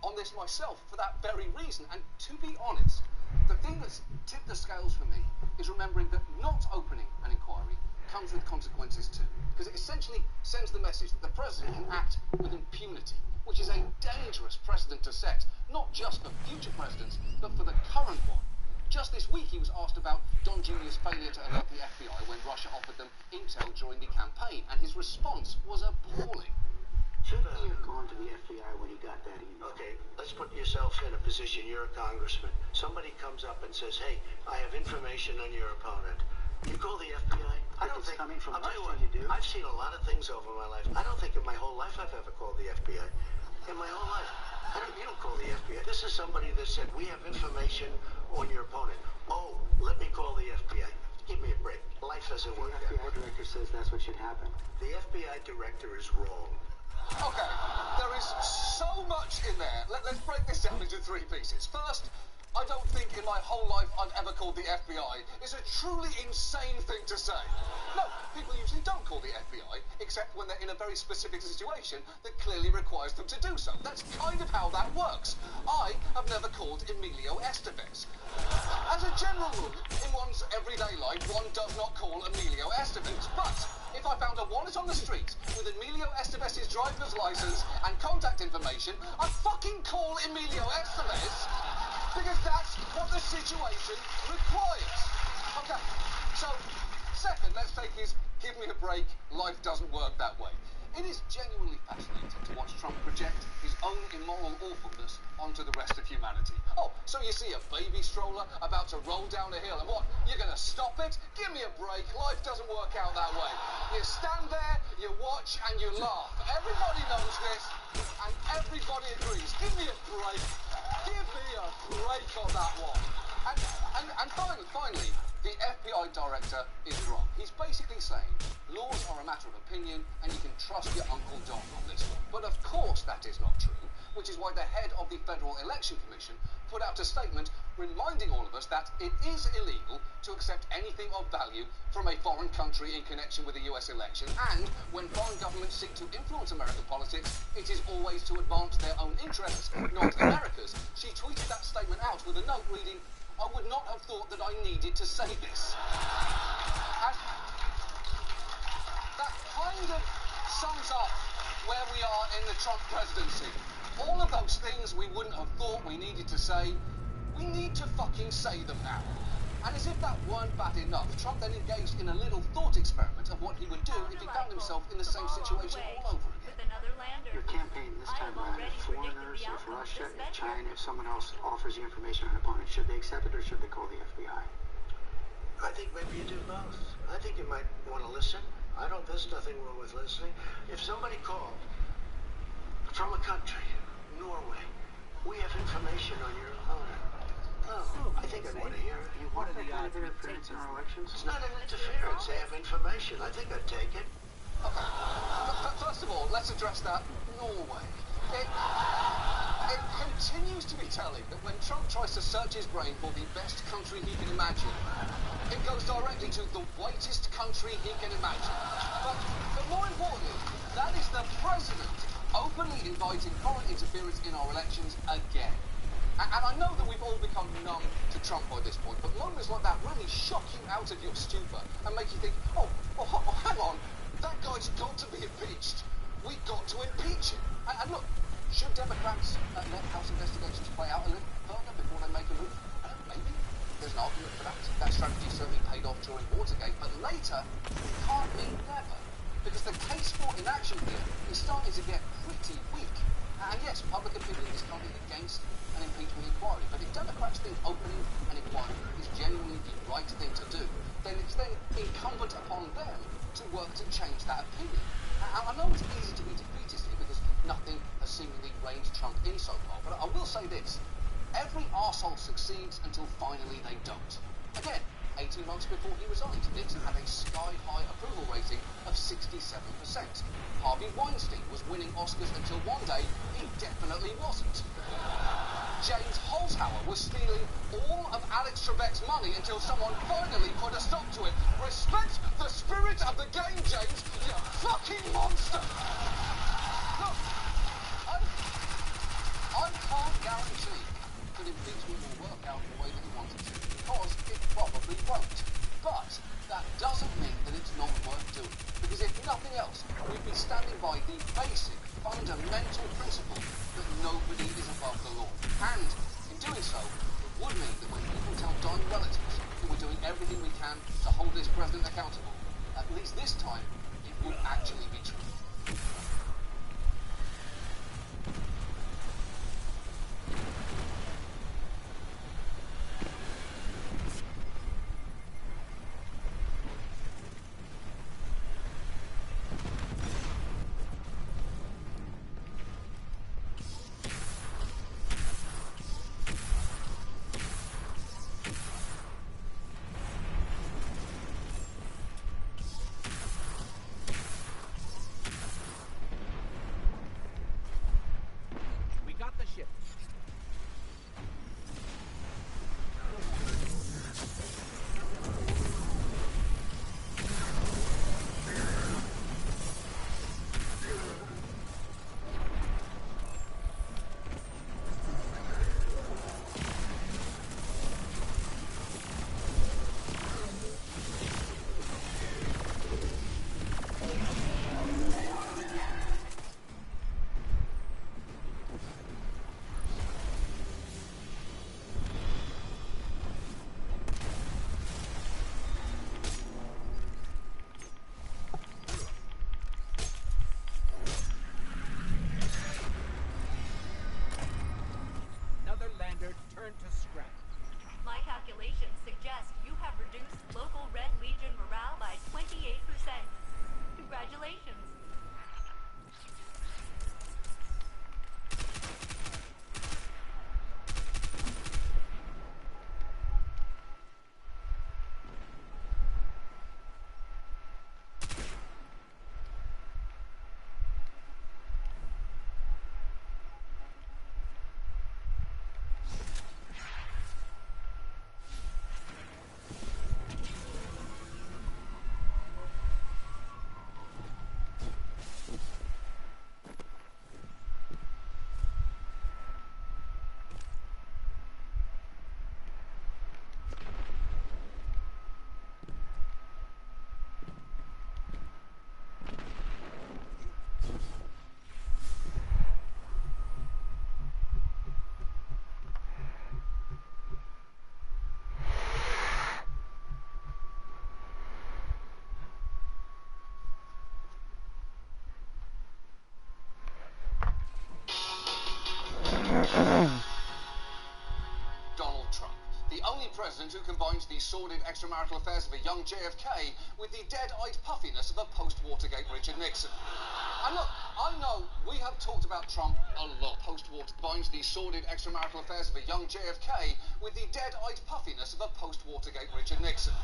on this myself for that very reason. And to be honest, the thing that's tipped the scales for me is remembering that not opening an inquiry comes with consequences too. Because it essentially sends the message that the president can act with impunity, which is a dangerous precedent to set, not just for future presidents, but for the current one. Just this week, he was asked about Don Jr.'s failure to alert the FBI when Russia offered them intel during the campaign, and his response was appalling. Should he have gone to the FBI when he got that email? Okay, let's put yourself in a position. You're a congressman. Somebody comes up and says, hey, I have information on your opponent. You call the FBI? I don't think coming from Russia, you do. I've seen a lot of things over my life. I don't think in my whole life I've ever called the FBI. In my whole life. You don't call the FBI. This is somebody that said, we have information on your opponent. Oh, let me call the FBI. Give me a break. Life doesn't work. The FBI director says that's what should happen. The FBI director is wrong. Okay, there is so much in there. Let's break this down into three pieces. First, I don't think in my whole life I've ever called the FBI. It's a truly insane thing to say. No, people usually don't call the FBI, except when they're in a very specific situation that clearly requires them to do so. That's kind of how that works. I have never called Emilio Estevez. As a general rule, in one's everyday life, one does not call Emilio Estevez, but if I found a wallet on the street with Emilio Estevez's driver's license and contact information, I'd fucking call Emilio Estevez, because that's what the situation requires. Okay, so second, let's take his give me a break, life doesn't work that way. It is genuinely fascinating to watch Trump project his own immoral awfulness onto the rest of humanity. Oh, so you see a baby stroller about to roll down a hill, and what, you're gonna stop it? Give me a break, life doesn't work out that way. You stand there, you watch, and you laugh. Everybody knows this, and everybody agrees. Give me a break. Give me a break on that one. And finally, the FBI director is wrong. He's basically saying laws are a matter of opinion and you can trust your Uncle Don on this one. But of course that is not true, which is why the head of the Federal Election Commission put out a statement reminding all of us that it is illegal to accept anything of value from a foreign country in connection with the US election, and when foreign governments seek to influence American politics, it is always to advance their own interests, not America's. She tweeted that statement out with a note reading, I would not have thought that I needed to say this. And that kind of sums up where we are in the Trump presidency. All of those things we wouldn't have thought we needed to say, we need to fucking say them now. And as if that weren't bad enough, Trump then engaged in a little thought experiment of what he would do if he found himself in the same situation all over again. Your campaign this time around, if foreigners, if Russia, if China, if someone else offers you information on an opponent, should they accept it or should they call the FBI? I think maybe you do both. I think you might want to listen. There's nothing wrong with listening. If somebody called from a country, Norway, we have information on your opponent. Oh, I think I'd want to hear it. You want that kind of interference in our elections? It's not an interference. They have information. I think I'd take it. Okay. First of all, let's address that. Norway. It continues to be telling that when Trump tries to search his brain for the best country he can imagine, it goes directly to the whitest country he can imagine. But more importantly, that is the president openly inviting foreign interference in our elections again. And I know that we've all become numb to Trump by this point, but moments like that really shock you out of your stupor and make you think, oh, hang on, that guy's got to be impeached. We've got to impeach him. And look, should Democrats let House investigations play out a little further before they make a move? Maybe. There's an argument for that. That strategy certainly paid off during Watergate, but later can't mean never. Because the case for inaction here is starting to get pretty weak. And yes, public opinion is currently against an impeachment inquiry, but if Democrats think opening an inquiry is genuinely the right thing to do, then it's then incumbent upon them to work to change that opinion. I know it's easy to be defeatist here because nothing has seemingly reined Trump in so far, but I will say this. Every arsehole succeeds until finally they don't. Again, 18 months before he resigned, Nixon had a sky-high approval rating of 67%. Harvey Weinstein was winning Oscars until one day he definitely wasn't. James Holzhauer was stealing all of Alex Trebek's money until someone finally put a stop to it. Respect the spirit of the game, James, you fucking monster! Look, I can't guarantee that impeachment will work out the way that he wanted to, because it probably won't. But that doesn't mean that it's not worth doing, because if nothing else, we'd be standing by the basic, fundamental principle this president accountable. At least this time, it will actually be true. Got the ship. Turn to scrap. My calculations suggest you have reduced local Red Legion morale by 28%. Congratulations. Donald Trump, the only president who combines the sordid extramarital affairs of a young JFK with the dead-eyed puffiness of a post-Watergate Richard Nixon. And look, I know we have talked about Trump a lot. Post-Water combines the sordid extramarital affairs of a young JFK with the dead-eyed puffiness of a post-Watergate Richard Nixon.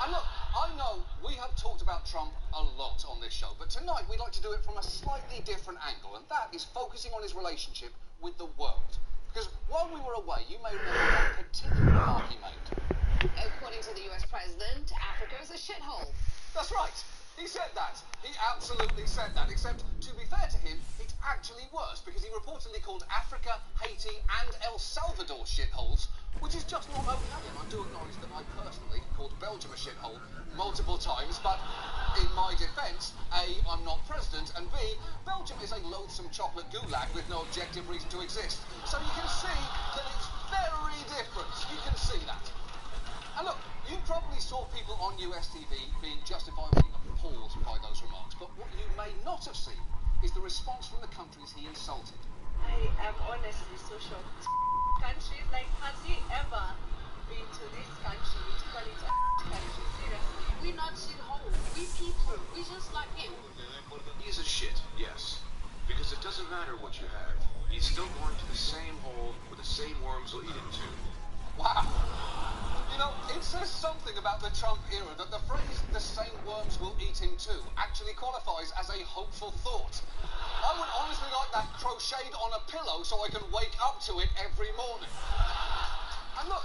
And look, I know we have talked about Trump a lot on this show, but tonight we'd like to do it from a slightly different angle, and that is focusing on his relationship with the world. Because while we were away, you may remember one particular remark he made. According to the US president, Africa is a shithole. That's right. He said that. He absolutely said that. Except, to be fair to him, it's actually worse, because he reportedly called Africa, Haiti, and El Salvador shitholes, which is just not okay. And I do acknowledge that I personally called Belgium a shithole multiple times, but in my defence, A, I'm not president, and B, Belgium is a loathsome chocolate gulag with no objective reason to exist. So you can see that it's very different. You can see that. And look, you probably saw people on US TV being justifiably appalled by those remarks, but what you may not have seen is the response from the countries he insulted. I am honestly so shocked. Countries like, has he ever been to this country? To call it a country, seriously. We're not shitholes. We people. We just like him. He's a shit, yes. Because it doesn't matter what you have. He's still going to the same hole where the same worms will eat him too. Wow. You know, it says something about the Trump era that the phrase, the same worms will eat him too, actually qualifies as a hopeful thought. I would honestly like that crocheted on a pillow so I can wake up to it every morning. And look,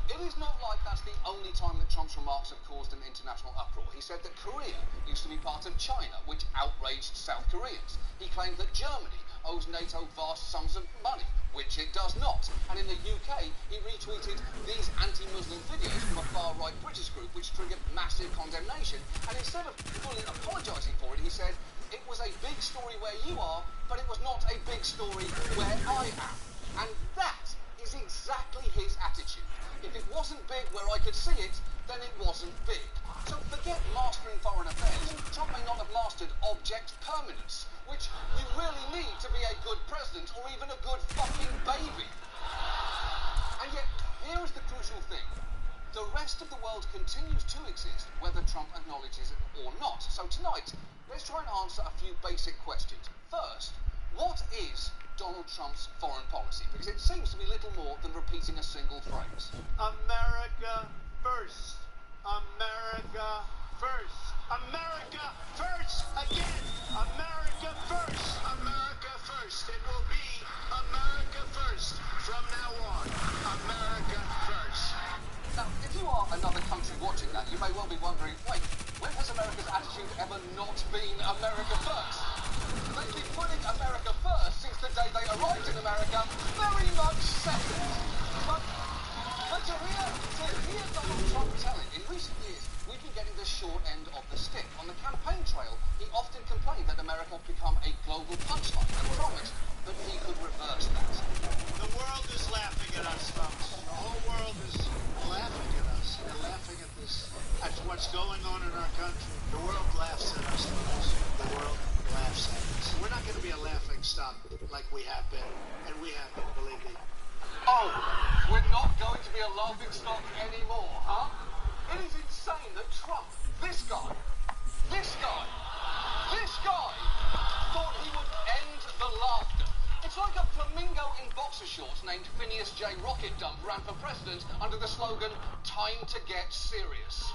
it is not like that's the only time that Trump's remarks have caused an international uproar. He said that Korea used to be part of China, which outraged South Koreans. He claimed that Germany owes NATO vast sums of money, which it does not. And in the UK, he retweeted these anti-Muslim videos from a far-right British group, which triggered massive condemnation. And instead of fully apologising for it, he said, it was a big story where you are, but it was not a big story where I am. And that is exactly his attitude. If it wasn't big where I could see it, then it wasn't big. So forget mastering foreign affairs. Trump may not have mastered object permanence, which you really need to be a good president or even a good fucking baby. And yet, here is the crucial thing. The rest of the world continues to exist, whether Trump acknowledges it or not. So tonight, let's try and answer a few basic questions. First, what is Donald Trump's foreign policy? Because it seems to be little more than repeating a single phrase. America first. America first. America first. Again. America first. America first. It will be America first from now on. America first. Now, if you are another country watching that, you may well be wondering, wait, when has America's attitude ever not been America first? They've been putting America first since the day they arrived in America, very much second. But to hear Donald Trump tell it, in recent years, we've been getting the short end of the stick. On the campaign trail, he often complained that America had become a global punchline and promised that he could reverse that. The world is laughing at us, folks. The whole world is laughing at us. They're laughing at this, at what's going on in our country. The world laughs at us, folks. The world laughs at us. We're not going to be a laughing stock like we have been, and we have been, believe me. Oh, we're not going to be a laughing stock anymore, huh? It is insane that Trump, this guy, thought he would end the laughter. It's like a flamingo in boxer shorts named Phineas J. Rocket Dump ran for president under the slogan, "Time to get serious."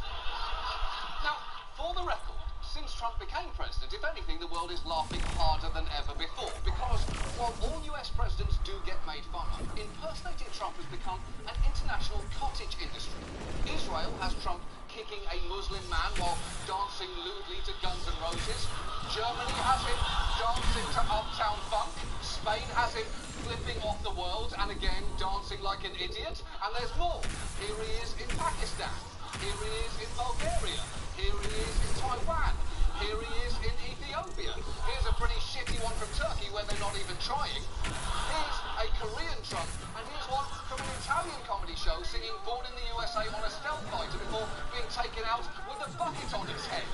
Now, for the record, since Trump became president, if anything, the world is laughing harder than ever before, because while all US presidents do get made fun of, impersonating Trump has become an international cottage industry. Israel has Trump kicking a Muslim man while dancing lewdly to Guns N' Roses. Germany has him dancing to Uptown Funk. Spain has him flipping off the world and again dancing like an idiot. And there's more. Here he is in Pakistan. Here he is in Bulgaria. Here he is in Taiwan. Here he is in Ethiopia. Here's a pretty shitty one from Turkey where they're not even trying. Here's a Korean Trump. And here's one from an Italian comedy show singing Born in the USA on a stealth fighter before being taken out with a bucket on his head.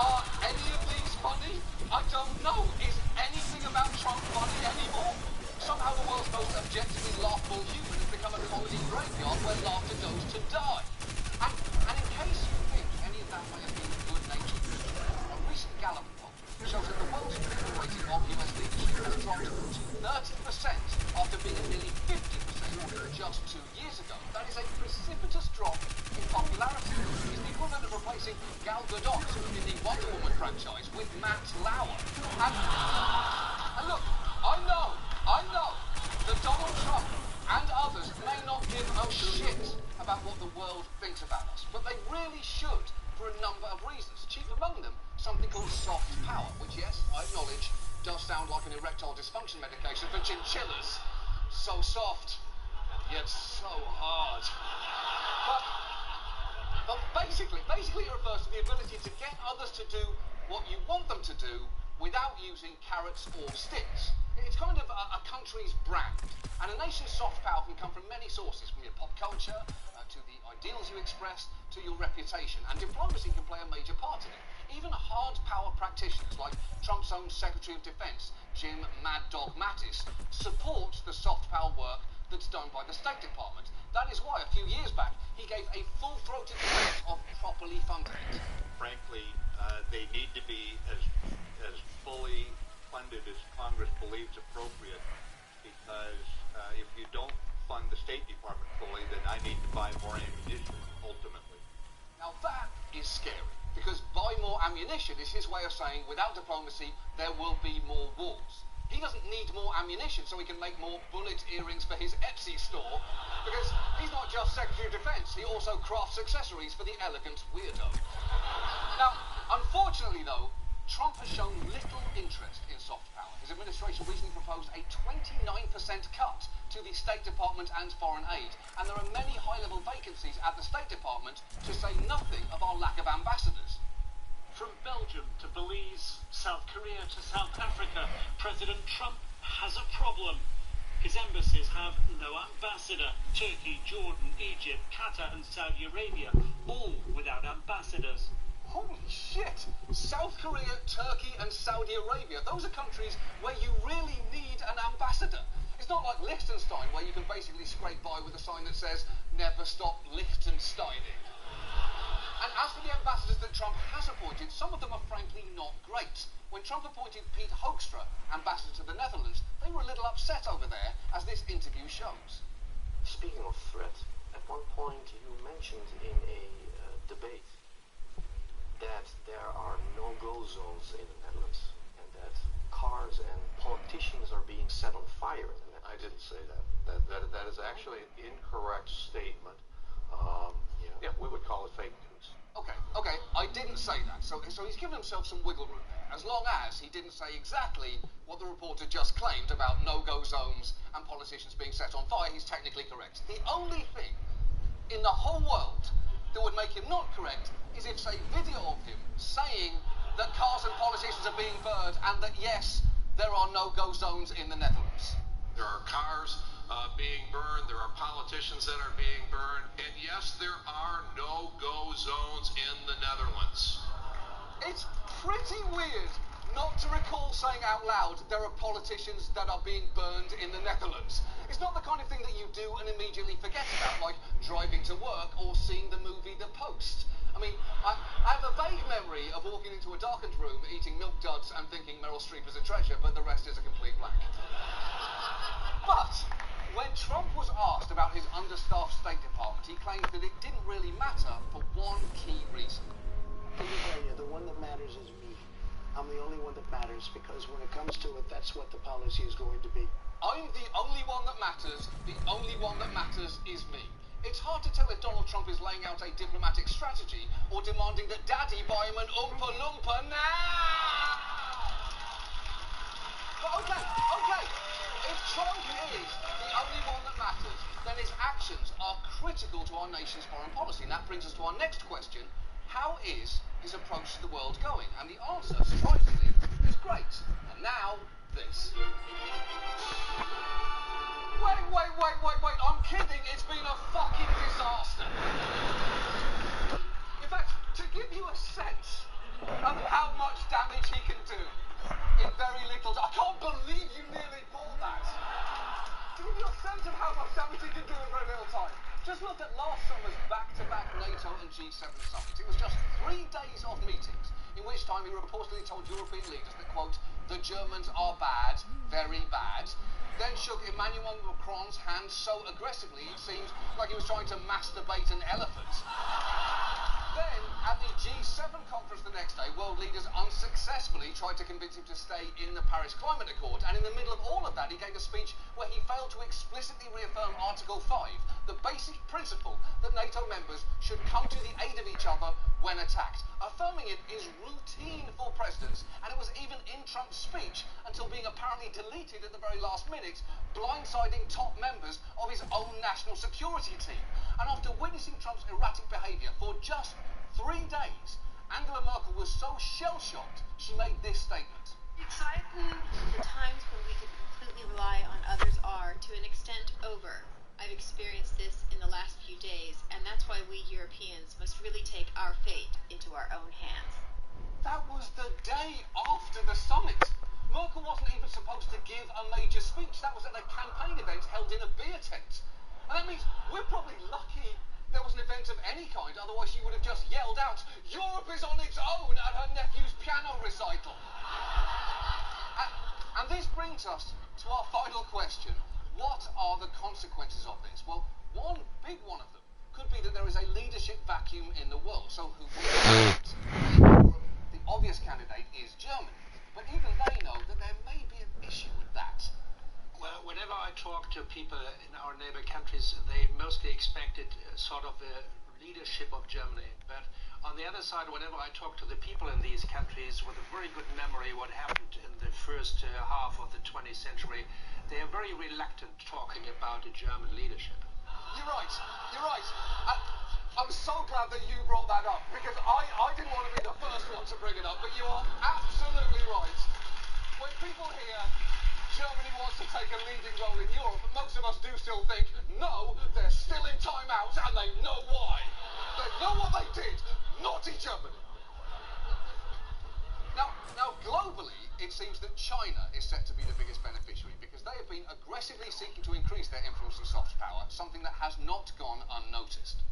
Are any of these funny? I don't know. Is anything about Trump funny anymore? Somehow the world's most objectively laughable human has become a comedy graveyard where laughter goes to die. And in case you think any of that may have been good-natured, a recent Gallup poll shows that the world's approval rating of US leadership has dropped to 30% after being at nearly 50% just 2 years ago. That is a precipitous drop in popularity. It's the equivalent of replacing Gal Gadot in the Wonder Woman franchise with Matt Lauer. And look, I know that Donald Trump and others may not give a shit about what the world thinks about us, but they really should for a number of reasons. Chief among them, something called soft power, which, yes, I acknowledge, does sound like an erectile dysfunction medication for chinchillas. So soft, yet so hard. But basically it refers to the ability to get others to do what you want them to do without using carrots or sticks. It's kind of a country's brand. And a nation's soft power can come from many sources, from your pop culture, to the ideals you express, to your reputation. And diplomacy can play a major part in it. Even hard power practitioners, like Trump's own Secretary of Defense, Jim Mad Dog Mattis, support the soft power work that's done by the State Department. That is why, a few years back, he gave a full-throated defense of properly funding it. Frankly, they need to be as fully funded as Congress believes appropriate, because if you don't fund the State Department fully, then I need to buy more ammunition, ultimately. Now that is scary, because buy more ammunition is his way of saying, without diplomacy, there will be more wars. He doesn't need more ammunition so he can make more bullet earrings for his Etsy store, because he's not just Secretary of Defense, he also crafts accessories for the elegant weirdo. Now, unfortunately though, Trump has shown little interest in soft power. His administration recently proposed a 29% cut to the State Department and foreign aid, and there are many high-level vacancies at the State Department, to say nothing of our lack of ambassadors. From Belgium to Belize, South Korea to South Africa, President Trump has a problem. His embassies have no ambassador. Turkey, Jordan, Egypt, Qatar and Saudi Arabia, all without ambassadors. Holy shit! South Korea, Turkey and Saudi Arabia, those are countries where you really need an ambassador. It's not like Liechtenstein, where you can basically scrape by with a sign that says, never stop Liechtensteining. And as for the ambassadors that Trump has appointed, some of them are frankly not great. When Trump appointed Pete Hoekstra, ambassador to the Netherlands, they were a little upset over there, as this interview shows. Speaking of threat, at one point you mentioned in a debate that there are no-go zones in the Netherlands, and that cars and politicians are being set on fire in the Netherlands. I didn't say that. That is actually an incorrect statement. Yeah, we would call it fake news. Okay, I didn't say that. So he's given himself some wiggle room there, as long as he didn't say exactly what the reporter just claimed about no-go zones and politicians being set on fire. He's technically correct. The only thing in the whole world that would make him not correct is if, say, video of him saying that cars and politicians are being burned and that, yes, there are no-go zones in the Netherlands. There are cars being burned, there are politicians that are being burned, and yes, there are no-go zones in the Netherlands. It's pretty weird not to recall saying out loud there are politicians that are being burned in the Netherlands. It's not the kind of thing that you do and immediately forget about, like driving to work or seeing the movie The Post. I mean, I have a vague memory of walking into a darkened room, eating milk duds and thinking Meryl Streep is a treasure, but the rest is a complete blank. But when Trump was asked about his understaffed State Department, he claimed that it didn't really matter for one key reason. Let me tell you, the one that matters is me. I'm the only one that matters, because when it comes to it, that's what the policy is going to be. I'm the only one that matters. The only one that matters is me. It's hard to tell if Donald Trump is laying out a diplomatic strategy or demanding that Daddy buy him an Oompa Loompa now. But okay. If Trump is the only one that matters, then his actions are critical to our nation's foreign policy. And that brings us to our next question. How is his approach to the world going? And the answer, surprisingly, is great. And now, this. Wait, I'm kidding. It's been a fucking disaster. In fact, to give you a sense of how much damage he can do in very little time. I can't believe you nearly bought that. To give you a sense of how much damage he can do in very little time. Just look at last summer's back-to-back NATO and G7 summits. It was just 3 days of meetings, in which time he reportedly told European leaders that, quote, the Germans are bad, very bad, then shook Emmanuel Macron's hand so aggressively it seemed like he was trying to masturbate an elephant. Then, at the G7 conference the next day, world leaders unsuccessfully tried to convince him to stay in the Paris Climate Accord, and in the middle of all of that, he gave a speech where he failed to explicitly reaffirm Article 5, the basic principle that NATO members should come to the aid of each other when attacked. Affirming it is routine for presidents, and it was even in Trump's speech until being apparently deleted at the very last minute, blindsiding top members of his own national security team. And after witnessing Trump's erratic behaviour for just 3 days, Angela Merkel was so shell-shocked, she made this statement. The times when we could completely rely on others are, to an extent, over. I've experienced this in the last few days, and that's why we Europeans must really take our fate into our own hands. That was the day after the summit. Merkel wasn't even supposed to give a major speech. That was at a campaign event held in a beer tent. And that means we're probably lucky there was an event of any kind, otherwise she would have just yelled out, Europe is on its own, at her nephew's piano recital. And this brings us to our final question. What are the consequences of this? Well, one big one of them could be that there is a leadership vacuum in the world. So who will it? The obvious candidate is Germany. But even they know that there may be an issue with that. Well, whenever I talk to people in our neighbor countries, they mostly expected sort of the leadership of Germany. But on the other side, whenever I talk to the people in these countries with a very good memory what happened in the first half of the 20th century, they are very reluctant talking about the German leadership. You're right. I'm so glad that you brought that up, because I didn't want to be the first one to bring it up, but you are absolutely right. When people hear Germany wants to take a leading role in Europe, but most of us do still think, no, they're still in timeout and they know why. They know what they did. Naughty Germany. Now, globally, it seems that China is set to be the biggest beneficiary because they have been aggressively seeking to increase their influence and soft power, something that has not gone unnoticed.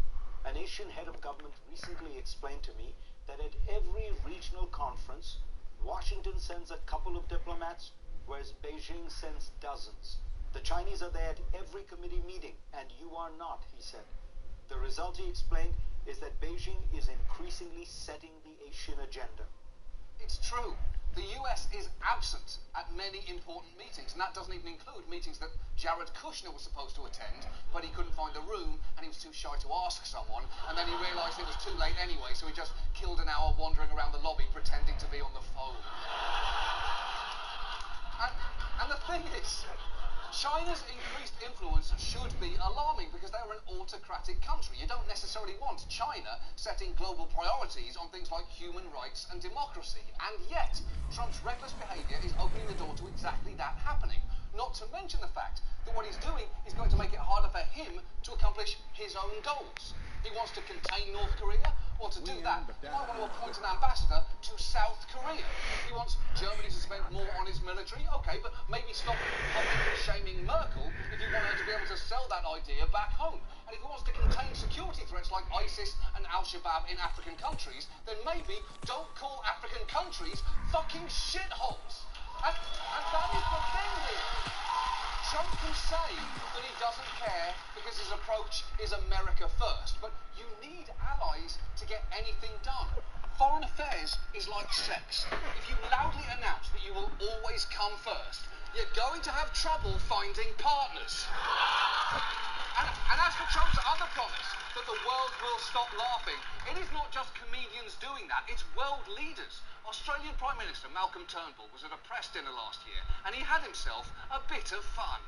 An Asian head of government recently explained to me that at every regional conference, Washington sends a couple of diplomats, whereas Beijing sends dozens. The Chinese are there at every committee meeting, and you are not, he said. The result, he explained, is that Beijing is increasingly setting the Asian agenda. It's true. The US is absent at many important meetings, and that doesn't even include meetings that Jared Kushner was supposed to attend, but he couldn't find a room, and he was too shy to ask someone, and then he realised it was too late anyway, so he just killed an hour wandering around the lobby pretending to be on the phone. And the thing is, China's increased influence should be alarming because they're an autocratic country. You don't necessarily want China setting global priorities on things like human rights and democracy. And yet, Trump's reckless behaviour is opening the door to exactly that happening. Not to mention the fact that what he's doing is going to make it harder for him to accomplish his own goals. He wants to contain North Korea. Well, to do that, he might want to appoint an ambassador to South Korea. He wants Germany to spend more on its military. Okay, but maybe stop publicly shaming Merkel if you want her to be able to sell that idea back home. And if he wants to contain security threats like ISIS and Al-Shabaab in African countries, then maybe don't call African countries fucking shitholes. And that is the thing here. Trump can say that he doesn't care because his approach is America first, but you need allies to get anything done. Foreign affairs is like sex. If you loudly announce that you will always come first, you're going to have trouble finding partners. And as for Trump's other promise, that the world will stop laughing, it is not just comedians doing that, it's world leaders. Australian Prime Minister Malcolm Turnbull was at a press dinner last year, and he had himself a bit of fun.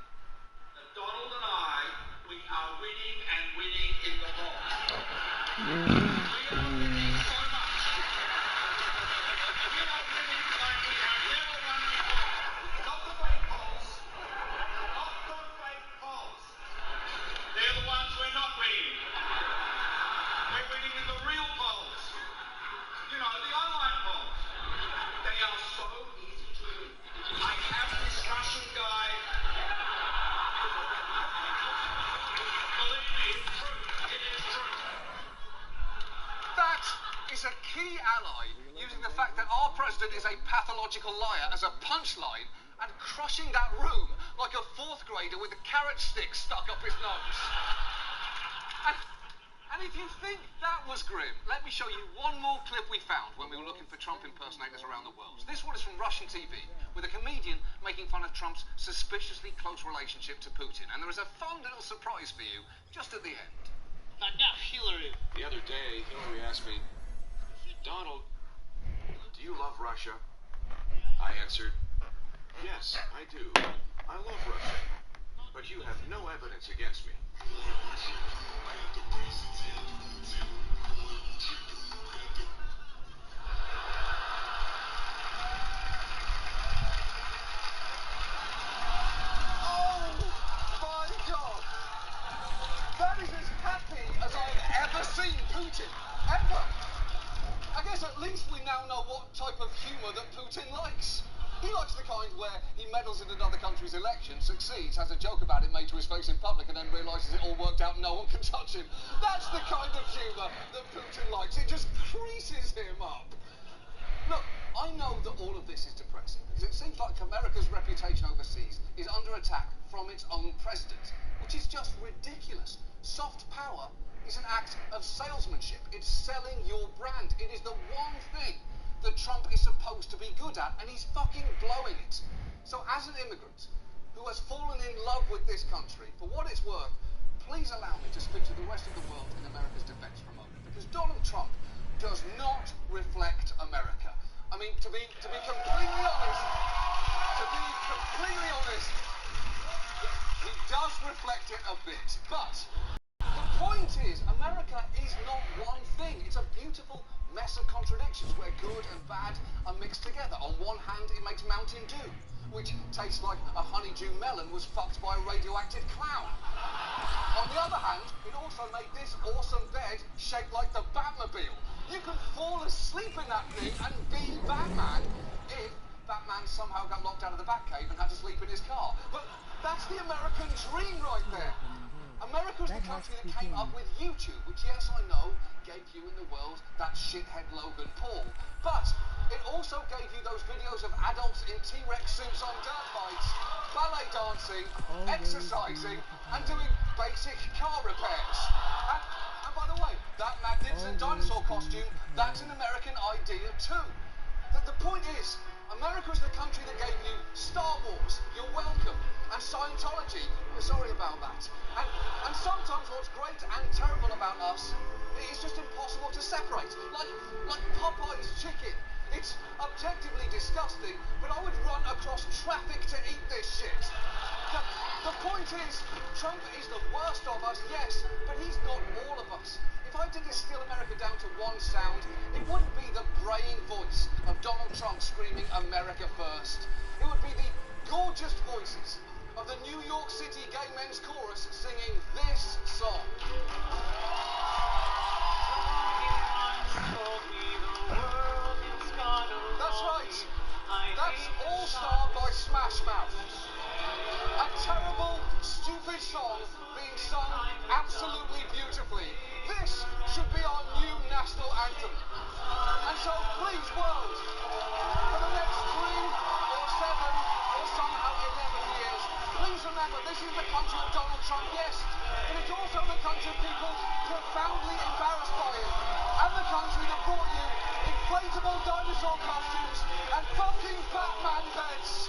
Donald and I, we are winning and winning in the polls. We are winning so much. We are winning like we have never won before. Not the fake polls. Not the fake polls. They're the ones we're not winning. We're winning in the real polls. You know, the online polls. They are so easy to win. I have this Russian guy. Believe me, it's true. It is true. That is a key ally using the fact that our president is a pathological liar as a punchline and crushing that room like a fourth grader with a carrot stick stuck up his nose. And if you think that was grim, let me show you one more clip we found when we were looking for Trump impersonators around the world. This one is from Russian TV, with a comedian making fun of Trump's suspiciously close relationship to Putin. And there is a fun little surprise for you just at the end. Now, Hillary. The other day, Hillary asked me, Donald, do you love Russia? I answered, yes, I do. I love Russia. But you have no evidence against me. That is as happy as I've ever seen Putin. Ever. I guess at least we now know what type of humour that Putin likes. He likes the kind where he meddles in another country's election, succeeds, has a joke about it made to his face in public, and then realises it all worked out and no one can touch him. That's the kind of humour that Putin likes. It just creases him up. Look, I know that all of this is depressing, because it seems like America's reputation overseas is under attack from its own president, which is just ridiculous. Soft power is an act of salesmanship. It's selling your brand. It is the one thing that Trump is supposed to be good at, and he's fucking blowing it. So as an immigrant who has fallen in love with this country, for what it's worth, please allow me to speak to the rest of the world in America's defense for a moment, because Donald Trump does not reflect America. I mean, to be completely honest, he does reflect it a bit, but the point is, America is not one thing. It's a beautiful mess of contradictions where good and bad are mixed together. On one hand, it makes Mountain Dew, which tastes like a honeydew melon was fucked by a radioactive clown. On the other hand, it also made this awesome bed shaped like the Batmobile. You can fall asleep in that thing and be Batman if Batman somehow got locked out of the Batcave and had to sleep in his car. But that's the American dream right there. America's the country that came up with YouTube, which, yes, I know, gave you in the world that shithead Logan Paul. But it also gave you those videos of adults in T-Rex suits on dirt bikes, ballet dancing, exercising, and doing basic car repairs. And by the way, that magnificent dinosaur costume, that's an American idea too. The point is, America's the country that gave you Star Wars, You're Welcome, and Scientology. Sorry about that. And sometimes what's great and terrible about us is just impossible to separate. Like Popeye's chicken. It's objectively disgusting, but I would run across traffic to eat this shit. The point is, Trump is the worst of us, yes, but he's not all of us. If I had to distill America down to one sound, it wouldn't be the braying voice of Donald Trump screaming America first. It would be the gorgeous voices of the New York City Gay Men's Chorus singing this song. That's right. That's All Star by Smash Mouth. A terrible, stupid song being sung absolutely beautifully. This should be our new national anthem. And so, please, world, for the next 3 or 7 or somehow 11 years, please remember this is the country of Donald Trump, yes, but it's also the country of people profoundly embarrassed by him, and the country that brought you inflatable dinosaur costumes and fucking Batman beds.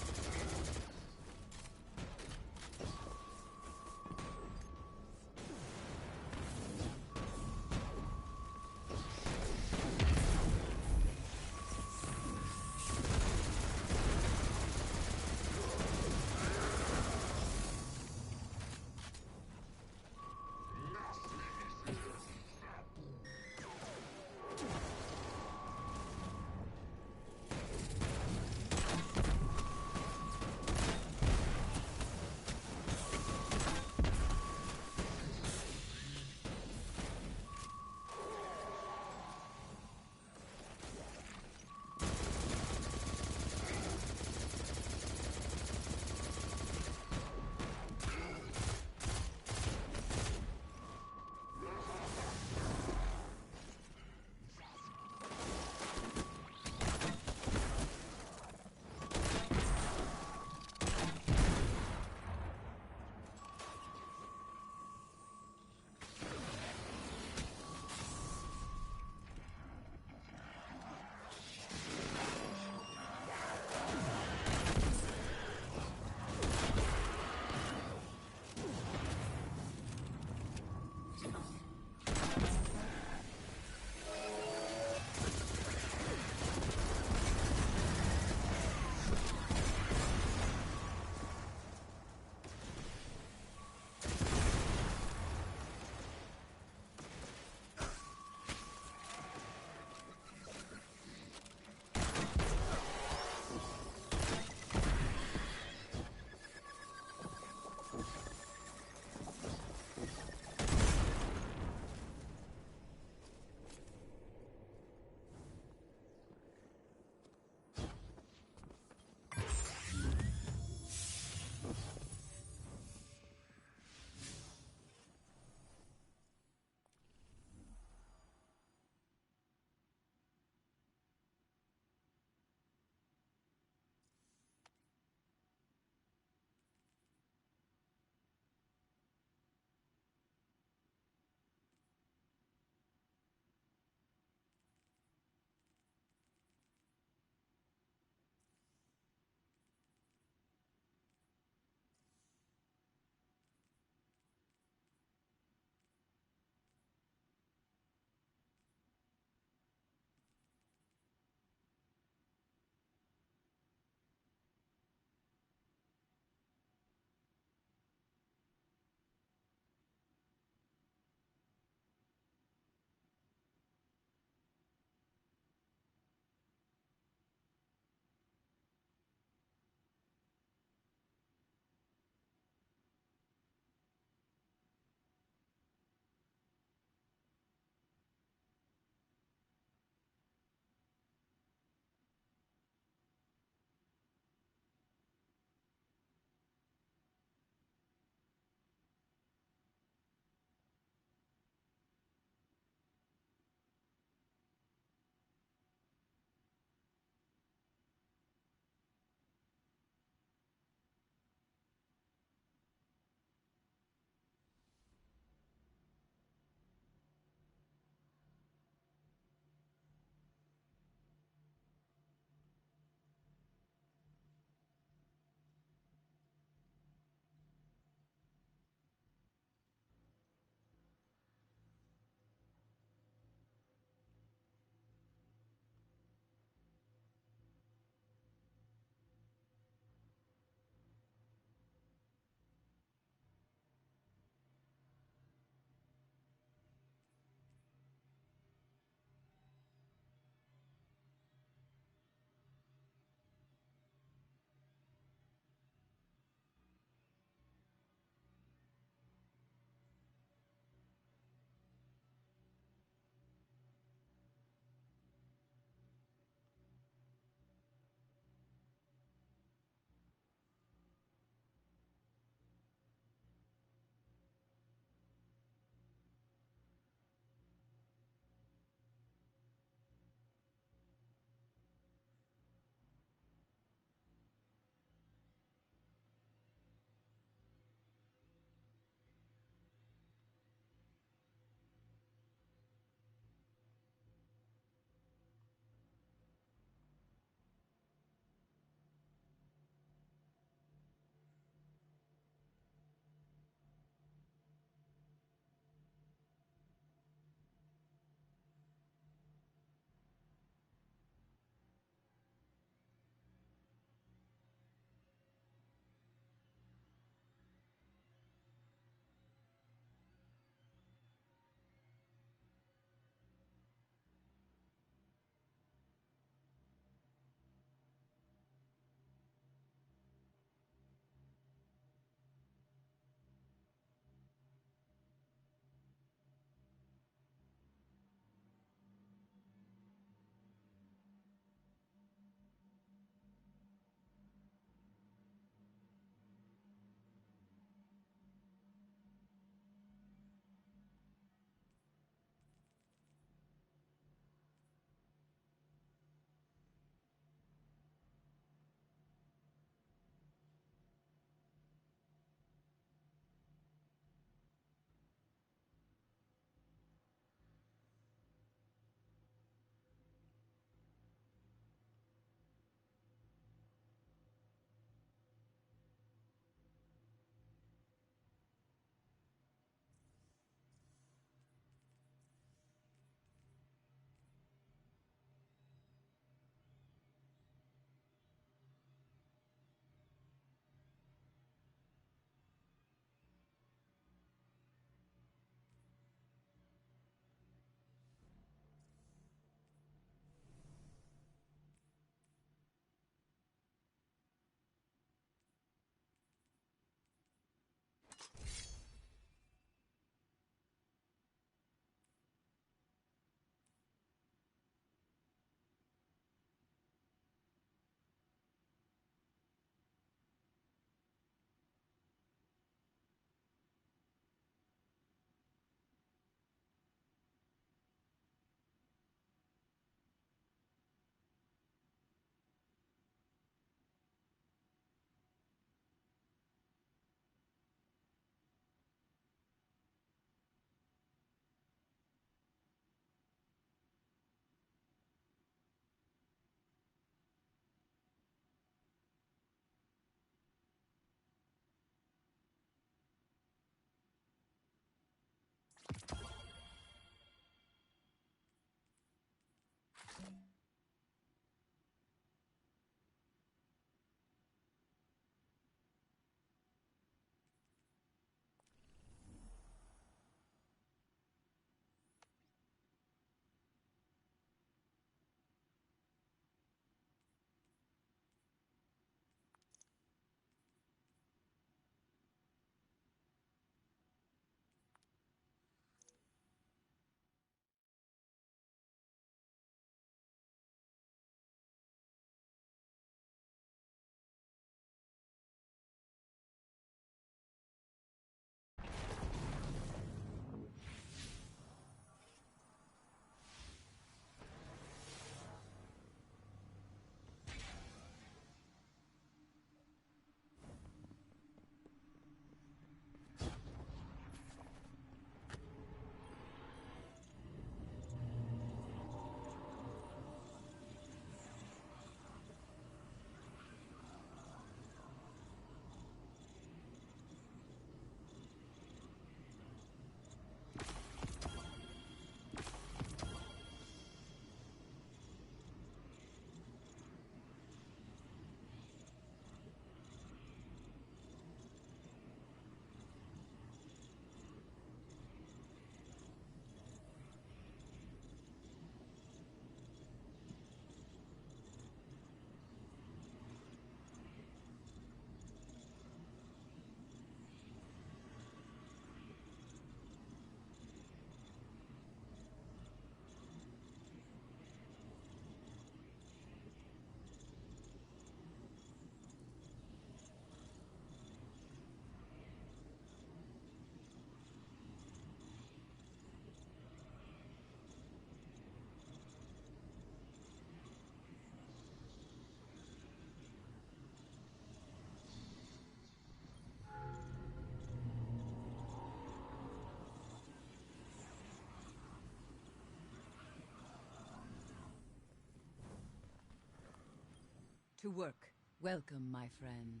To work. Welcome, my friend.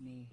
Me.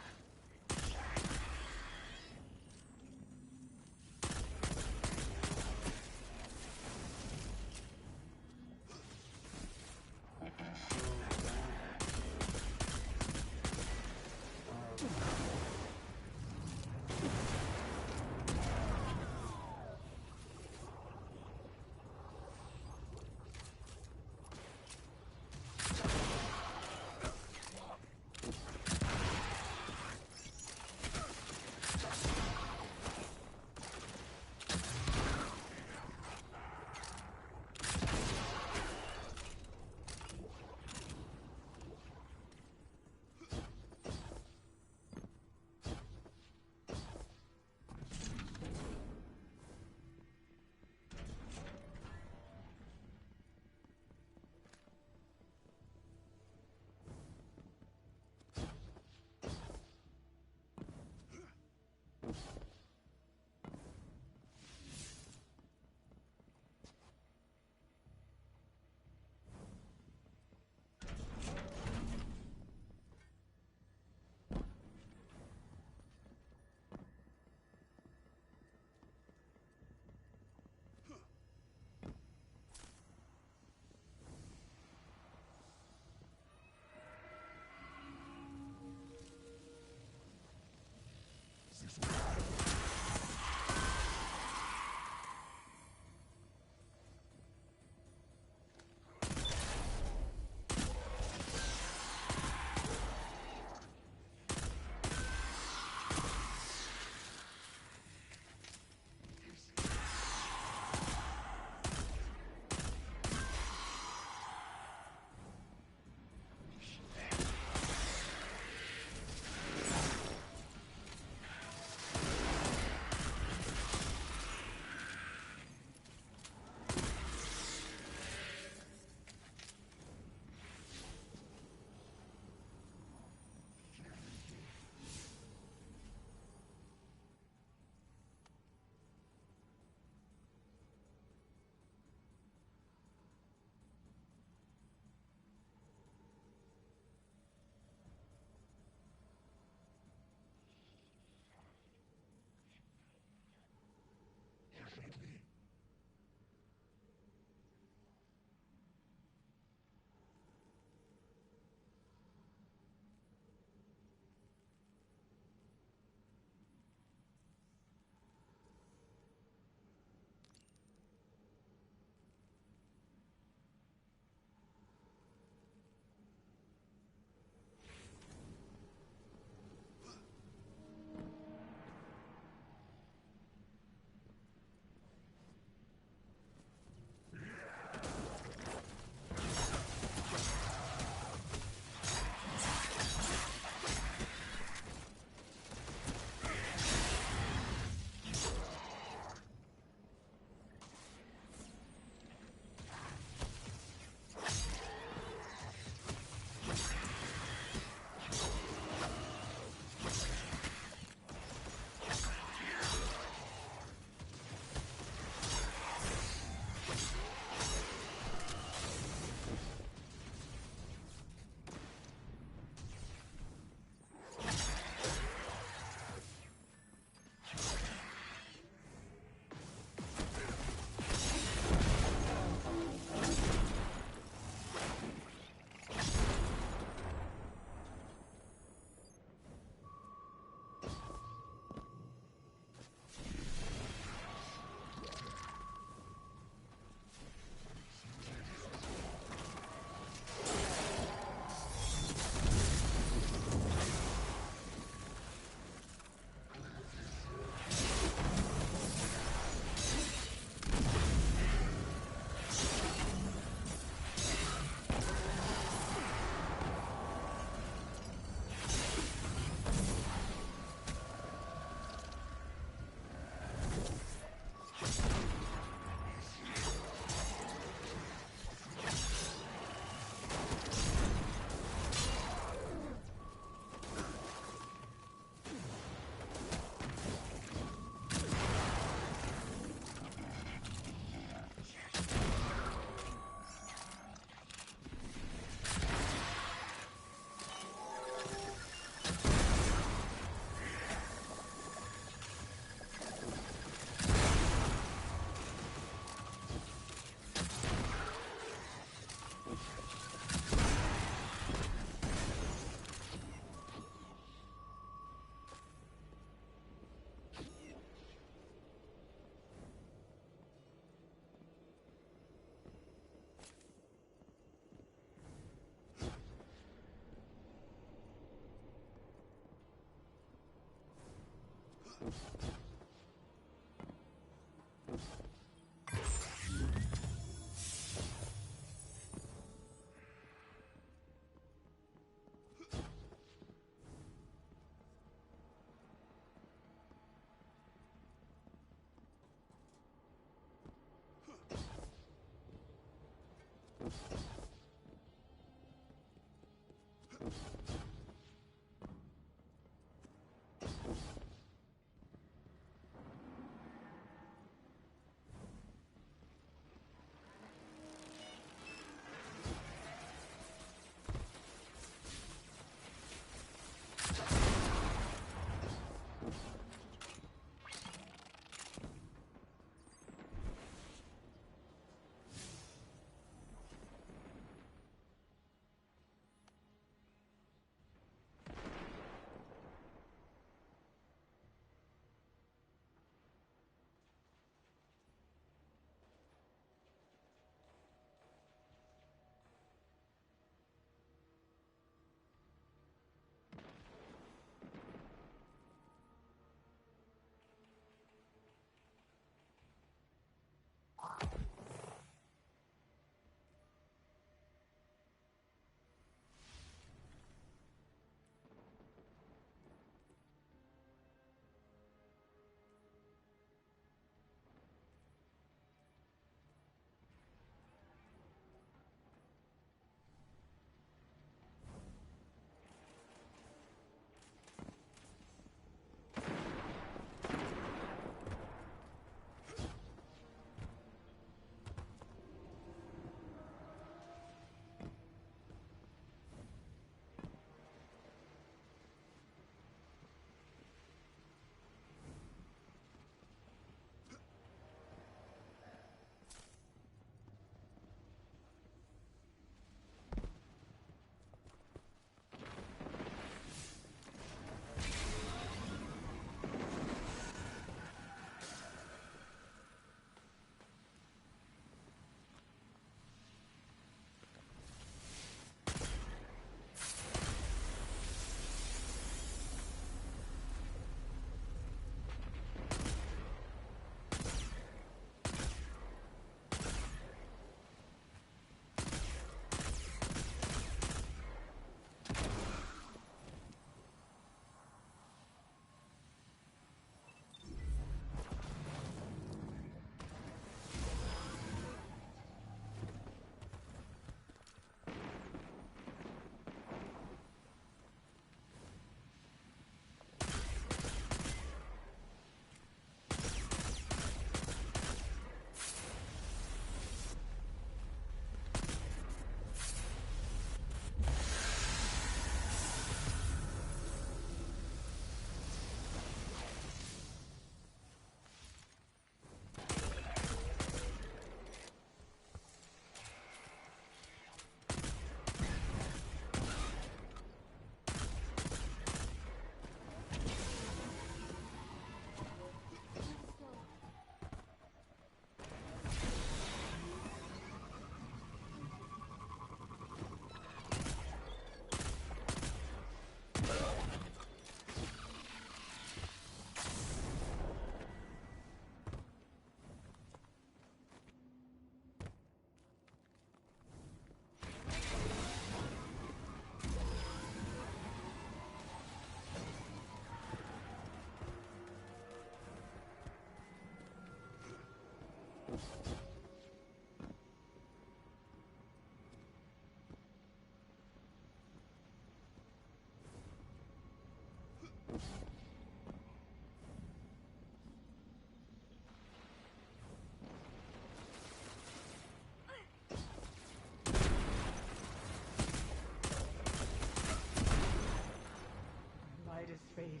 Light is fading.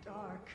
Dark.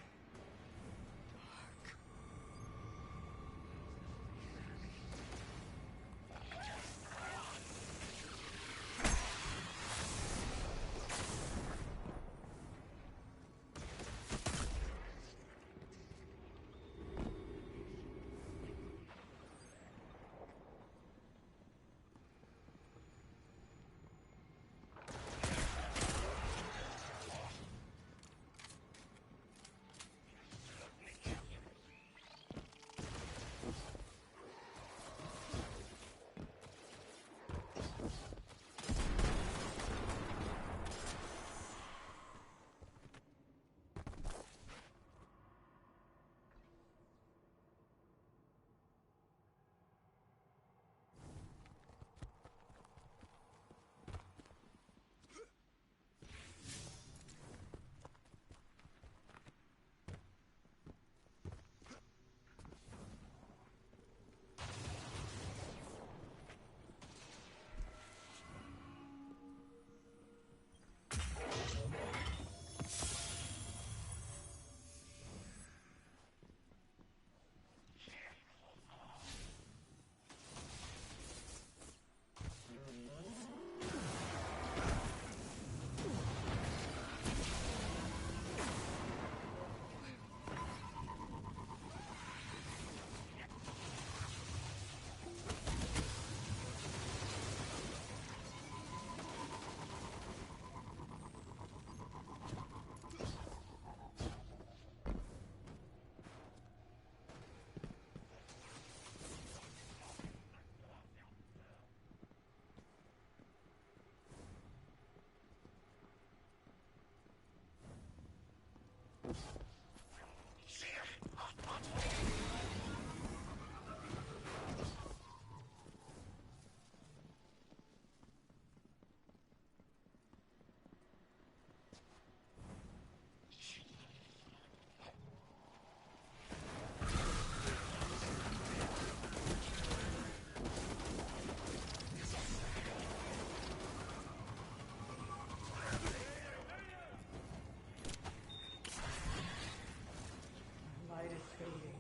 Light is fading.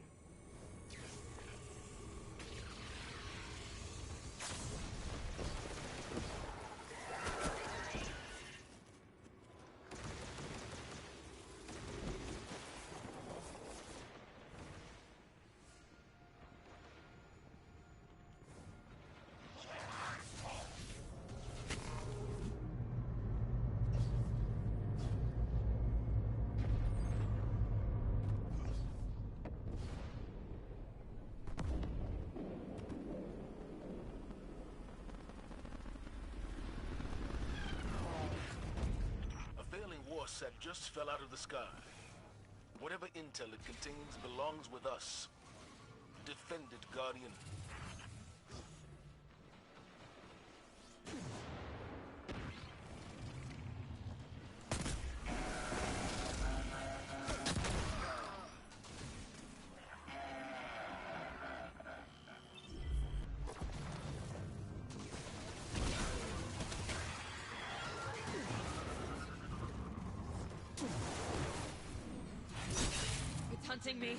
Set just fell out of the sky. Whatever intel it contains belongs with us. Defend it, Guardian. Hunting me.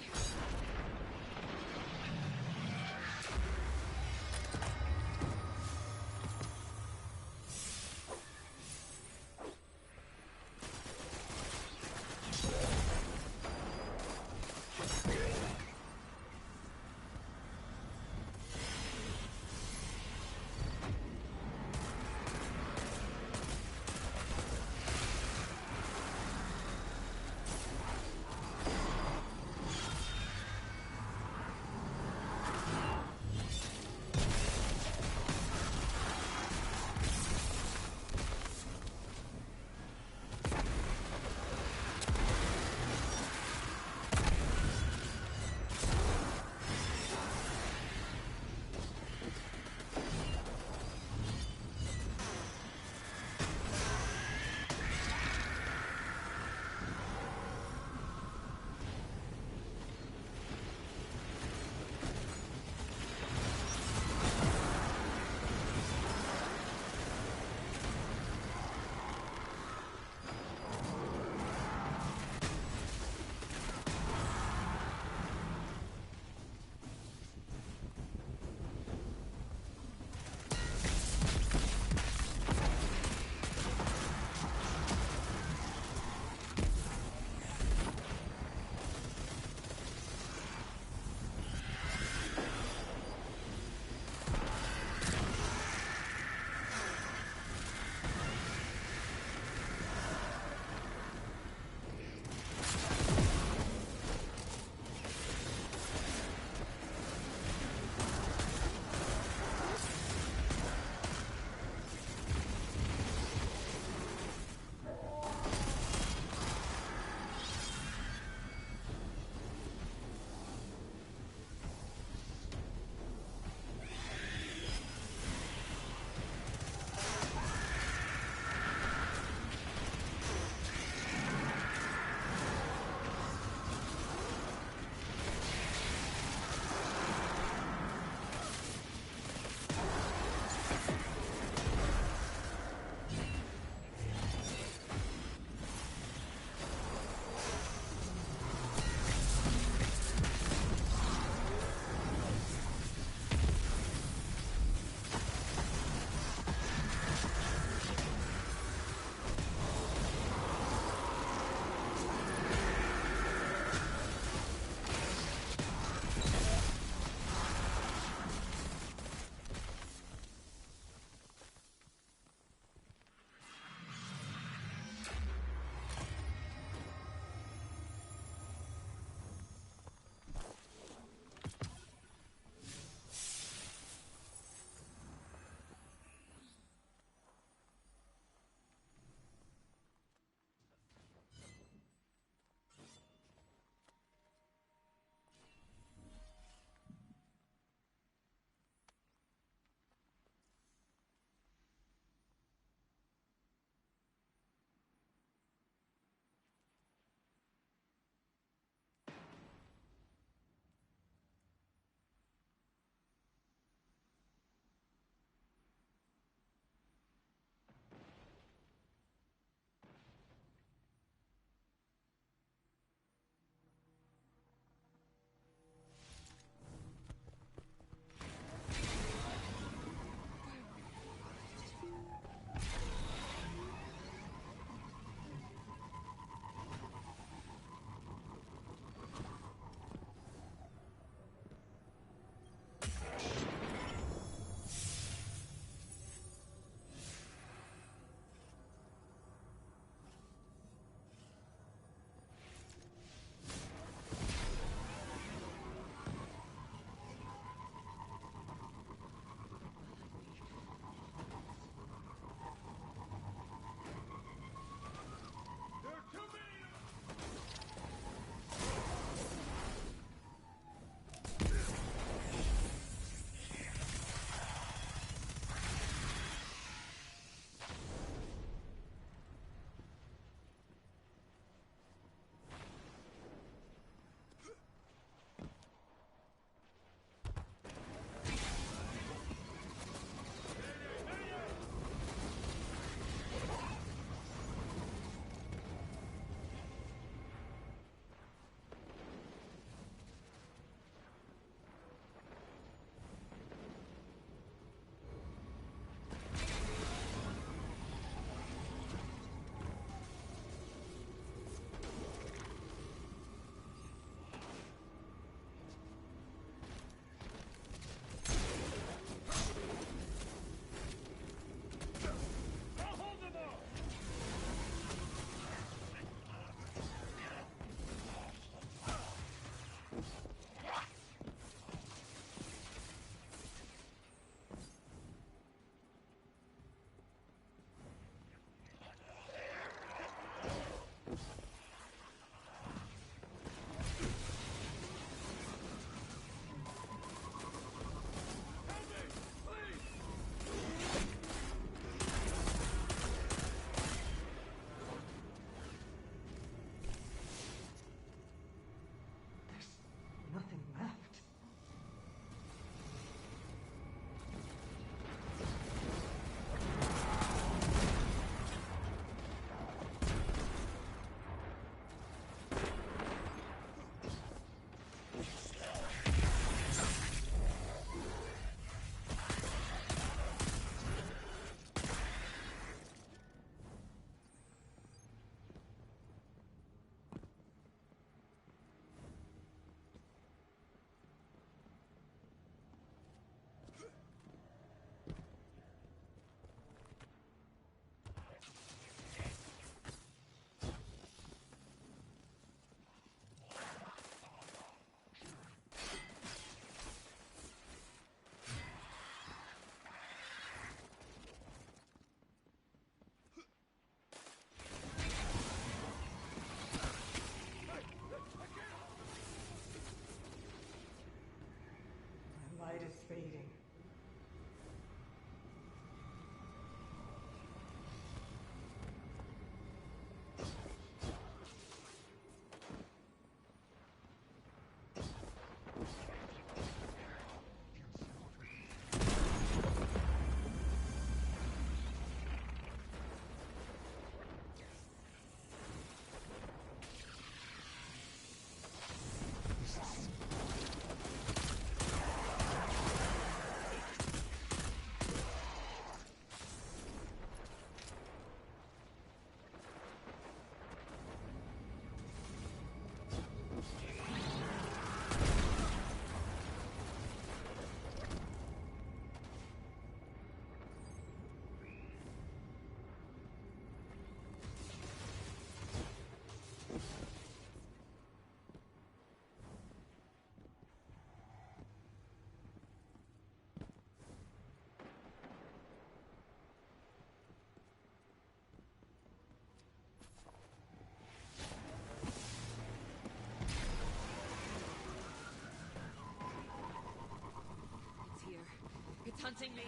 taunting me?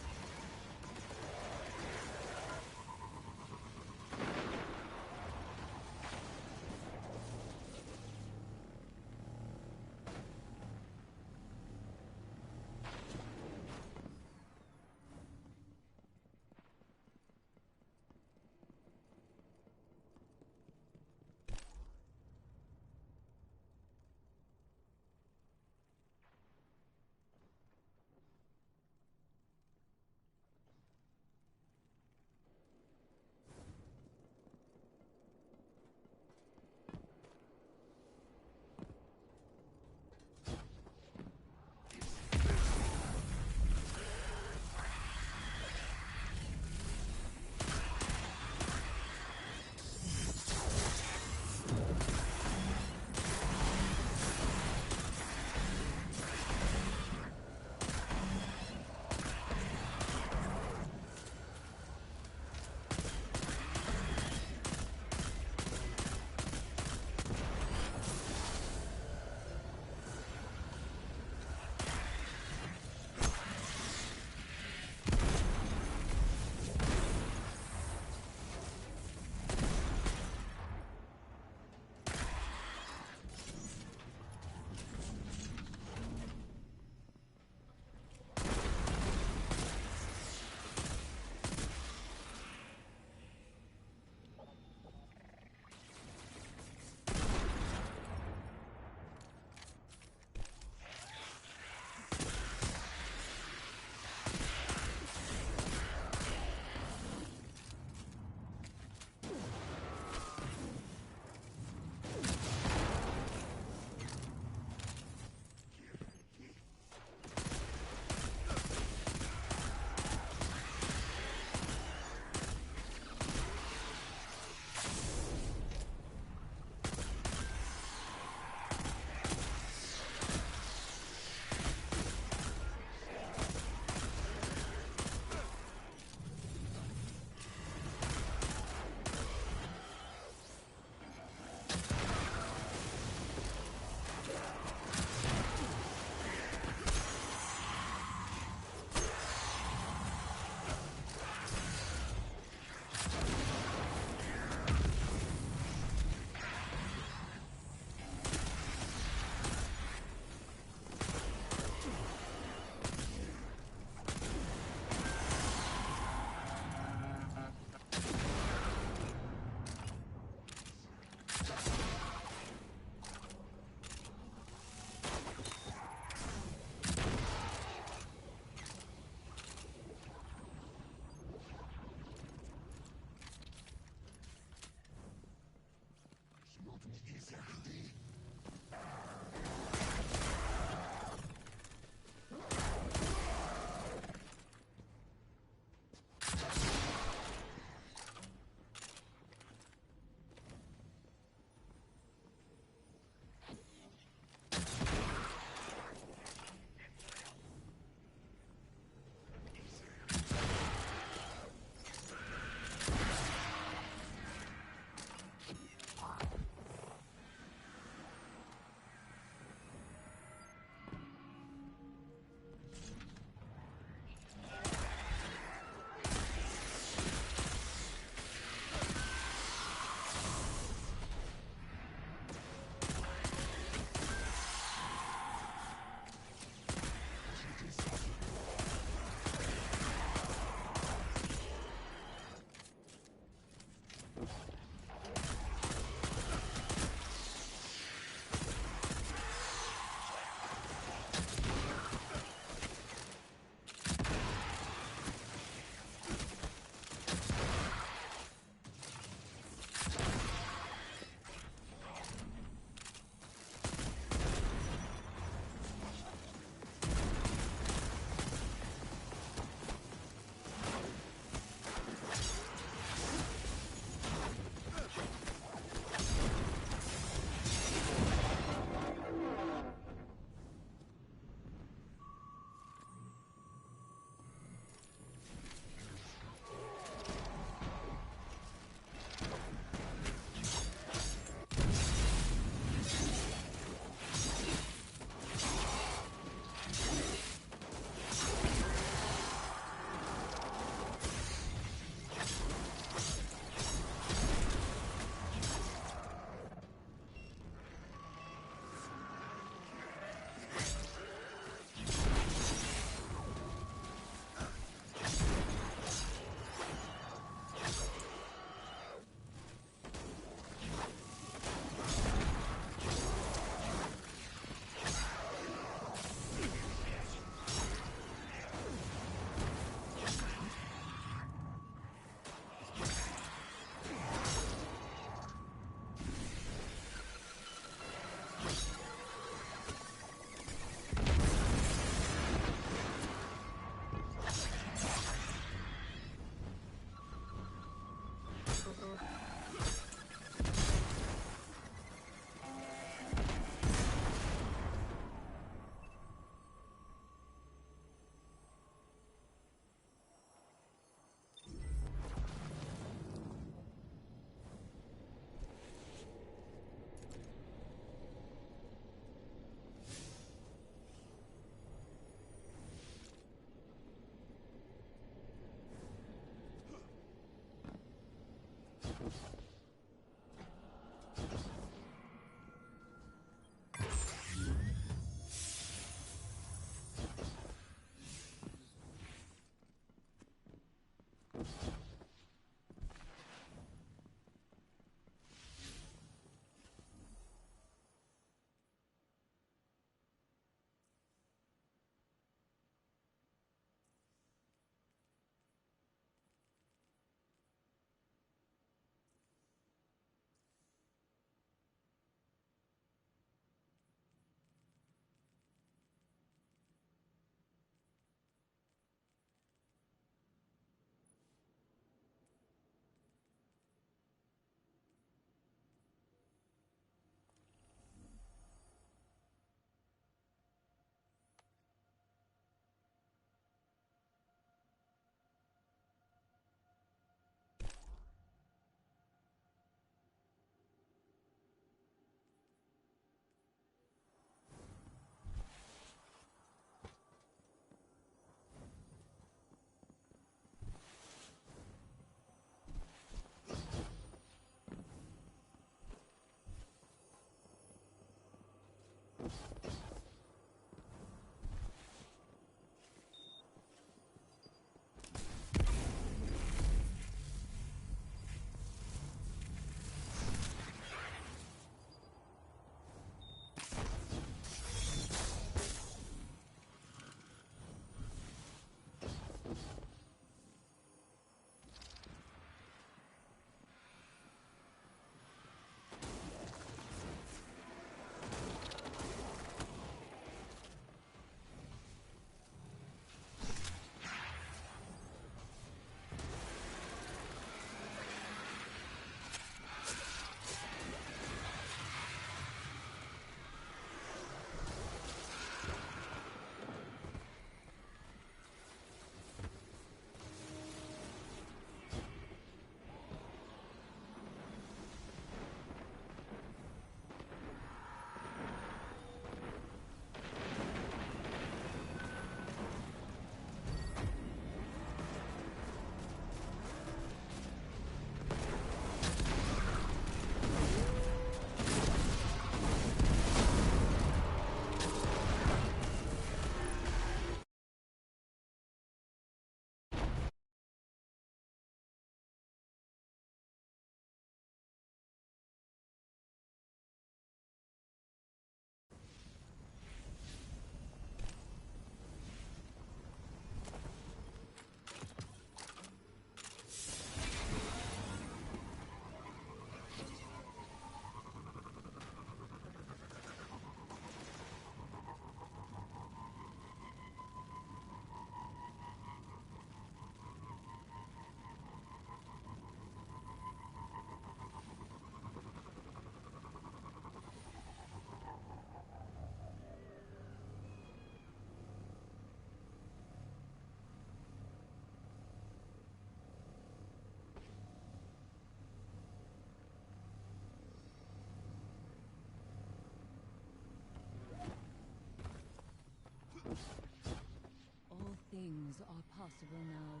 things are possible now.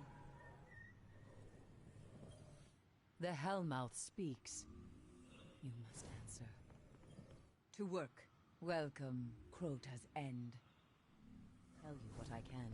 The Hellmouth speaks. You must answer. To work. Welcome, Crota's End. Tell you what I can.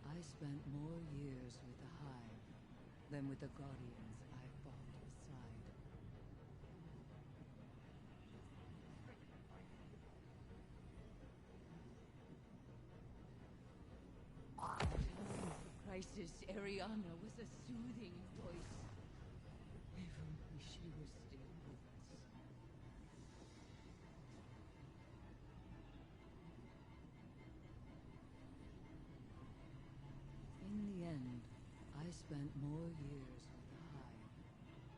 I spent more years with the Hive than with the Guardians I fought beside. For crisis, Ariana was a soothing voice. If only she was still with us. In the end, I spent more years with the Hive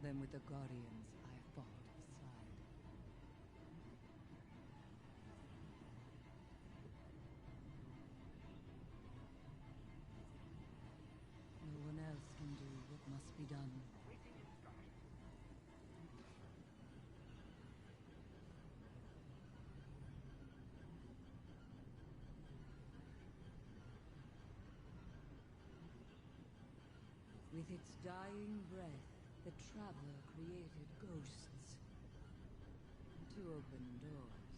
than with the Guardians I fought beside. No one else can do what must be done. With its dying breath, the Traveler created ghosts to open doors.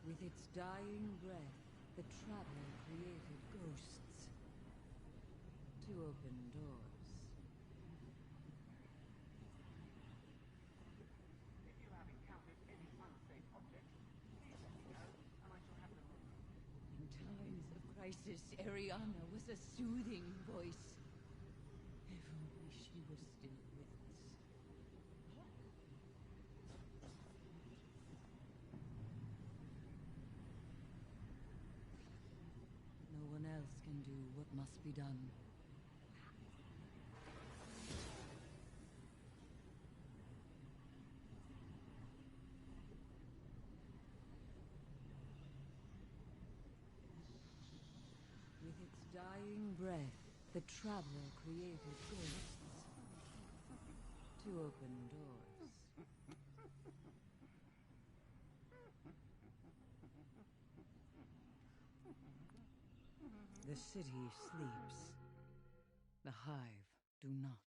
With its dying breath, the Traveler created ghosts to open doors. If you have encountered any unsafe objects, please let me know, and I shall have them removed. In times of crisis, Ariana was a soothing voice. If only she was still with us. No one else can do what must be done. With its dying breath, the Traveler created ghosts to open doors. The city sleeps. The Hive do not.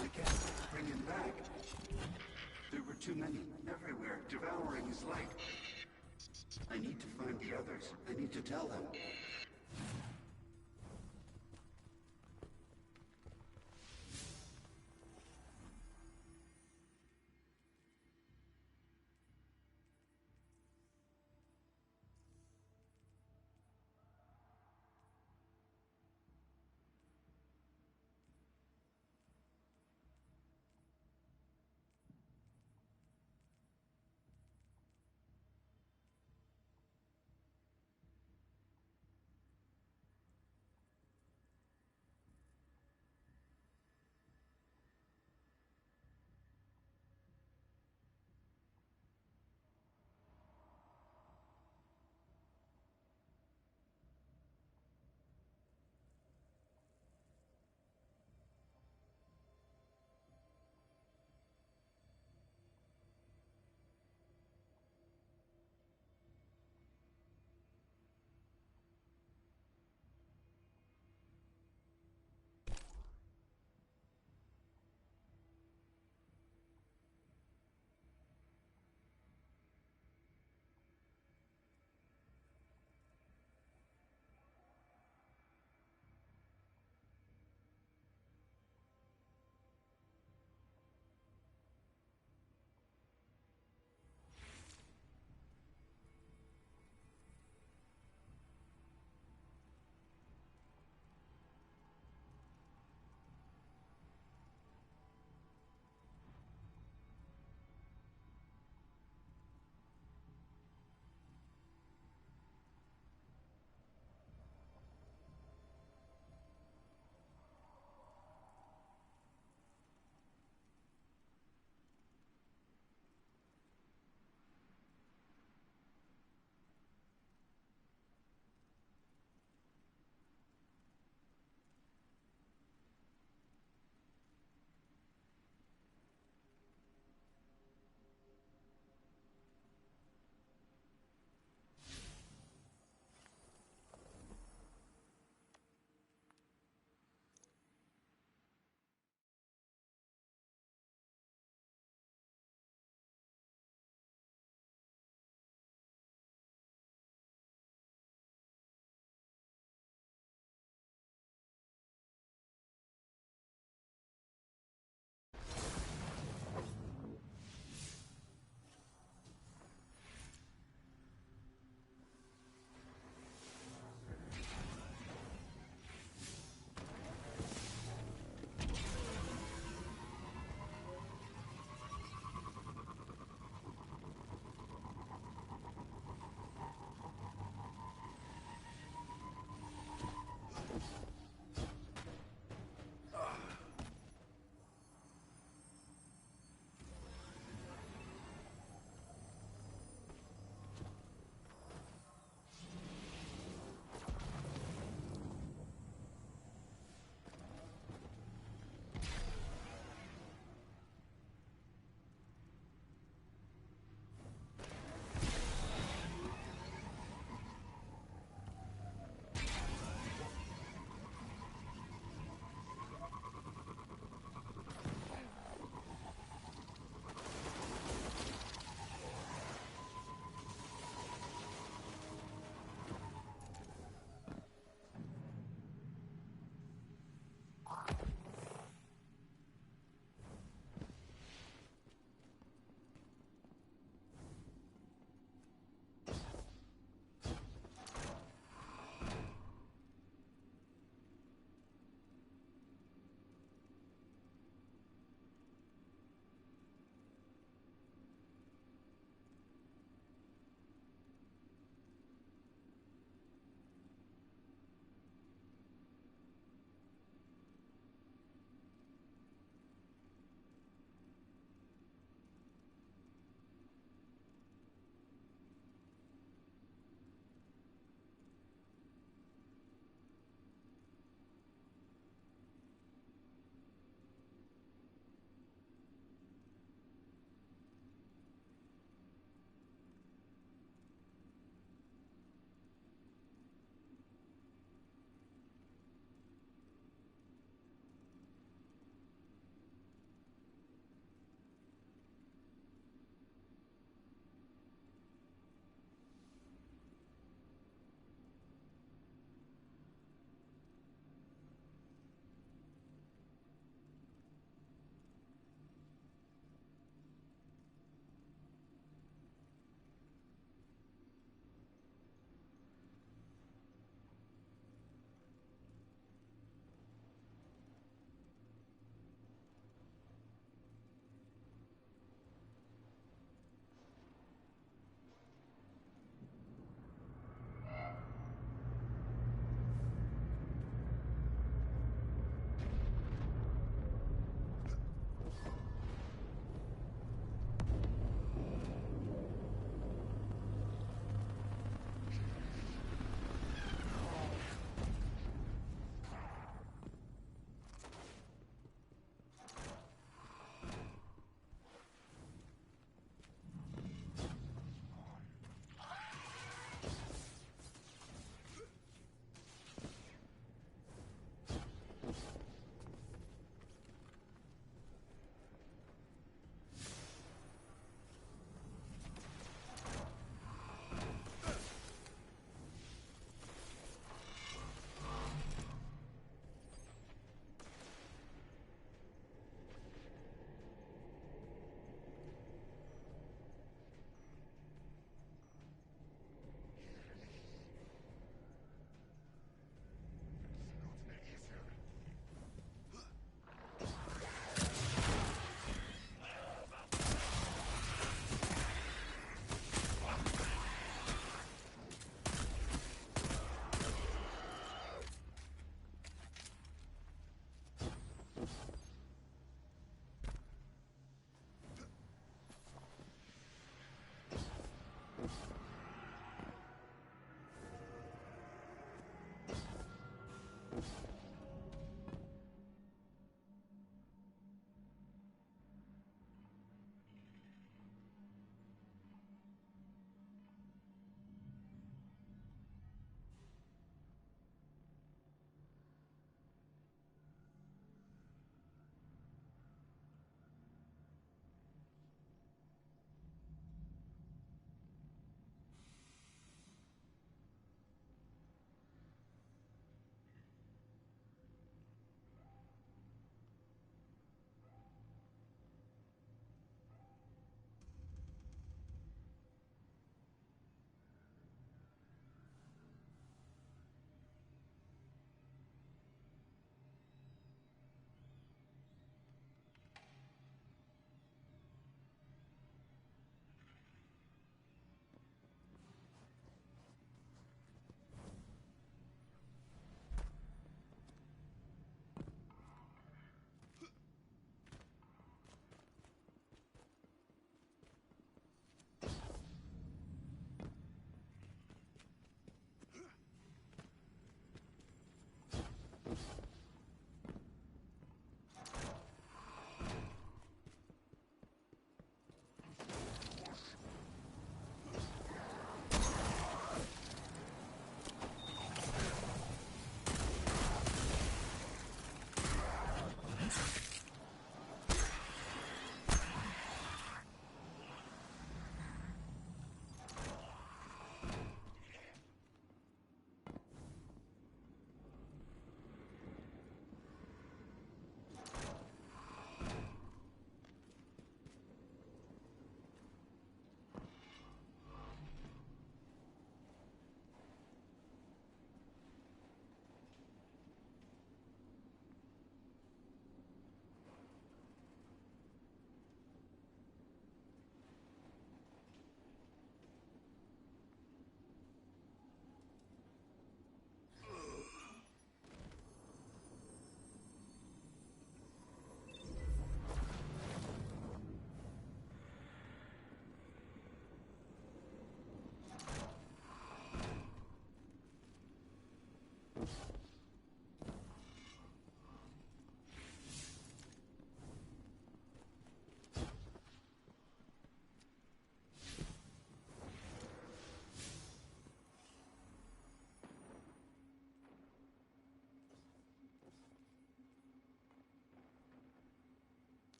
I can't bring him back. There were too many, everywhere, devouring his light. I need to find the others. I need to tell them.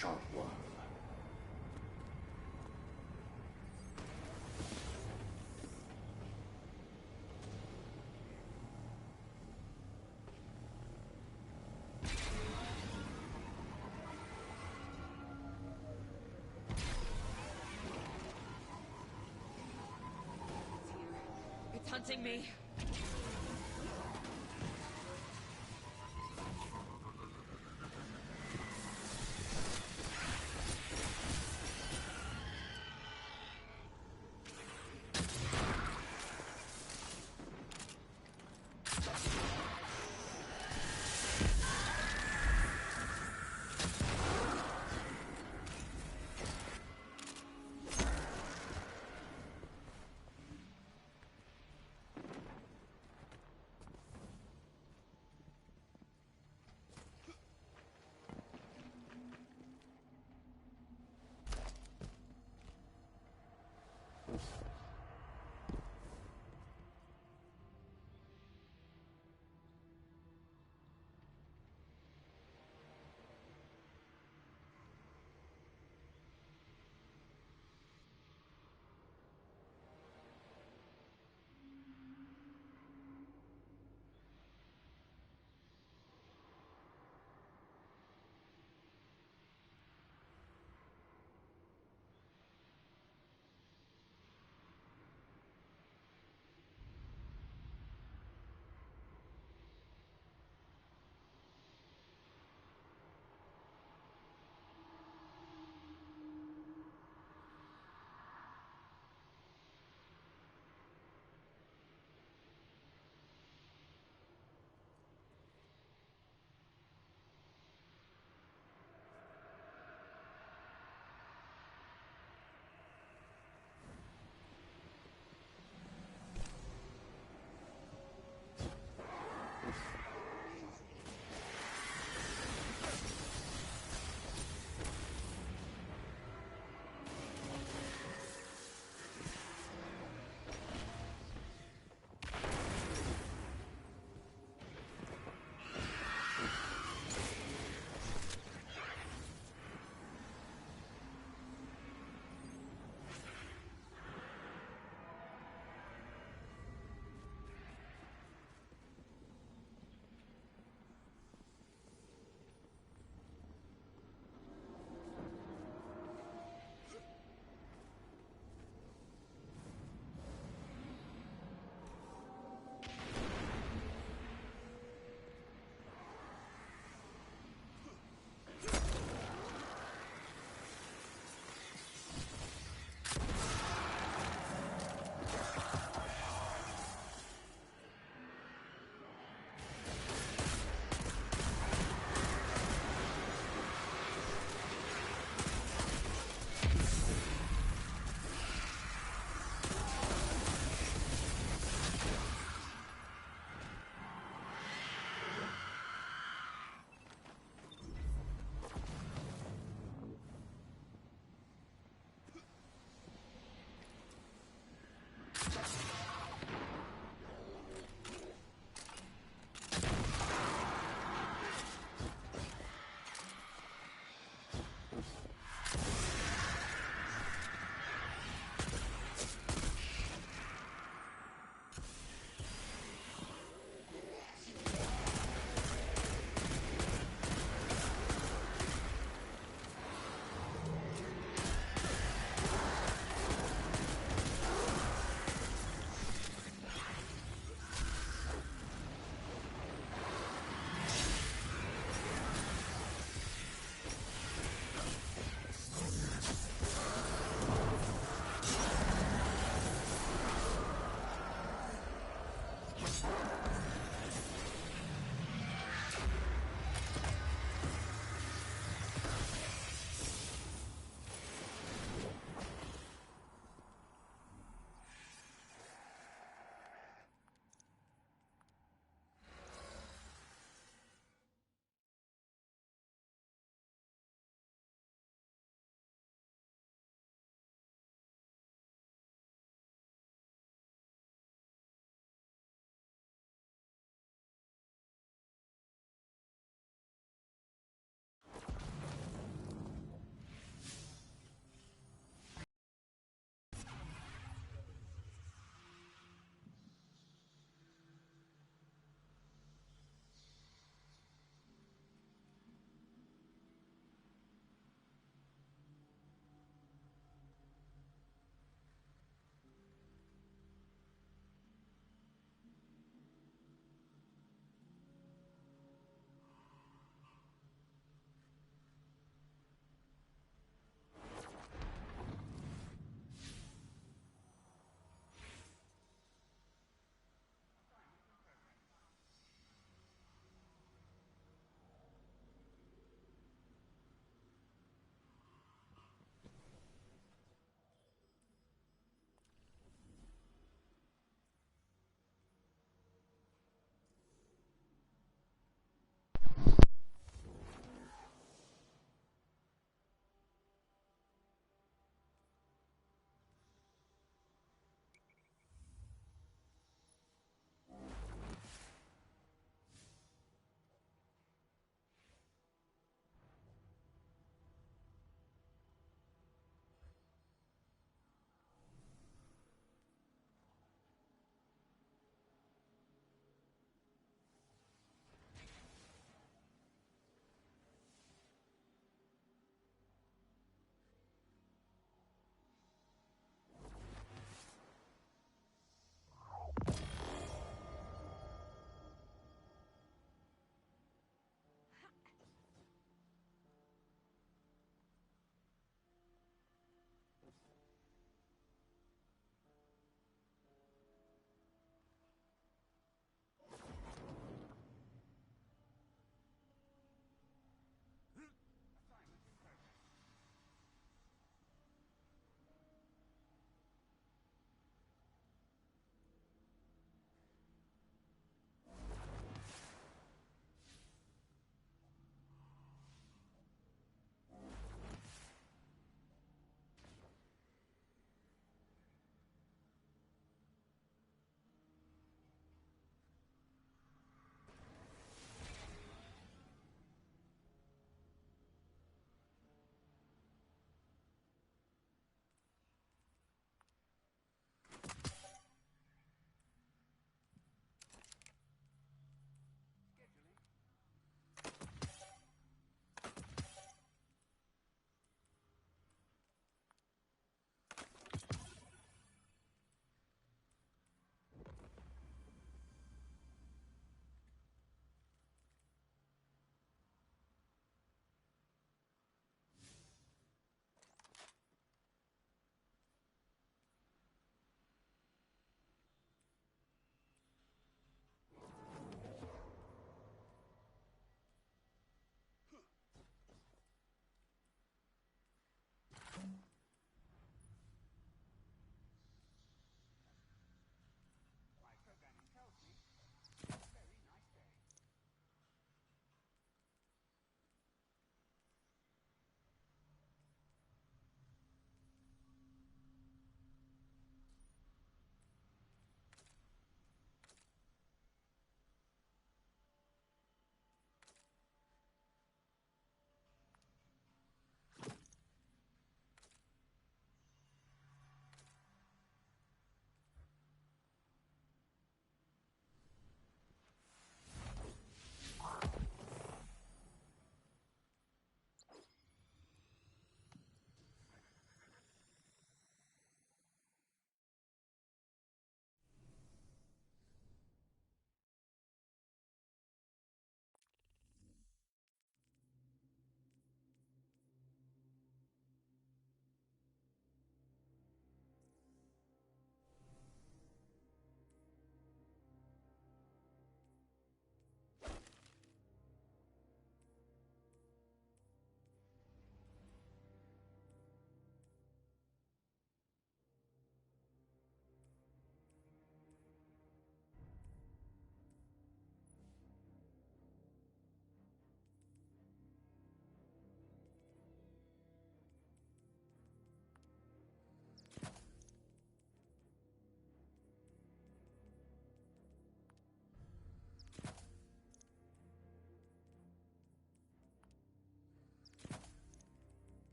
sharp one. It's hunting me.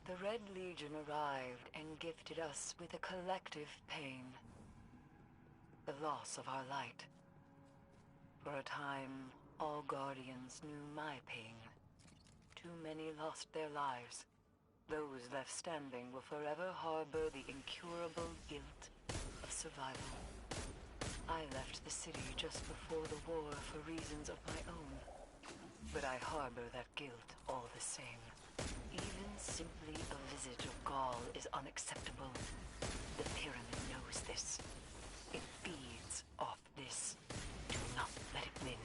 The Red Legion arrived and gifted us with a collective pain. The loss of our light. For a time, all Guardians knew my pain. Too many lost their lives. Those left standing will forever harbor the incurable guilt of survival. I left the city just before the war for reasons of my own. But I harbor that guilt all the same. Even simply a visit of Gaul is unacceptable. The pyramid knows this. It feeds off this. Do not let it win.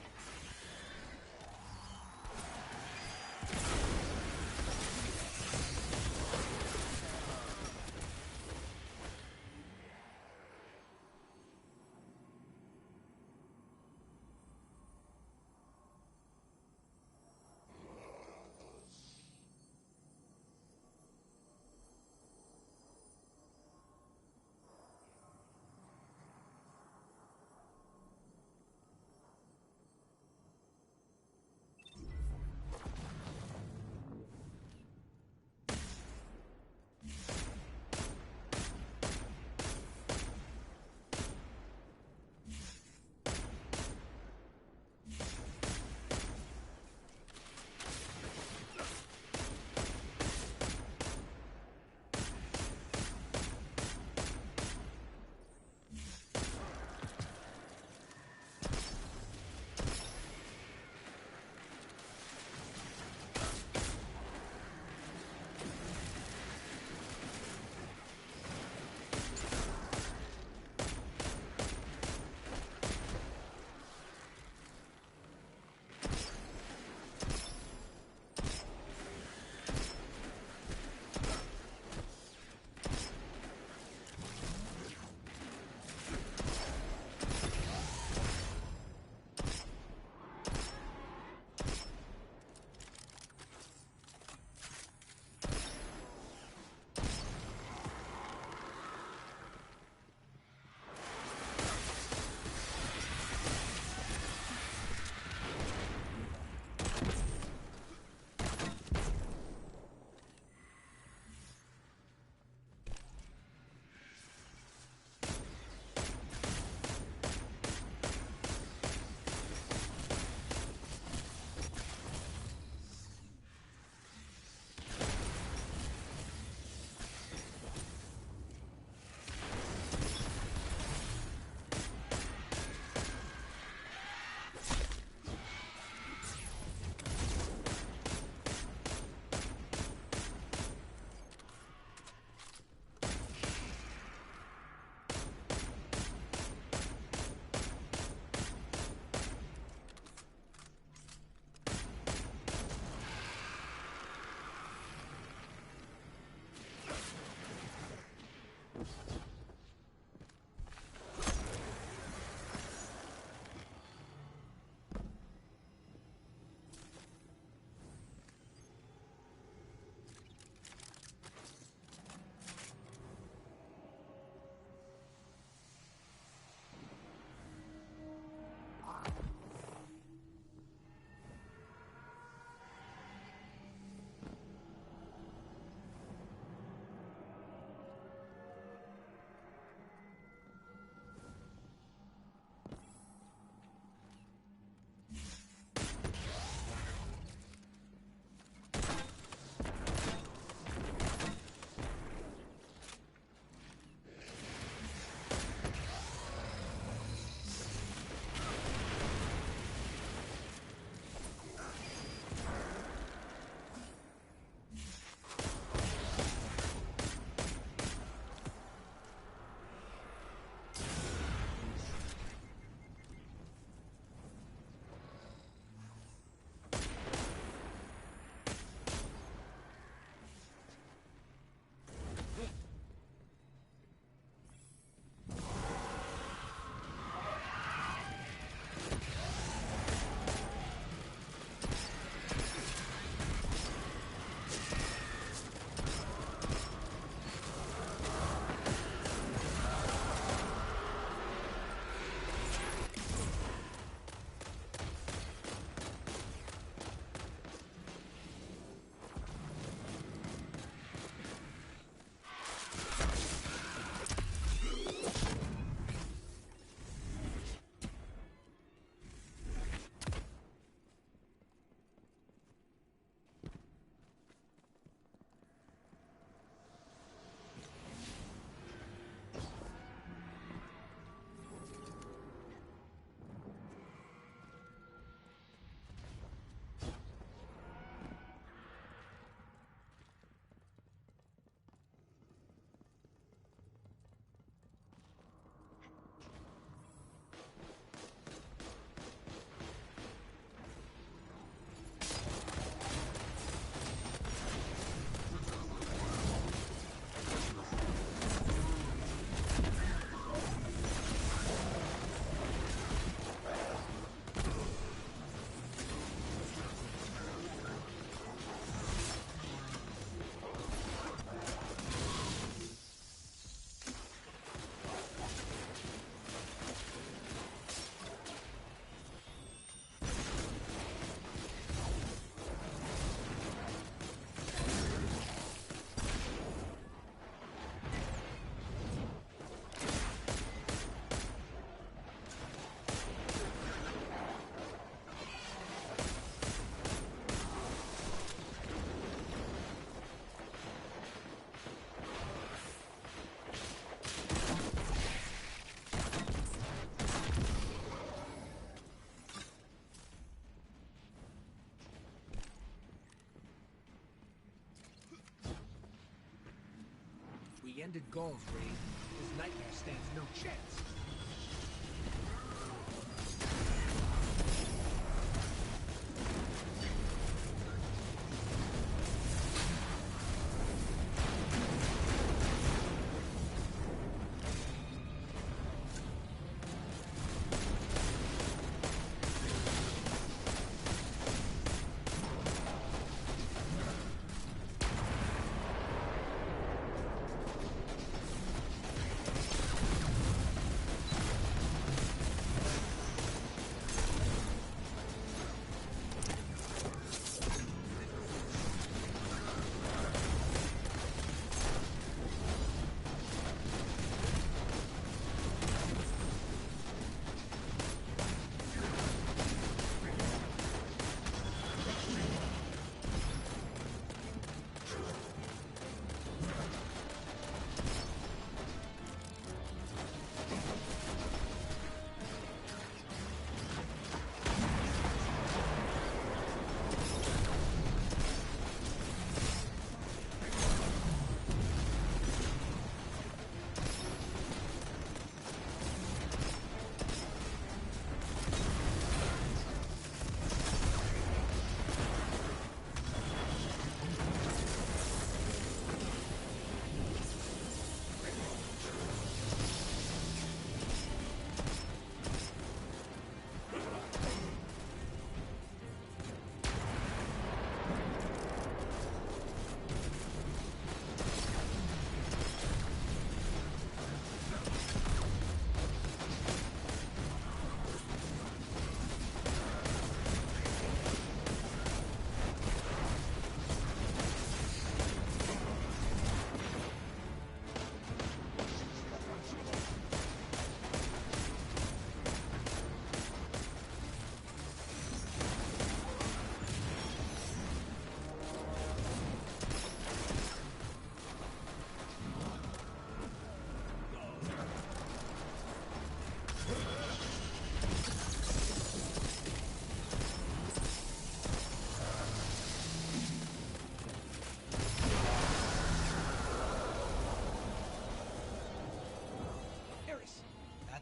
ended Gaul's reign, this nightmare stands no chance.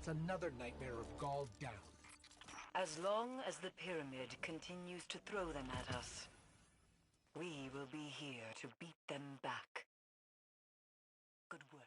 That's another nightmare of Gaul down. As long as the pyramid continues to throw them at us, we will be here to beat them back. Good work.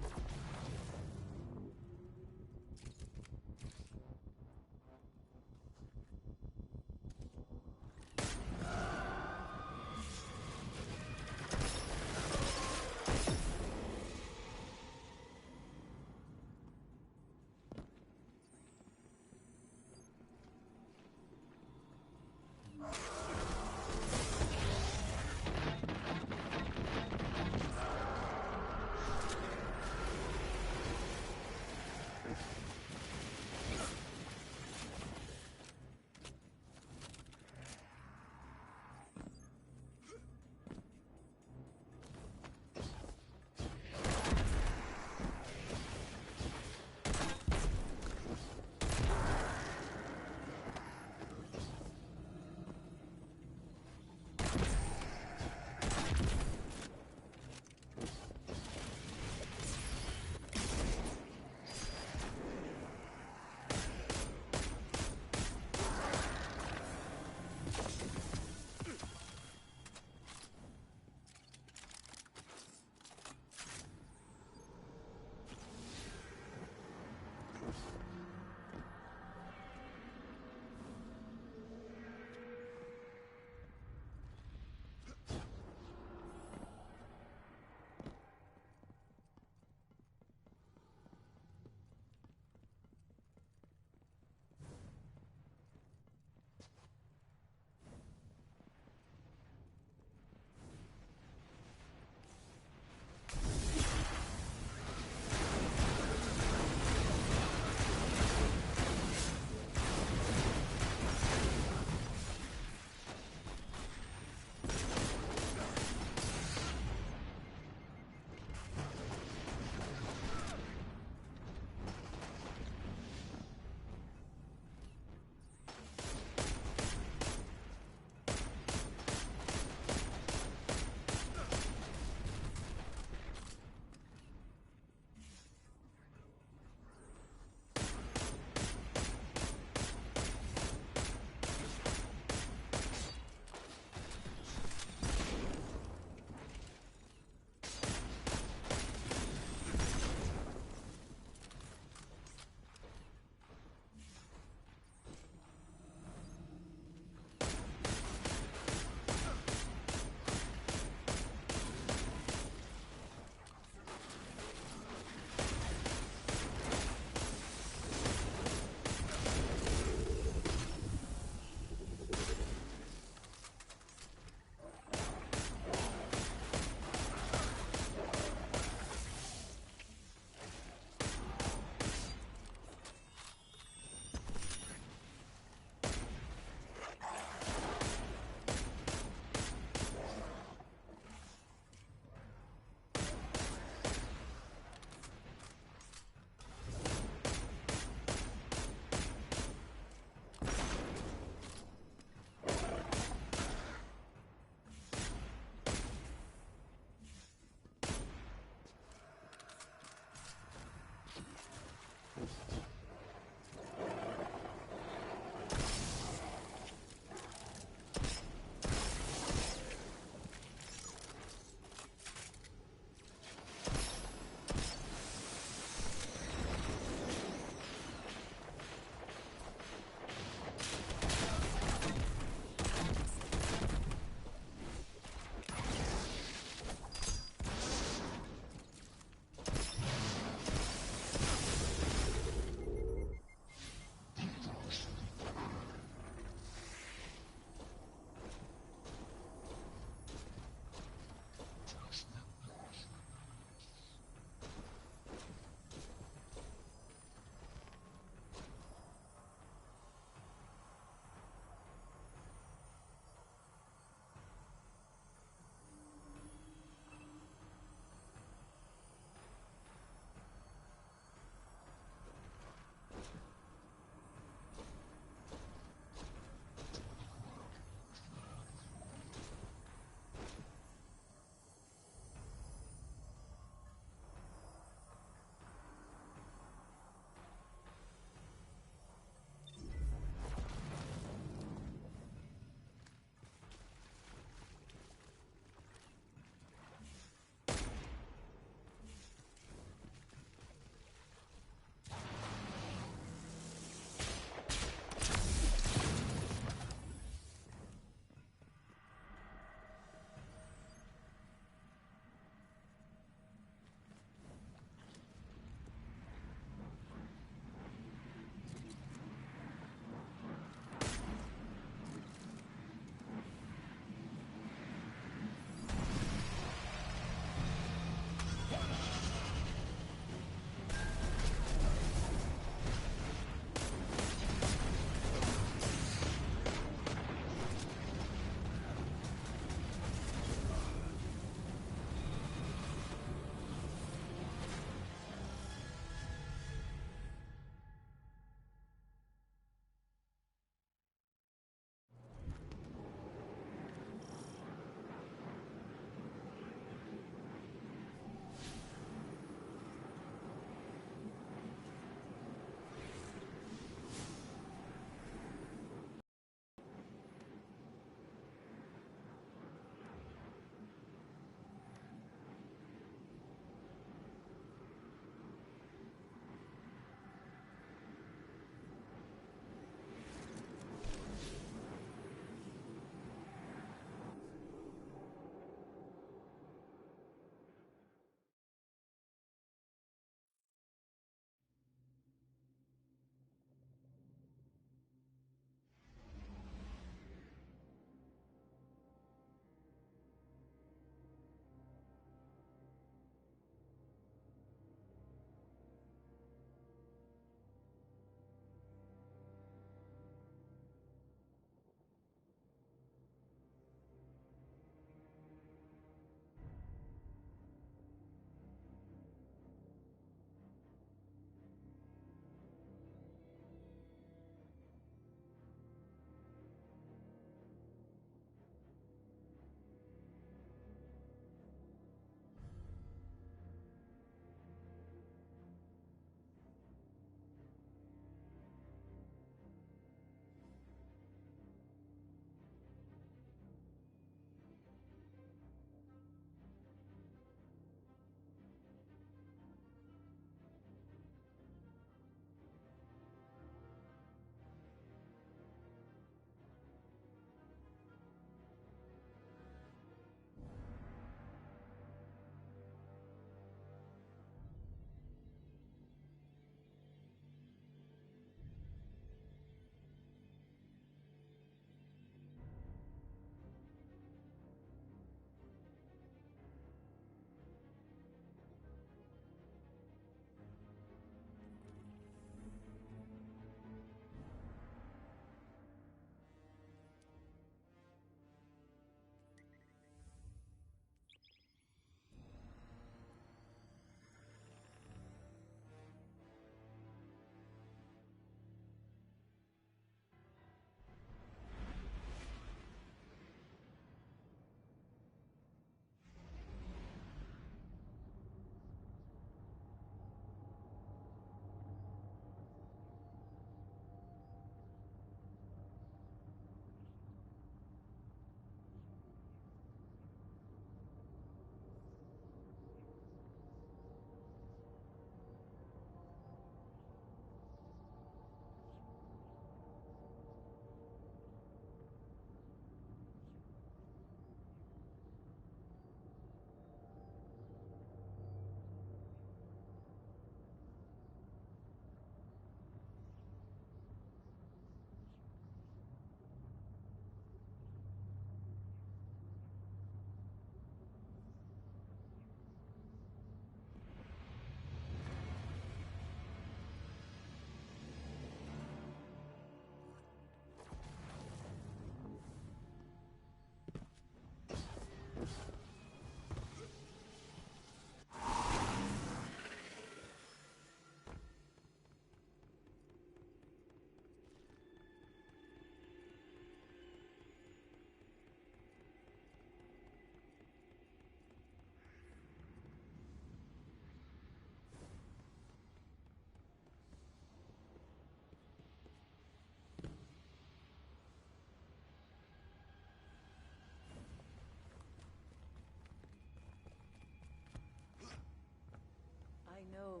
No,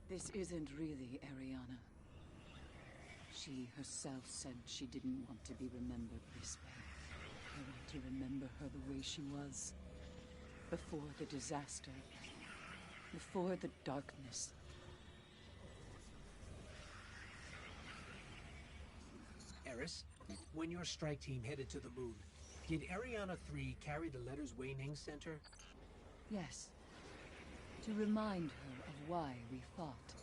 this isn't really Ariana. She herself said she didn't want to be remembered this way. I want to remember her the way she was. Before the disaster. Before the darkness. Eris, when your strike team headed to the moon, did Ariana 3 carry the letters Wei Ning sent her? Yes. To remind her of why we fought.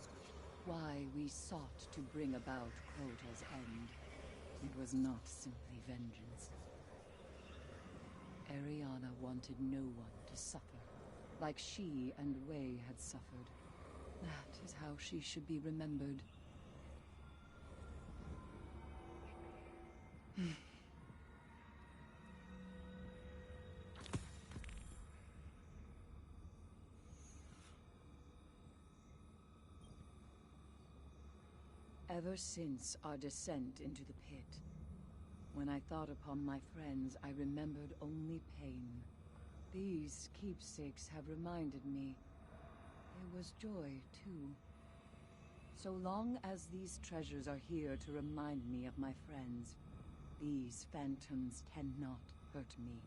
Why we sought to bring about Crota's end. It was not simply vengeance. Ariana wanted no one to suffer, like she and Wei had suffered. That is how she should be remembered. Ever since our descent into the pit, when I thought upon my friends, I remembered only pain. These keepsakes have reminded me there was joy, too. So long as these treasures are here to remind me of my friends, these phantoms cannot hurt me.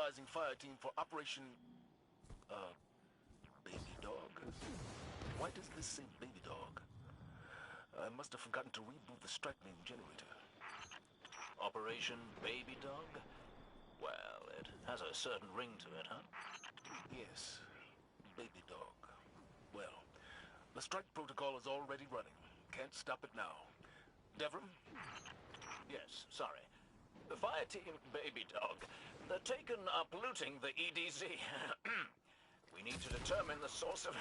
mobilizing fire team for Operation... Baby Dog? Why does this say Baby Dog? I must have forgotten to reboot the strike name generator. Operation Baby Dog? Well, it has a certain ring to it, huh? Yes, Baby Dog. Well, the strike protocol is already running. Can't stop it now. Devram? Yes, sorry. The fire team Baby Dog. The Taken are polluting the EDZ. We need to determine the source of...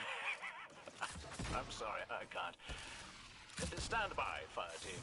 I'm sorry, I can't. Stand by, fire team.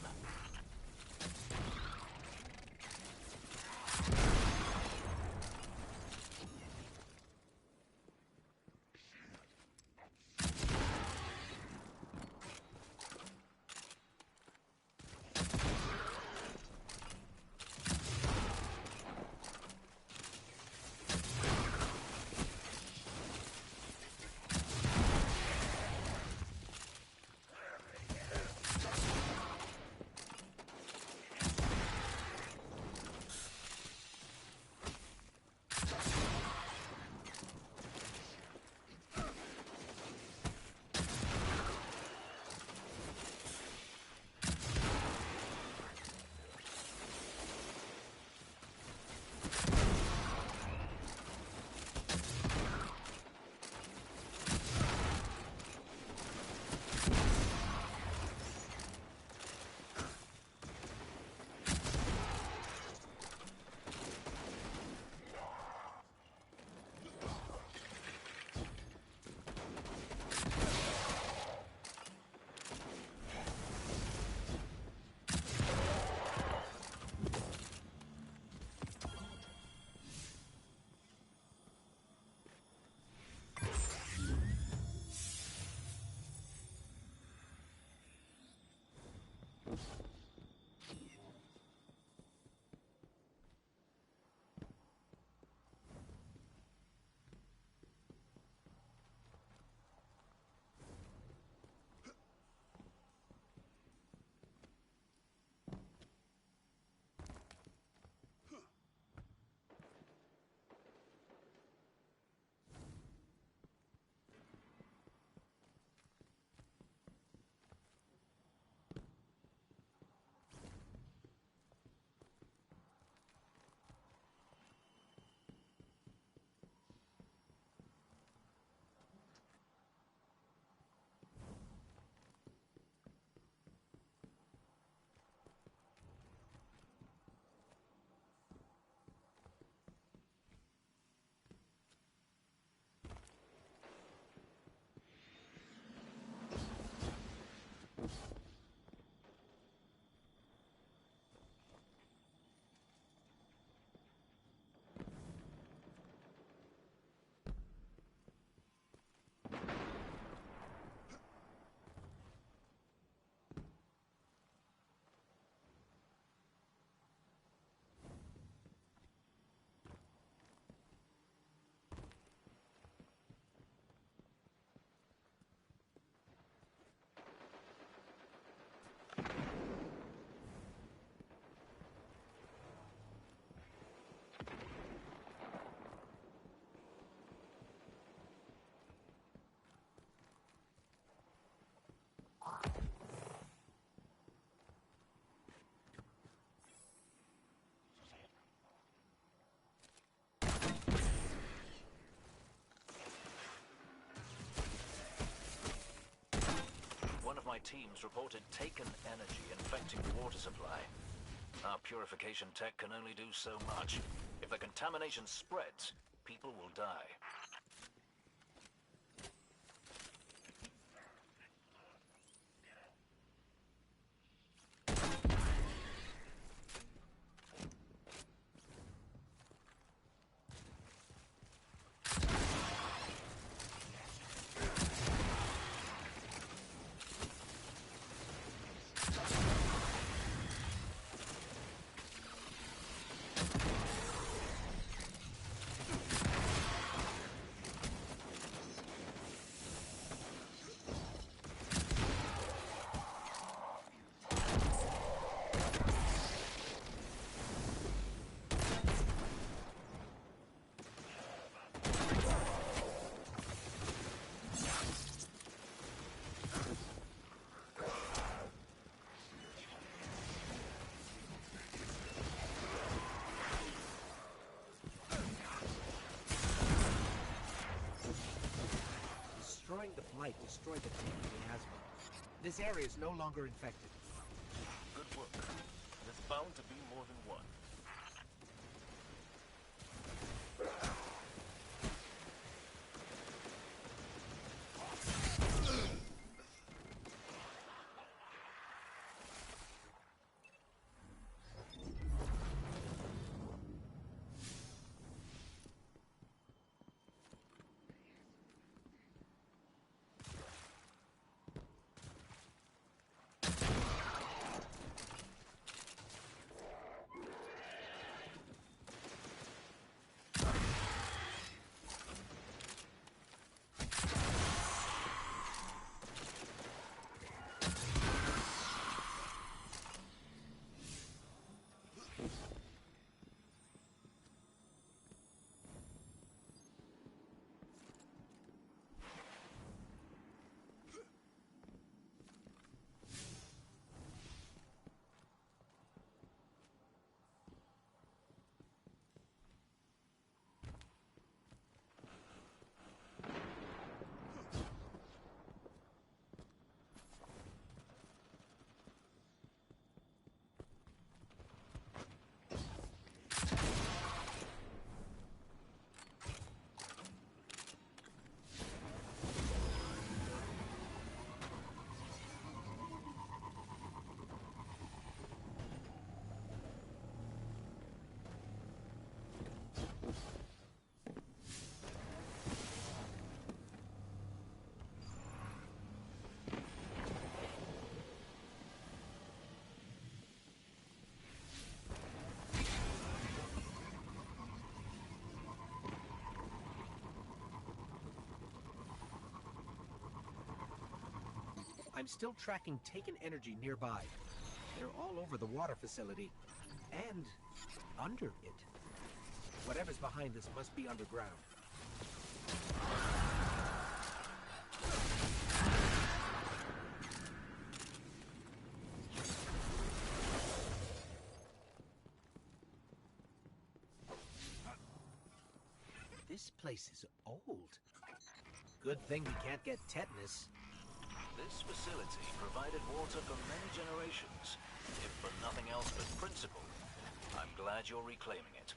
My teams reported taken energy infecting the water supply. Our purification tech can only do so much. If the contamination spreads, people will die. Destroying the blight destroyed the tick and the asthma. This area is no longer infected. Good work. There's bound to be more than one. I'm still tracking taken energy nearby. They're all over the water facility. And under it. Whatever's behind this must be underground. This place is old. Good thing we can't get tetanus. This facility provided water for many generations, if for nothing else but principle. I'm glad you're reclaiming it.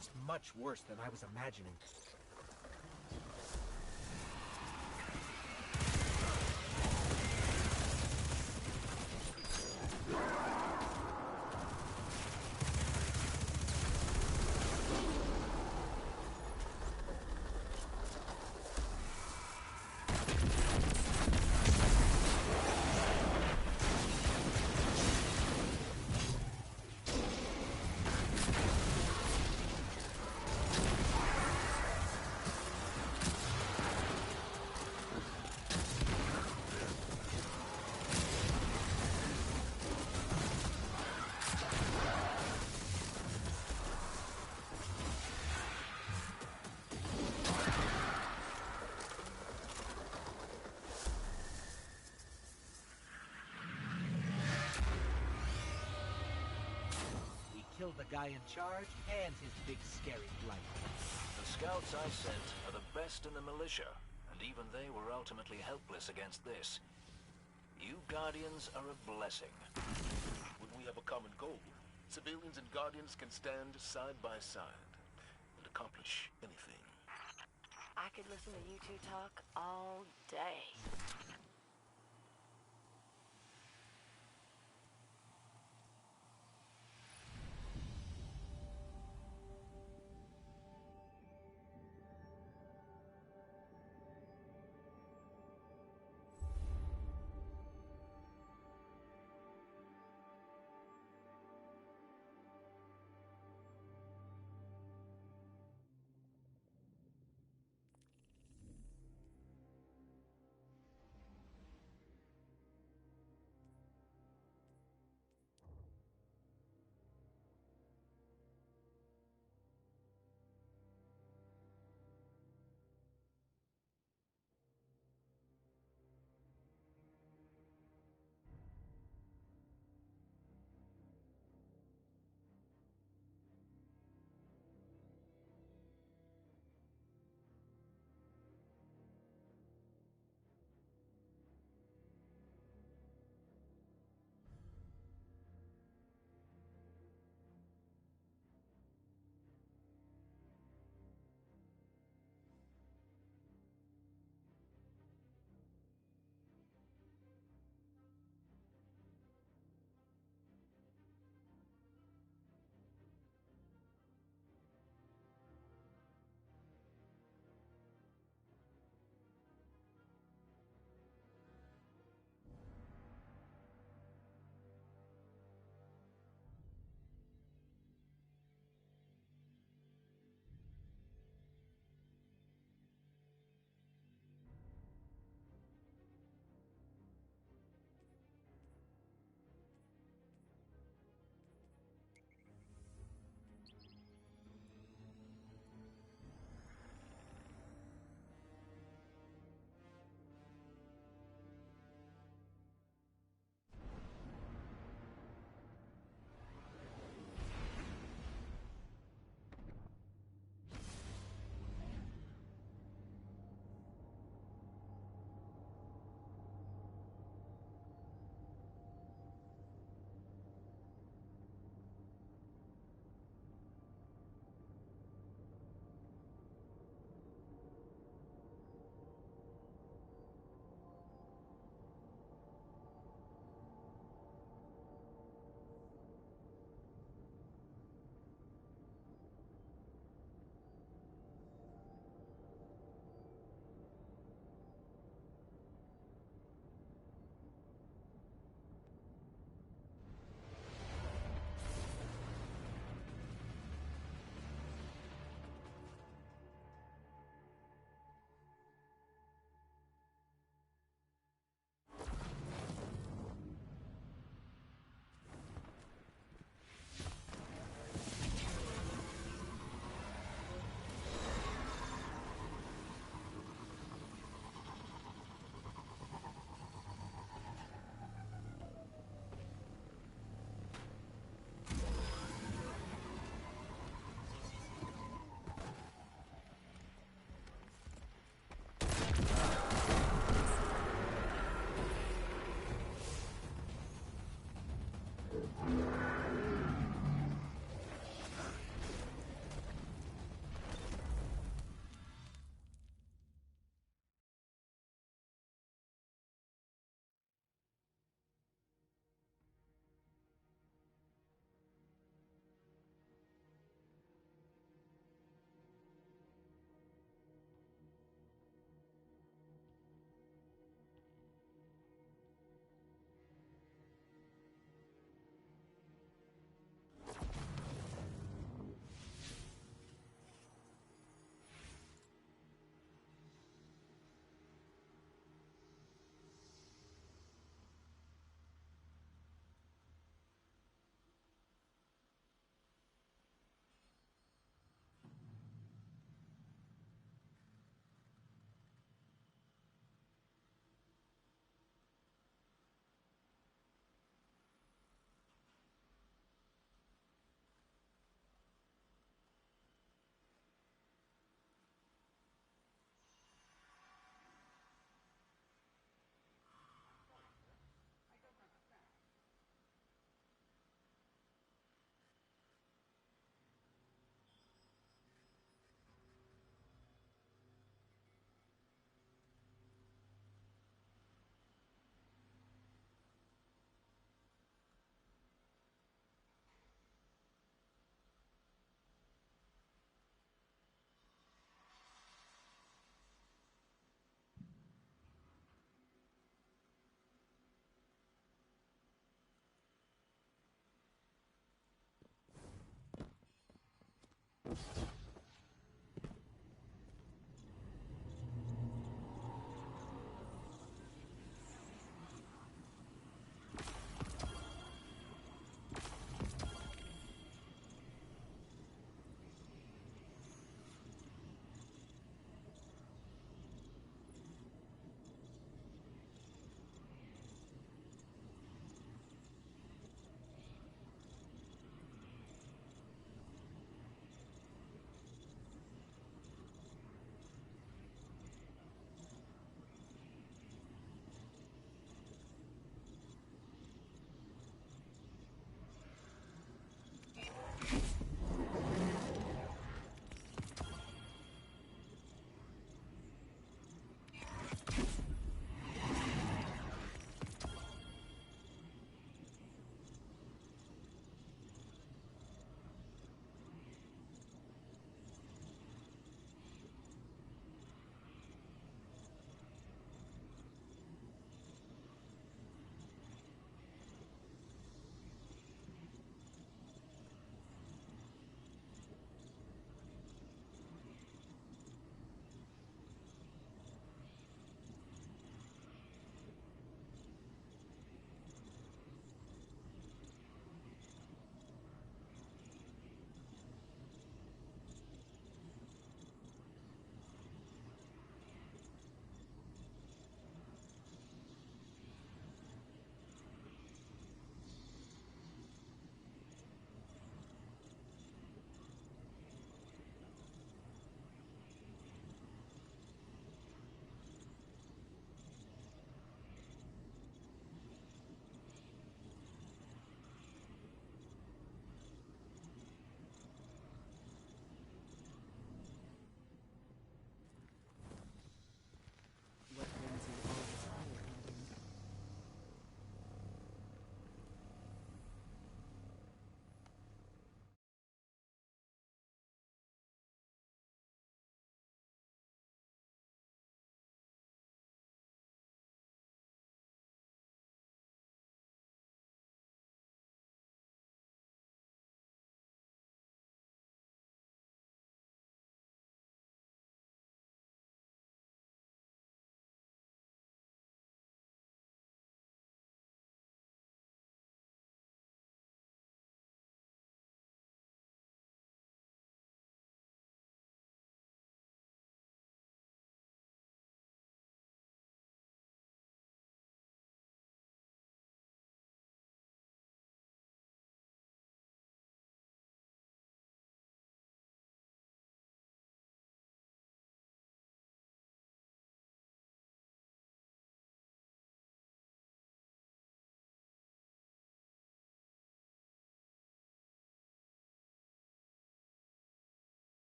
It's much worse than I was imagining. Killed the guy in charge and his big scary blight. The scouts I sent are the best in the militia, and even they were ultimately helpless against this. You Guardians are a blessing. When we have a common goal, civilians and Guardians can stand side by side and accomplish anything. I could listen to you two talk all day.